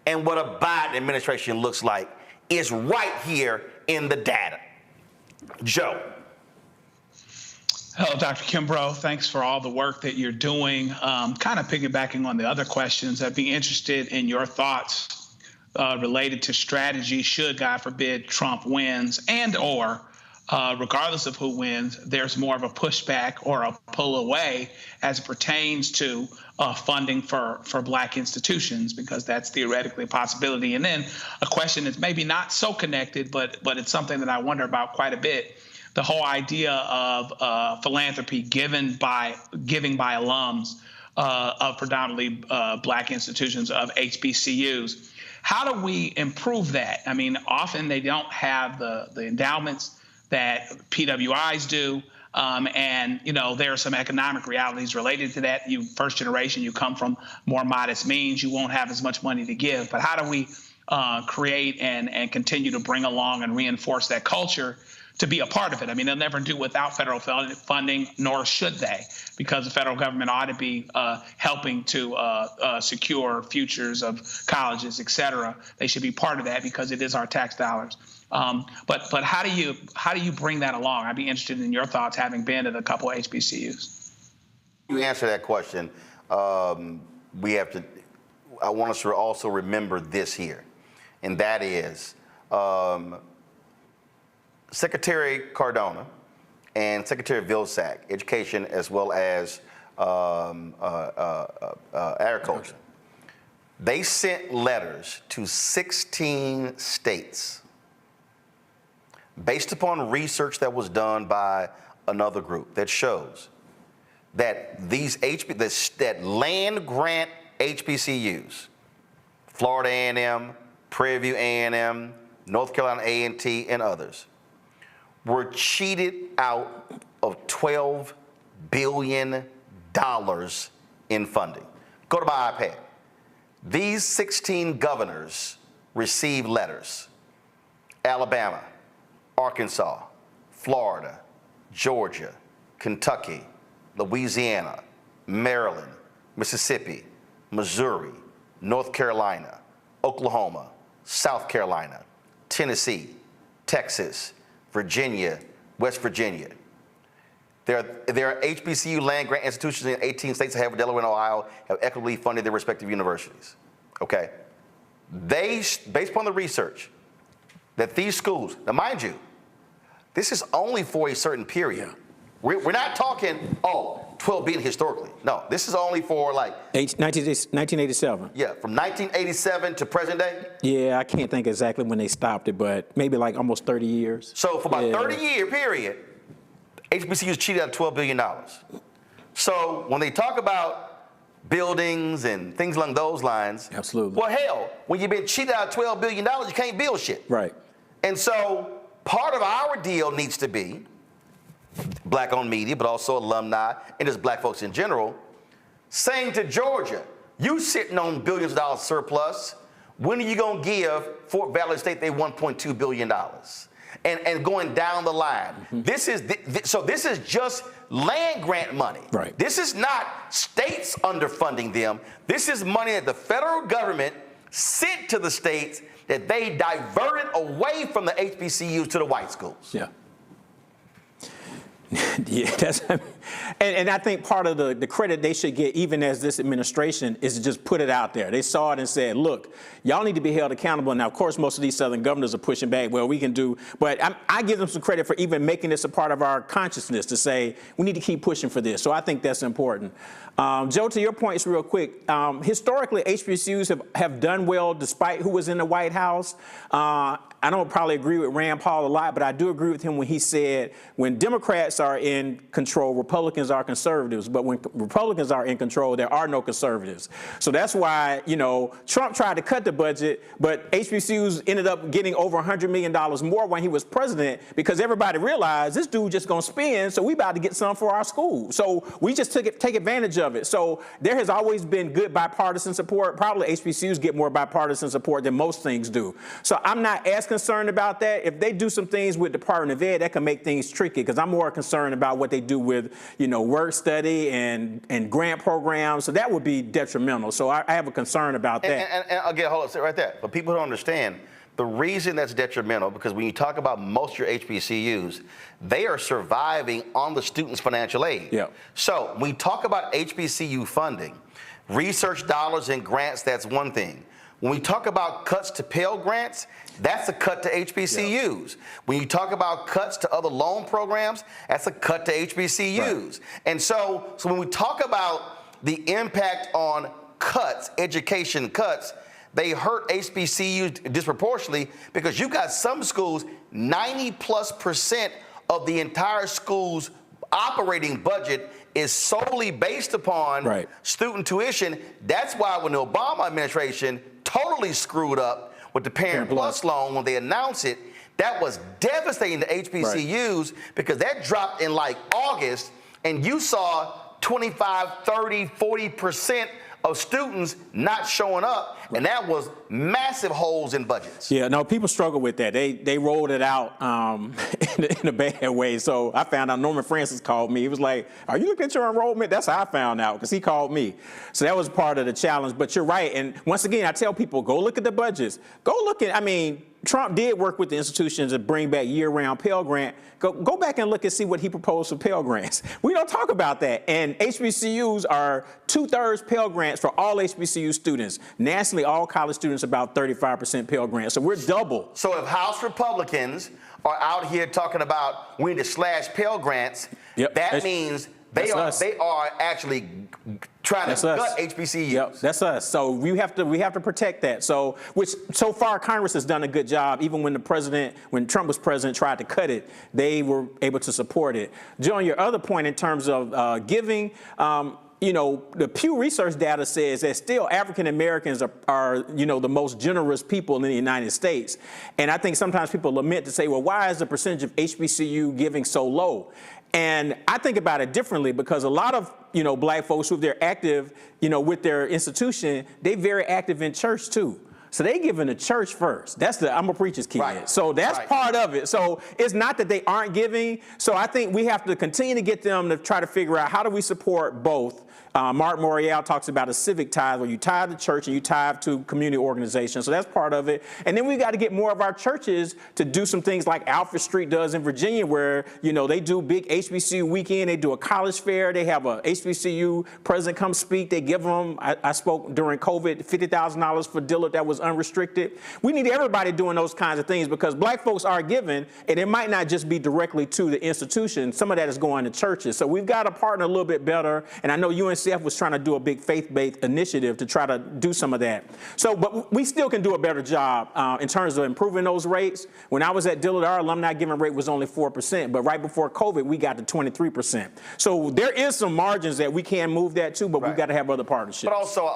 and what a Biden administration looks like. Is right here in the data. Joe. Hello, Dr. Kimbrough. Thanks for all the work that you're doing. Kind of piggybacking on the other questions, I'd be interested in your thoughts related to strategy should, God forbid, Trump wins, and or regardless of who wins, there's more of a pushback or a pull away as it pertains to funding for Black institutions, because that's theoretically a possibility. And then a question that's maybe not so connected, but it's something that I wonder about quite a bit. The whole idea of philanthropy giving by alums of predominantly Black institutions, of HBCUs. How do we improve that? I mean, often they don't have the endowments that PWIs do. And, you know, there are some economic realities related to that. You first generation, you come from more modest means, you won't have as much money to give. But how do we create and continue to bring along and reinforce that culture to be a part of it? I mean, they'll never do without federal funding, nor should they, because the federal government ought to be helping to secure futures of colleges, et cetera. They should be part of that because it is our tax dollars. But how do you bring that along? I'd be interested in your thoughts, having been at a couple of HBCUs. You answer that question. We have to. I want us to also remember this here, and that is Secretary Cardona and Secretary Vilsack, Education as well as Agriculture. They sent letters to 16 states based upon research that was done by another group that shows that that land grant HBCUs, Florida A&M, Prairie View A&M, North Carolina A&T, and others, were cheated out of $12 billion in funding. Go to my iPad. These 16 governors received letters. Alabama, Arkansas, Florida, Georgia, Kentucky, Louisiana, Maryland, Mississippi, Missouri, North Carolina, Oklahoma, South Carolina, Tennessee, Texas, Virginia, West Virginia. There are HBCU land grant institutions in 18 states, Delaware and Ohio, have equitably funded their respective universities. Okay? Based upon the research, that these schools, now mind you, this is only for a certain period. We're not talking, 12 billion historically. No, this is only for 1987. Yeah, from 1987 to present day? Yeah, I can't think exactly when they stopped it, but maybe like almost 30 years. So for about 30-year period, HBCUs cheated out of $12 billion. So when they talk about buildings and things along those lines, absolutely. Well, hell, when you've been cheated out of $12 billion, you can't build shit. Right. And so part of our deal needs to be Black-owned media, but also alumni and just Black folks in general, saying to Georgia, you sitting on billions of dollars surplus, when are you going to give Fort Valley State their $1.2 billion? And going down the line. Mm-hmm. This is just land grant money. Right. This is not states underfunding them. This is money that the federal government sent to the states that they diverted away from the HBCUs to the white schools. Yeah. Yeah, and I think part of the credit they should get, even as this administration, is to just put it out there. They saw it and said, look, y'all need to be held accountable. Now, of course, most of these Southern governors are pushing back. Well, we can do, but I give them some credit for even making this a part of our consciousness to say, we need to keep pushing for this. So I think that's important. Joe, to your points real quick, historically, HBCUs have done well despite who was in the White House. I don't probably agree with Rand Paul a lot, but I do agree with him when he said when Democrats are in control, Republicans are conservatives. But when Republicans are in control, there are no conservatives. So that's why, Trump tried to cut the budget, but HBCUs ended up getting over $100 million more when he was president because everybody realized this dude just going to spend, so we about to get some for our school. So we just take advantage of it. So there has always been good bipartisan support. Probably HBCUs get more bipartisan support than most things do. So I'm not as concerned about that. If they do some things with Department of Ed, that can make things tricky because I'm more concerned about what they do with, work study and grant programs. So that would be detrimental. So I have a concern about that. And again, hold on, sit right there. For people who don't understand, the reason that's detrimental, because when you talk about most of your HBCUs, they are surviving on the students' financial aid. Yeah. So when we talk about HBCU funding, research dollars and grants, that's one thing. When we talk about cuts to Pell Grants, that's a cut to HBCUs. Yeah. When you talk about cuts to other loan programs, that's a cut to HBCUs. Right. And so when we talk about the impact on cuts, education cuts, they hurt HBCUs disproportionately because you've got some schools, 90+% of the entire school's operating budget is solely based upon student tuition. That's why when the Obama administration totally screwed up with the Parent Plus loan, when they announced it, that was devastating to HBCUs because that dropped in like August, and you saw 25, 30, 40% of students not showing up, and that was massive holes in budgets. Yeah, no, people struggle with that. They rolled it out in a bad way. So I found out Norman Francis called me. He was like, are you looking at your enrollment? That's how I found out, because he called me. So that was part of the challenge. But you're right. And once again, I tell people, go look at the budgets. Go look at, Trump did work with the institutions to bring back year-round Pell Grant. Go back and look and see what he proposed for Pell Grants. We don't talk about that. And HBCUs are 2/3 Pell Grants for all HBCU students. Nationally, all college students about 35% Pell Grants. So we're double. So if House Republicans are out here talking about we need to slash Pell Grants, that means they are actually trying to gut HBCUs. Yep, that's us. So we have to protect that. So so far Congress has done a good job. Even when Trump was president, tried to cut it, they were able to support it. Joe, your other point in terms of giving. The Pew Research data says that still African Americans are the most generous people in the United States. And I think sometimes people lament to say, well, why is the percentage of HBCU giving so low? And I think about it differently because a lot of, black folks who they're active, with their institution, they're very active in church too. So they give in the church first. I'm a preacher's kid. Right. So that's part of it. So it's not that they aren't giving. So I think we have to continue to get them to try to figure out how do we support both. Mark Morial talks about a civic tithe where you tithe to church and you tithe to community organizations. So that's part of it. And then we've got to get more of our churches to do some things like Alfred Street does in Virginia where, they do big HBCU weekend. They do a college fair. They have a HBCU president come speak. They give them, I spoke during COVID, $50,000 for Dillard that was unrestricted. We need everybody doing those kinds of things because black folks are giving, and it might not just be directly to the institution. Some of that is going to churches. So we've got to partner a little bit better. And I know UNCF was trying to do a big faith-based initiative to try to do some of that. So, but we still can do a better job in terms of improving those rates. When I was at Dillard, our alumni giving rate was only 4%, but right before COVID, we got to 23%. So there is some margins that we can move that to, but we've got to have other partnerships. But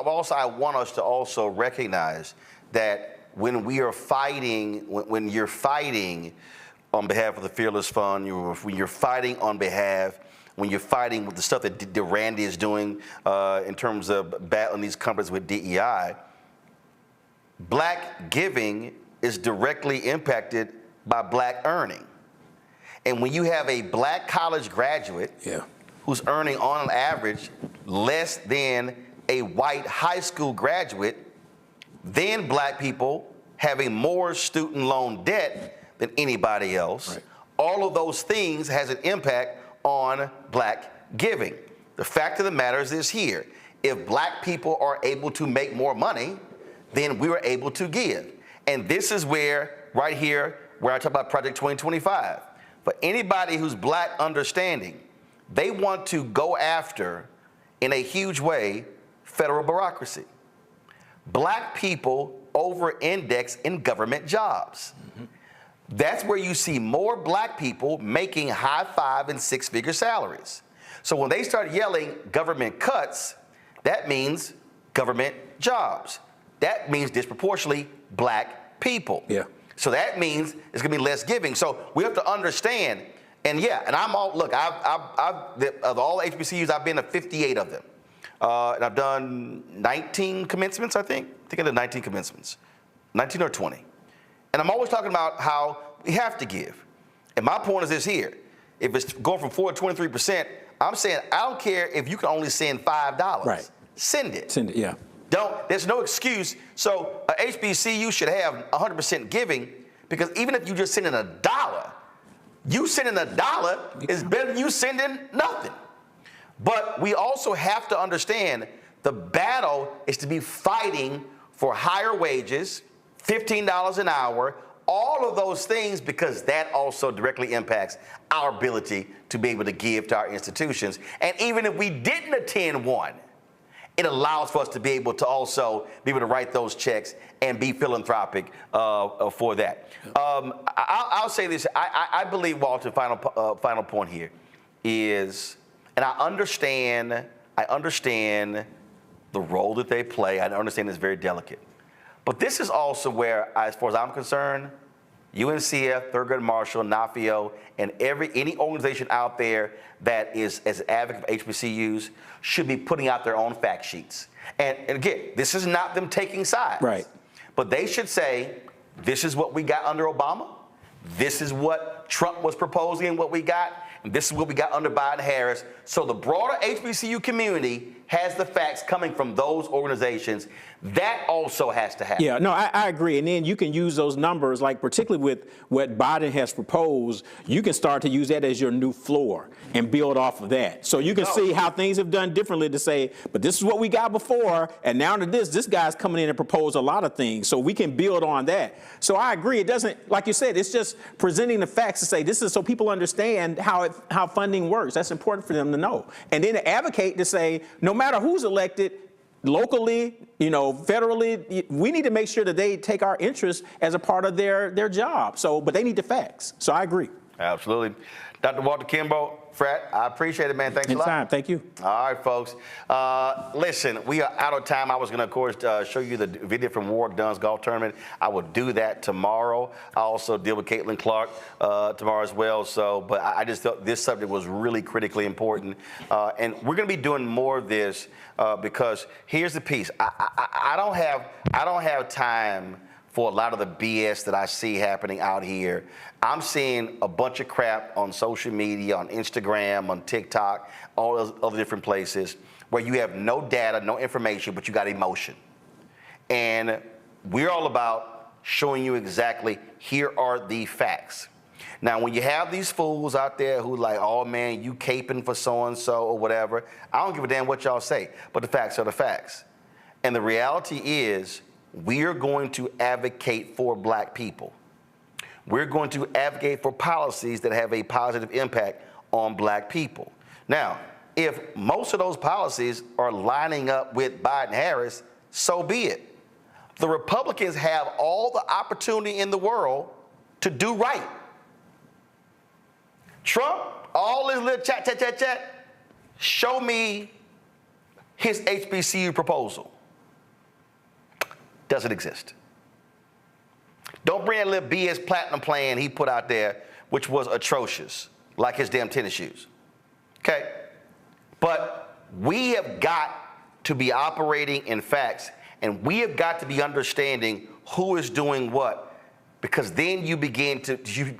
also, I want us to also recognize that when we are fighting, when you're fighting on behalf of the Fearless Fund, when you're fighting on behalf, when you're fighting with the stuff that Randy is doing in terms of battling these companies with DEI, black giving is directly impacted by black earning. And when you have a black college graduate who's earning on average less than a white high school graduate, then black people having more student loan debt than anybody else, all of those things has an impact on black giving. The fact of the matter is this here. If black people are able to make more money, then we are able to give. And this is where, right here, where I talk about Project 2025. For anybody who's black understanding, they want to go after, in a huge way, federal bureaucracy. Black people over-index in government jobs. That's where you see more black people making high 5- and 6-figure salaries. So when they start yelling government cuts, that means government jobs. That means disproportionately black people. Yeah. So that means it's gonna be less giving. So we have to understand, and I'm all, look, of all HBCUs, I've been to 58 of them. And I've done 19 commencements, I think I did 19 commencements, 19 or 20. And I'm always talking about how we have to give. And my point is this here. If it's going from 4 to 23%, I'm saying I don't care if you can only send $5. Right. Send it. Send it, yeah. There's no excuse. So a HBCU should have 100% giving, because even if you just send in $1, you sending $1 is better than you sending nothing. But we also have to understand the battle is to be fighting for higher wages, $15 an hour, all of those things, because that also directly impacts our ability to be able to give to our institutions. And even if we didn't attend one, it allows for us to be able to also be able to write those checks and be philanthropic for that. I'll say this. I believe, Walter, final point here is, and I understand the role that they play. I understand it's very delicate. But this is also where, as far as I'm concerned, UNCF, Thurgood Marshall, NAFIO, and any organization out there that is as an advocate for HBCUs should be putting out their own fact sheets. And again, this is not them taking sides. Right. But they should say, this is what we got under Obama. This is what Trump was proposing and what we got. And this is what we got under Biden-Harris. So the broader HBCU community has the facts coming from those organizations. That also has to happen. Yeah, no, I agree. And then you can use those numbers, like particularly with what Biden has proposed, you can start to use that as your new floor and build off of that. So you can see how things have done differently to say, but this is what we got before, and now to this guy's coming in and proposed a lot of things. So we can build on that. So I agree. It doesn't, like you said, it's just presenting the facts to say this is so people understand how funding works. That's important for them to know. And then to advocate to say, no matter who's elected, locally, federally, we need to make sure that they take our interests as a part of their job. So, but they need the facts. So I agree. Absolutely. Dr. Walter Kimbrough, Fred, I appreciate it, man. Thanks a lot. Anytime. Thank you. All right, folks. Listen, we are out of time. I was going to, of course, show you the video from Warwick Dunn's golf tournament. I will do that tomorrow. I also deal with Caitlin Clark tomorrow as well. So, but I just thought this subject was really critically important. And we're going to be doing more of this because here's the piece. I don't have time for a lot of the BS that I see happening out here. I'm seeing a bunch of crap on social media, on Instagram, on TikTok, all those other different places where you have no data, no information, but you got emotion. And we're all about showing you exactly, here are the facts. Now, when you have these fools out there who like, oh man, you caping for so-and-so or whatever, I don't give a damn what y'all say, but the facts are the facts. And the reality is, we're going to advocate for black people. We're going to advocate for policies that have a positive impact on black people. Now, if most of those policies are lining up with Biden-Harris, so be it. The Republicans have all the opportunity in the world to do right. Trump, all his little chat, show me his HBCU proposal. Doesn't exist. Don't bring that little BS platinum plan he put out there, which was atrocious, like his damn tennis shoes. Okay? But we have got to be operating in facts, and we have got to be understanding who is doing what, because then you begin to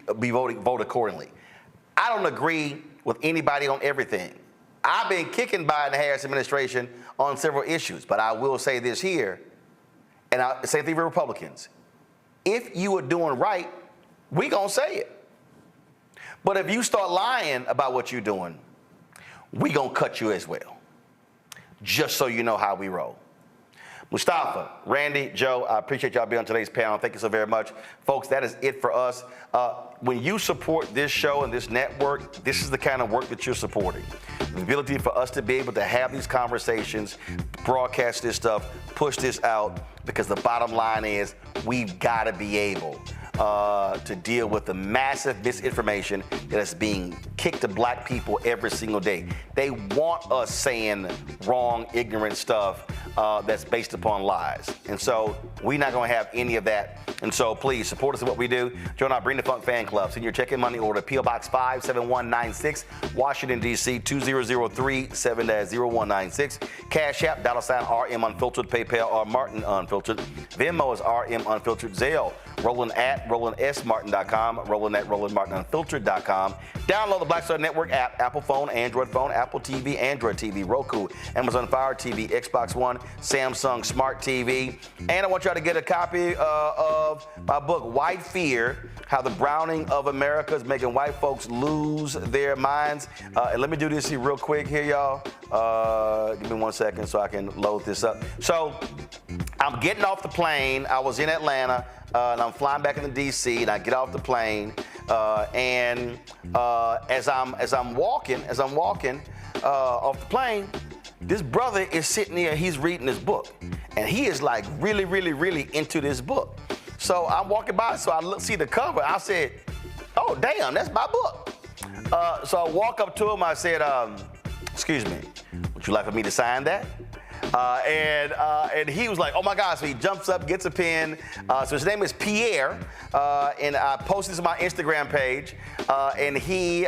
vote accordingly. I don't agree with anybody on everything. I've been kicking Biden-Harris administration on several issues, but I will say this here, and same thing for Republicans. If you are doing right, we gonna say it. But if you start lying about what you're doing, we gonna cut you as well. Just so you know how we roll. Mustafa, Randy, Joe, I appreciate y'all being on today's panel. Thank you so very much. Folks, that is it for us. When you support this show and this network, this is the kind of work that you're supporting. The ability for us to be able to have these conversations, broadcast this stuff, push this out, because the bottom line is we've got to be able to deal with the massive misinformation that is being kicked to black people every single day. They want us saying wrong, ignorant stuff that's based upon lies. And so we're not going to have any of that. And so please support us in what we do. Join our Bring the Funk fan club. Send your check-in money order, P.O. Box 57196, Washington, D.C. 2003-7-0196. Cash App, $RM Unfiltered, PayPal, R Martin Unfiltered. Venmo is RM Unfiltered. Zelle, Roland at RolandSMartin.com, Roland at RolandMartinUnfiltered.com. Download the Black Star Network app, Apple phone, Android phone, Apple TV, Android TV, Roku, Amazon Fire TV, Xbox One, Samsung Smart TV. And I want y'all to get a copy of my book, White Fear, How the Browning of America is Making White Folks Lose Their Minds. And let me do this here real quick here, y'all. Give me 1 second so I can load this up. So I'm getting off the plane. I was in Atlanta. And I'm flying back into D.C. and I get off the plane, and as I'm walking off the plane, this brother is sitting there. He's reading this book, and he is like really, really, really into this book. So I'm walking by, so I see the cover. I said, "Oh, damn, that's my book." So I walk up to him. I said, "Excuse me, would you like for me to sign that?" And he was like, "Oh my God!" So he jumps up, gets a pen. So his name is Pierre, and I posted this on my Instagram page. And he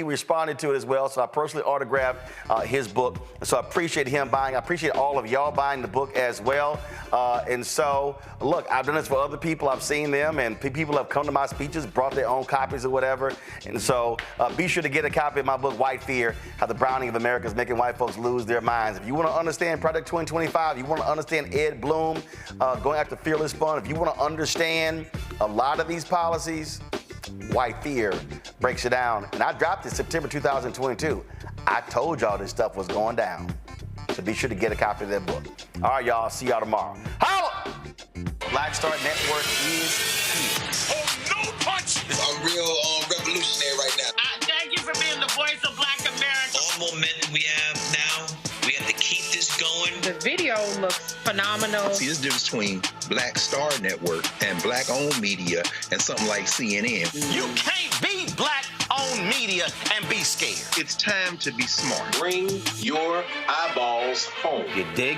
responded to it as well. So I personally autographed his book. So I appreciate him buying. I appreciate all of y'all buying the book as well. And so, look, I've done this for other people. I've seen them, and people have come to my speeches, brought their own copies or whatever. And so be sure to get a copy of my book, White Fear, How the Browning of America is Making White Folks Lose Their Minds. If you want to understand Project 2025, you want to understand Ed Bloom going after Fearless Fund, if you want to understand a lot of these policies, White Fear breaks it down. And I dropped it September 2022. I told y'all this stuff was going down. So be sure to get a copy of that book. All right, y'all. See y'all tomorrow. Holla! Black Star Network is here. Oh, no punch! I'm real revolutionary right now. Thank you for being the voice of Black America. All momentum we have now, we have to keep this going. The video looks phenomenal. See, there's a difference between Black Star Network and black-owned media and something like CNN. You can't be black-owned media and be scared. It's time to be smart. Bring your eyeballs home. You dig?